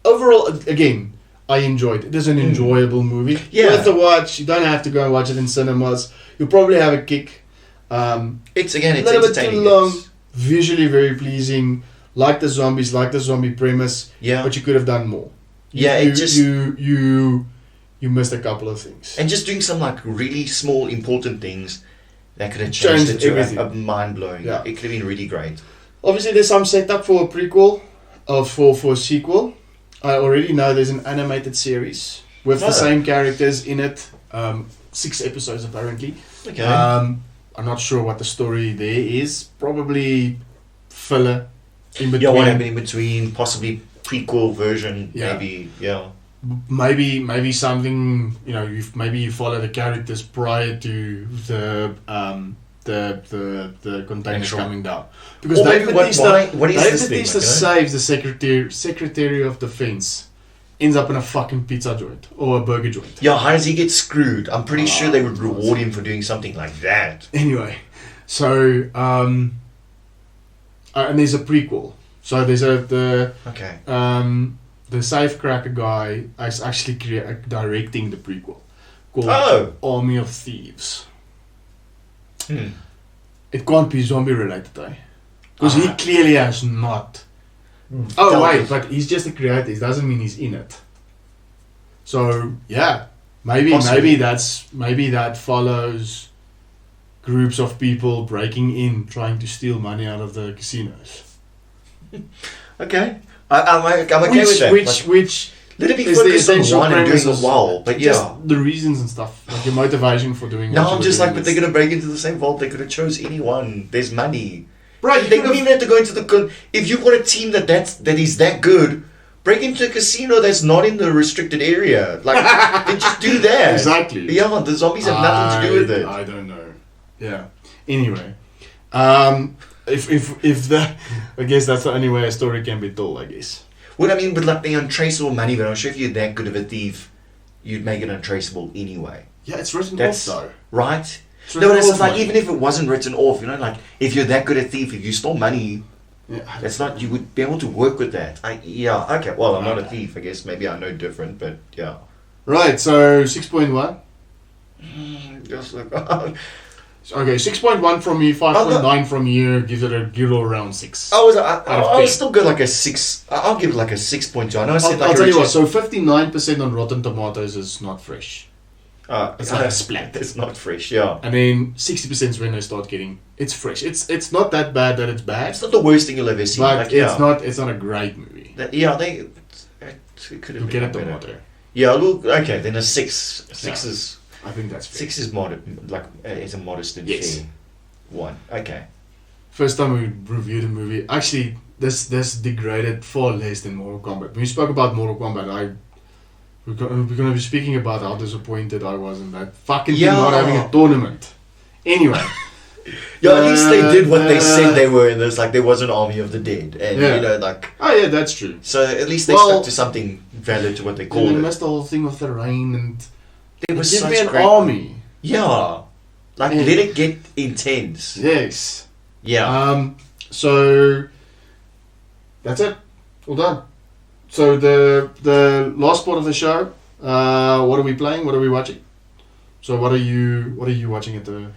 overall, again, I enjoyed it. It is an enjoyable movie. Yeah. Worth a watch. You don't have to go and watch it in cinemas. You'll probably have a kick. It's A it's little bit too entertaining. long. Visually very pleasing. Like the zombies, like the zombie premise. Yeah. But you could have done more. Yeah, you, it just- you missed a couple of things. And just doing some like really small important things that could have changed Changed it to everything. a mind blowing. Yeah. It could have been really great. Obviously, there's some setup for a prequel, or for a sequel. I already know there's an animated series with the Oh. same characters in it. 6 episodes apparently. Okay. I'm not sure what the story there is. Probably filler in between. Yeah, what happened in between? Possibly prequel version. Yeah. Maybe. Yeah. Maybe something, maybe you follow the characters prior to the containers Actual- coming down, because Or Dave maybe what is Dave this thing, Batista like, saves the secretary of defense, ends up in a fucking pizza joint or a burger joint. Yeah, how does he get screwed? I'm pretty sure they would God. reward him for doing something like that. Anyway, so and there's a prequel. So there's Okay. the safecracker guy is actually directing the prequel called Oh. Army of Thieves. Hmm. It can't be zombie related, because he clearly has not. Tell Oh wait, me. but he's just a creator. It doesn't mean he's in it. So yeah, maybe Possibly. maybe that follows groups of people breaking in, trying to steal money out of the casinos. Okay. I'm okay with that. Which Let it be is the focused on essential one and doing it premise. well. But just yeah. the reasons and stuff, like your motivation for doing. No, what I'm you just were like, doing but they're is- gonna break into the same vault. They could have chose anyone. There's money. Right, They don't even have to go into the. If you've got a team that is that good, break into a casino that's not in the restricted area. Like, they just do that. Exactly. Yeah, the zombies have nothing to do with it. I don't know. Yeah. Anyway, If the, I guess that's the only way a story can be told. I guess. Well, I mean, with like the untraceable money, but I'm sure if you're that good of a thief, you'd make it untraceable anyway. Yeah, it's written That's off though. Right? It's No, but it's written just off, like, mate. even if it wasn't written off, you know, like, if you're that good a thief, if you stole money, Yeah. that's not, you would be able to work with that. Yeah, okay, well, I'm not a thief, I guess, maybe I know different, but yeah. Right. So 6.1. Just like, Okay, 6.1 from me, 5.9 from you. Gives it a Euro around 6. I of was 10. still good, like a 6, I'll give it like a 6.2. I know I said like I'll a tell you what. reduced- So 59% on Rotten Tomatoes is not fresh. It's like a splat. It's not fresh, yeah. And then 60% is when they start getting. It's fresh. It's not that bad that it's bad, It's not the worst thing you'll ever see. but Like, yeah. it's not a great movie. Yeah, it could have You been get a better. tomato. Yeah, look, okay, then a 6. 6 Yeah. is... I think that's fair. 6 is like it's a modest and Yes. fair one. Okay. First time we reviewed a movie. Actually, this degraded far less than Mortal Kombat. When we spoke about Mortal Kombat, we're going to be speaking about how disappointed I was in that fucking thing not having a tournament. Anyway. Yeah, at least they did what they said they were, and there's like there was an army of the dead, and Yeah. you know, like, Oh yeah, that's true. so at least they Well, stuck to something valid to what they And called they it. missed the whole thing with the rain and It was give such me an great- army. Yeah, like Yeah. let it get intense. Yes. Yeah. So that's it. All done. So the last part of the show. What are we playing? What are we watching? So what are you watching at the?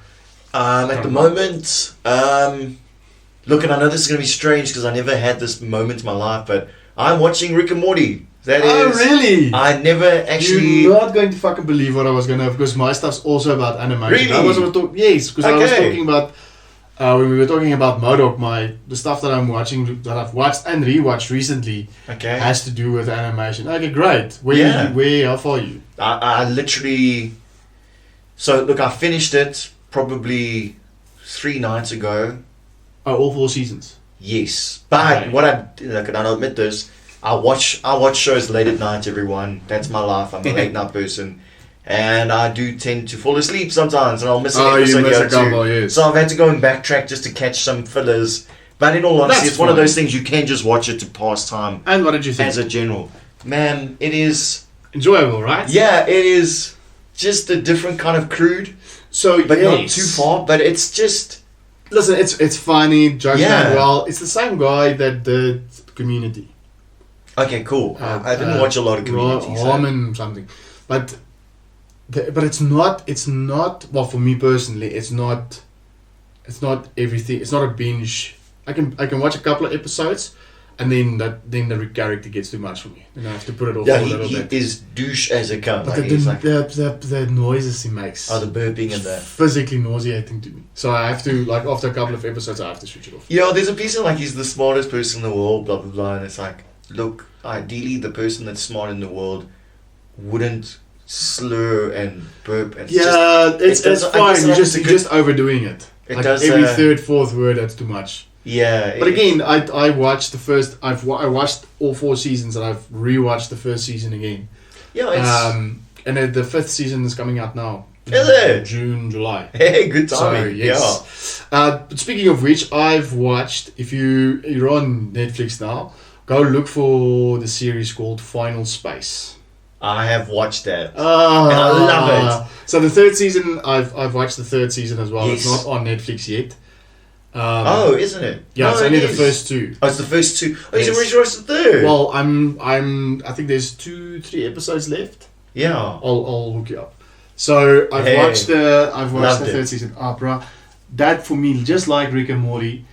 At the moment, look, and I know this is gonna be strange because I never had this moment in my life, but I'm watching Rick and Morty. That is. Oh really? I never actually. You're not going to fucking believe what I was gonna, because my stuff's also about animation. Really? I was yes, because I was Okay. talking about when we were talking about MODOK, the stuff that I'm watching, that I've watched and rewatched recently, Okay. has to do with animation. Okay, great. Yeah. How far are you? I literally. So look, I finished it probably 3 nights ago. Oh, all 4 seasons. Yes, but Okay. what and I'll admit this, I watch shows late at night. Everyone, that's my life. I'm a late night person, and I do tend to fall asleep sometimes, and I'll miss an episode here or two. yes. So I've had to go and backtrack just to catch some fillers. But in all honesty, That's it's one of fine. those things you can just watch it to pass time And what did you think? as a general. Man, it is. Enjoyable, right? Yeah, it is just a different kind of crude, So, but not yes. too far. But it's just. Listen, it's funny, jokes Yeah. done well. It's the same guy that did Community. Okay, cool. I didn't watch a lot of Community. so- Harmon something, but it's not. Well, for me personally, it's not everything. It's not a binge. I can watch a couple of episodes, and then the character gets too much for me. And I have to put it off Yeah, for a little he bit. is douche as a cunt. But Like, he's like, the noises he makes. the burping and the. Physically nauseating to me. So I have to, like, after a couple of episodes, I have to switch it off. Yeah, there's a piece of like he's the smartest person in the world, blah blah blah, and it's like, look, ideally the person that's smart in the world wouldn't slur and burp and It's does- I fine. guess You're like just it's a you're just overdoing it. It Like does, every third, fourth word, that's too much. yeah. But again, I watched the first. I watched all 4 seasons, and I've rewatched the first season again. yeah, it's And then the 5th season is coming out now. Is it? June, July. hey, good So timing. yes. But speaking of which, I've watched. If you're on Netflix now, go look for the series called Final Space. I have watched that. Ah, And I love it. So the 3rd season, I've watched the 3rd season as well. Yes. It's not on Netflix yet. Isn't it? Yeah, No, it's it only the is. first 2. Oh, it's the first 2. Oh, he's Yes. already watched the 3rd. Well, I think there's 3 episodes left. yeah. I'll look you up. So I've Hey. watched the Loved it. 3rd season. Bruh, that for me, just like Rick and Morty,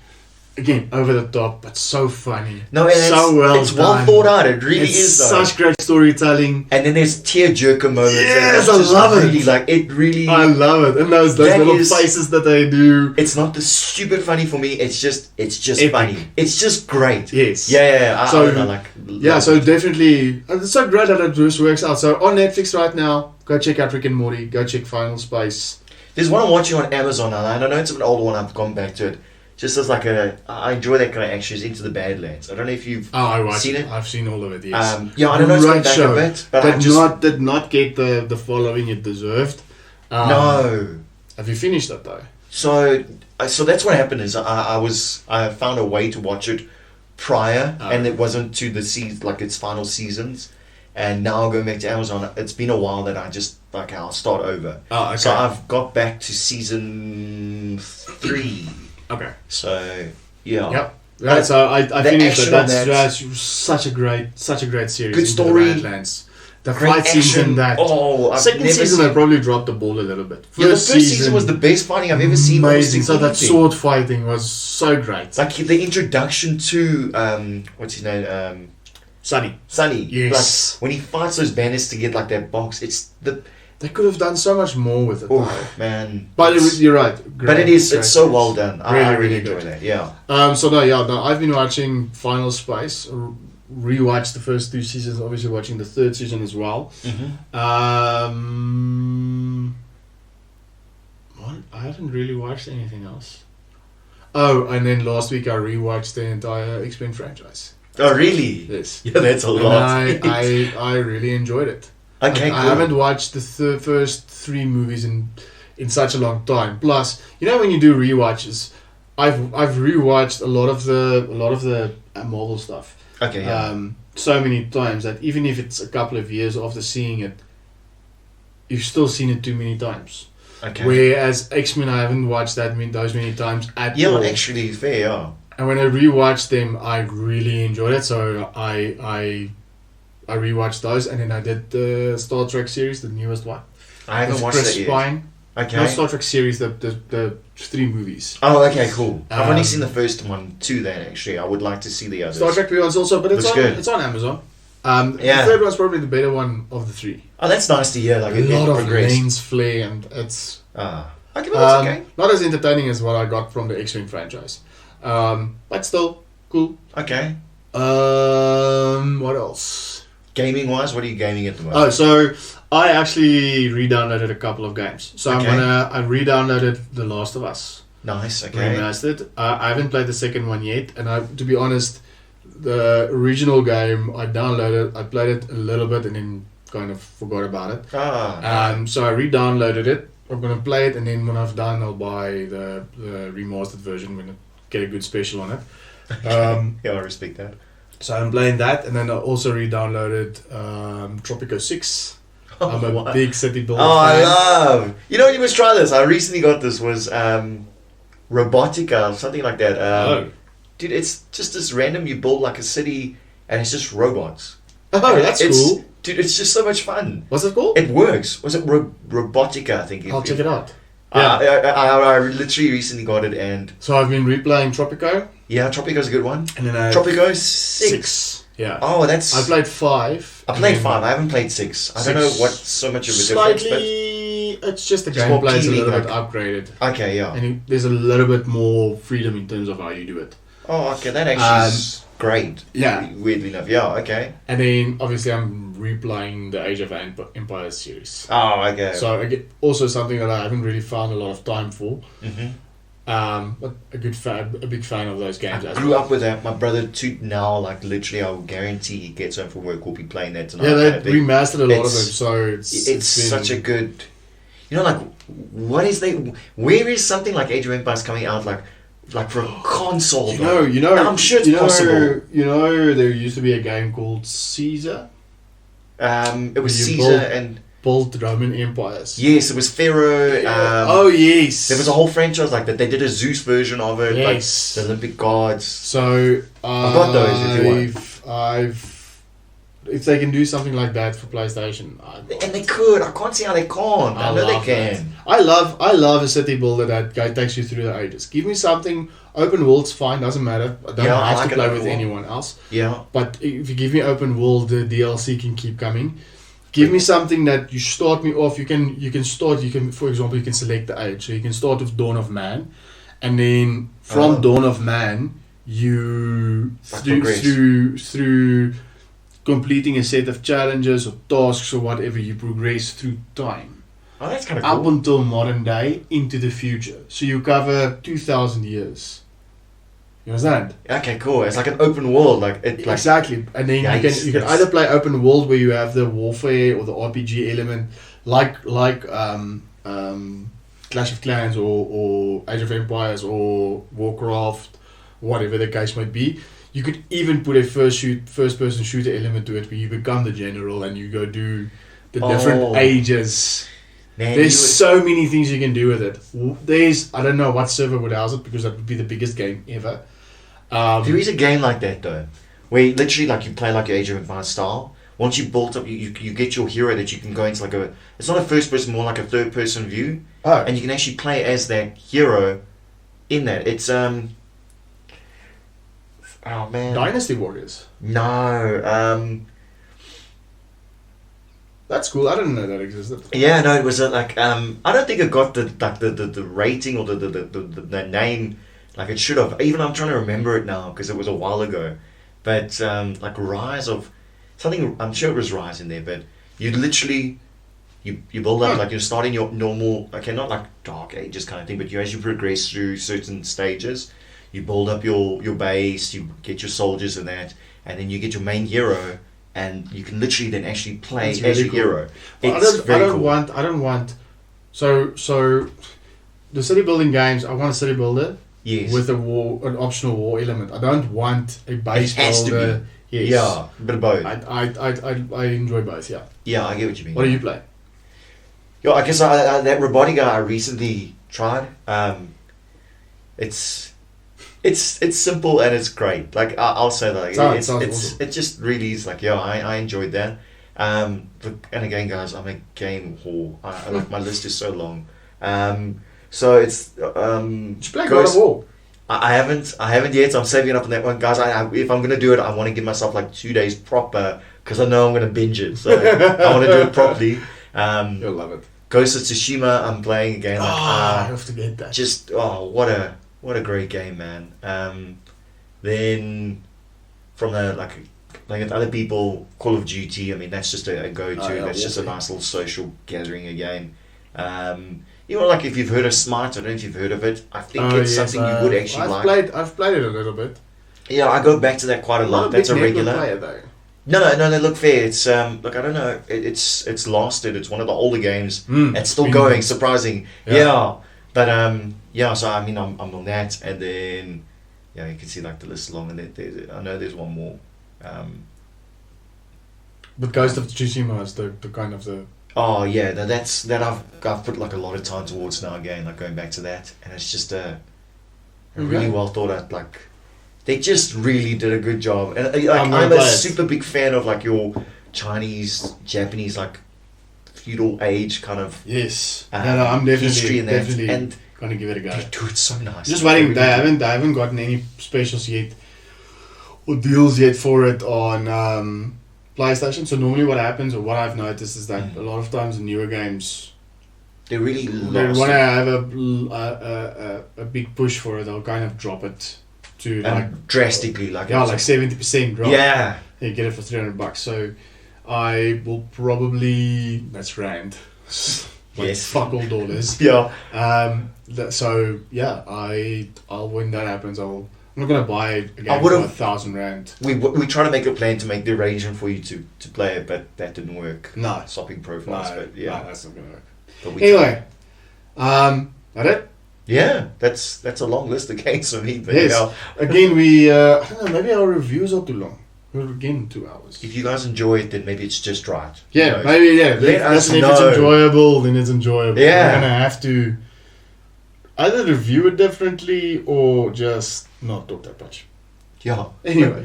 again over the top, but so funny. No, and so it's well done. thought out. It really It's is though. such great storytelling. And then there's tear-jerker moments. and Yes, it's I just love it. really, like, it really... I love it, and those That little is- faces that they do. It's not the stupid funny for me. It's just Epic. funny. It's just great. Yes. Yeah. So- I like. Yeah, so definitely, it's so great that it just works out. So on Netflix right now, go check out Rick and Morty. Go check Final Space. There's one I'm watching on Amazon now, and I know it's an old one. I've gone back to it. Just as like I enjoy that kind of action. It's Into the Badlands. I don't know if you've I watched seen it. I've seen all of it. Yes. Yeah, I don't know. It's Great going back show. a bit, but I just did not get the following it deserved. no. Have you finished that though? So So that's what happened. Is I found a way to watch it prior, and it wasn't to the like its final seasons. And now going back to Amazon, it's been a while that I just like I'll start over. Oh, okay. So I've got back to season 3. Okay. So yeah. Yep. Right, so I finished it. That's such a great series. Good story. The Badlands. The fight scenes in that. Oh, second season I probably dropped the ball a little bit. The first season was the best fighting I've ever seen. Amazing. So that sword fighting was so great. Like the introduction to what's his name? Sunny. Like Yes. when he fights those bandits to get like that box, they could have done so much more with it. Oh man! But you're right. But it's so well done. I really enjoy that. Yeah. I've been watching Final Space. Rewatched the first 2 seasons. Obviously, watching the 3rd season as well. I haven't really watched anything else. Oh, and then last week I rewatched the entire X-Men franchise. Oh really? Yes. Yeah, that's a lot. I really enjoyed it. Okay, I haven't watched the first 3 movies in such a long time. Plus, when you do rewatches, I've rewatched a lot of the Marvel stuff. Okay. Yeah. So many times that even if it's a couple of years after seeing it, you've still seen it too many times. Okay. Whereas X-Men, I haven't watched those many times at all. Yeah, actually, fair. Yeah. And when I rewatched them, I really enjoyed it. So I rewatched those, and then I did the Star Trek series, the newest one. I haven't watched Chris it yet. Pine. Okay. Not Star Trek series, the 3 movies. Oh, okay, cool. I've only seen the first one too. Then actually, I would like to see the others. Star Trek one's also, but it's on Amazon. The 3rd one's probably the better one of the 3. Oh, that's nice to hear. Like a lot of lens flare, and it's okay, but that's okay. Not as entertaining as what I got from the X-Men franchise, but still cool. Okay. What else? Gaming wise, what are you gaming at the moment? Oh, so I actually re-downloaded a couple of games. So I re-downloaded The Last of Us. Nice. Okay. Remastered. I haven't played the second one yet, and to be honest, the original game I downloaded, I played it a little bit, and then kind of forgot about it. So I re-downloaded it. I'm gonna play it, and then when I've done, I'll buy the remastered version when I get a good special on it. Yeah, I respect that. So I'm playing that, and then I also re-downloaded Tropico 6. I'm a big city builder fan. I love. You must try this. I recently got this. Was Robotica or something like that. Dude, it's just this random. You build like a city, and it's just robots. Oh, that's cool. Dude, it's just so much fun. What's it called? It works. Was it Robotica? I think. I'll check it out. Yeah. I literally recently got it, and so I've been replaying Tropico. Yeah, Tropico's a good one. And then Tropico 6. Yeah. Oh, that's. I played 5. I played 5. I haven't played 6. I don't know what so much of a difference. Slightly, it's just the gameplay is a little bit upgraded. Okay, yeah. And there's a little bit more freedom in terms of how you do it. Oh, okay, that actually is great. Yeah. Weirdly enough, yeah. Okay. And then obviously I'm replaying the Age of Empires series. Oh, okay. So I get also something that I haven't really found a lot of time for. Mm-hmm. But a big fan of those games. I grew up with that. My brother too. Now, like literally, I'll guarantee he gets home from work. We'll be playing that tonight. Yeah, they remastered a lot of them, so it's such a good. Like what is where is something like Age of Empires coming out like for a console? You know, I'm sure it's possible. There used to be a game called Caesar. It was Caesar and. Built Roman empires. Yes, it was Pharaoh. Yes. There was a whole franchise like that. They did a Zeus version of it. Yes. Like the Olympic gods. So I've got those if you want. If they can do something like that for PlayStation, and they could. I can't see how they can't. I know they can. That. I love a city builder that guy takes you through the ages. Give me something. Open world's fine. Doesn't matter. I don't have to play with anyone else. Yeah. But if you give me open world, the DLC can keep coming. Give me something that you start me off. You can for example you can select the age. So you can start with Dawn of Man, and then from Dawn of Man you through completing a set of challenges or tasks or whatever, you progress through time. Oh, that's kind of cool. Up until modern day into the future. So you cover 2,000 years. You understand? Okay, cool. It's like an open world, exactly. And then you can either play open world where you have the warfare or the RPG element, like Clash of Clans or Age of Empires or Warcraft, whatever the case might be. You could even put a first-person shooter element to it where you become the general and you go do the different ages. Man, there's so many things you can do with it. I don't know what server would house it because that would be the biggest game ever. There is a game like that though, where literally like you play like Age of Empires style. Once you built up, you get your hero that you can go into like it's not a first person, more like a third person view. Oh. And you can actually play as that hero in that. It's oh man, Dynasty Warriors. No, that's cool. I didn't know that existed. Yeah, no, it was like I don't think it got the rating or the name like it should have. Even I'm trying to remember it now because it was a while ago. But like Rise of something, I'm sure it was Rise in there. But you literally you build up like you're starting your normal, okay, not like Dark Ages kind of thing, but as you progress through certain stages, you build up your base, you get your soldiers and that, and then you get your main hero. And you can literally then actually play as your hero. I don't want. So the city building games. I want a city builder. Yes. With an optional war element. I don't want a base builder. To be. Yes. Yeah, but both. I enjoy both. Yeah. Yeah, I get what you mean. What do you play? Yeah, I guess that robotic guy I recently tried. It's simple and it's great. Like I'll say that. Awesome. It just really is like I enjoyed that. And again, guys, I'm a game whore. I like my list is so long. So it's Did you play God of War? I haven't yet. I'm saving up on that one, guys. If I'm gonna do it, I want to give myself like 2 days proper because I know I'm gonna binge it. So I want to do it properly. You'll love it. Ghost of Tsushima. I'm playing again. Like, I have to get that. Just what a great game, man. Then from the like with other people, Call of Duty. I mean, that's just a go-to. That's just a nice little social gathering again. You know, like if you've heard of Smite, I don't know if you've heard of it. I think it's something you would actually like. I've played it a little bit. Yeah, I go back to that quite a lot. That's a regular. Player, though. No, they look fair. It's look, I don't know. It's lasted. It's one of the older games. It's still going. Surprising. Yeah. But yeah. So I mean, I'm on that, and then you can see like the list long, and I know there's one more. But Ghost of Tsushima is the kind of the. Oh yeah, that I've put like a lot of time towards now again, like going back to that, and it's just a really well thought out. Like they just really did a good job, and like I'm a super big fan of like your Chinese, Japanese like feudal age kind of I'm definitely history in that, and gonna give it a go. They do it so nice. Just waiting. They haven't gotten any specials yet or deals yet for it on PlayStation. So normally what happens, or what I've noticed, is that a lot of times in newer games they really want to have a big push for it. They'll kind of drop it to like drastically, like 70% drop. Yeah, you get it for $300. So I will probably rand. Yes, fuck all dollars. Yeah. So yeah, I'll when that happens, I'm not gonna buy it again for 1,000 rand. We try to make a plan to make the arrangement for you to play it, but that didn't work. No. Swapping profiles, but yeah. No, that's not gonna work. But anyway, that it? Yeah, that's a long list of games for me. But yes. Again, we I don't know, maybe our reviews are too long. We're again 2 hours. If you guys enjoy it, then maybe it's just right. Yeah, maybe Let us know. If it's enjoyable, then it's enjoyable. Yeah. We're gonna have to either review it differently or just not talk that much. Yeah. Anyway.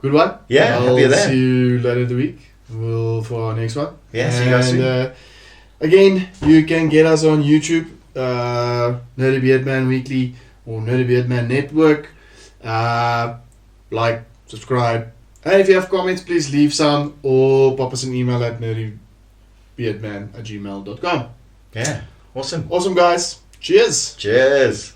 Good one. Yeah, I'll happy with that. see you later in the week. For our next one. Yeah, see you guys soon. Again, you can get us on YouTube, Nerdybeardman Weekly or Nerdybeardman Network. Like, subscribe. And if you have comments, please leave some or pop us an email at nerdybeardman@gmail.com. Yeah, awesome. Awesome, guys. Cheers. Cheers.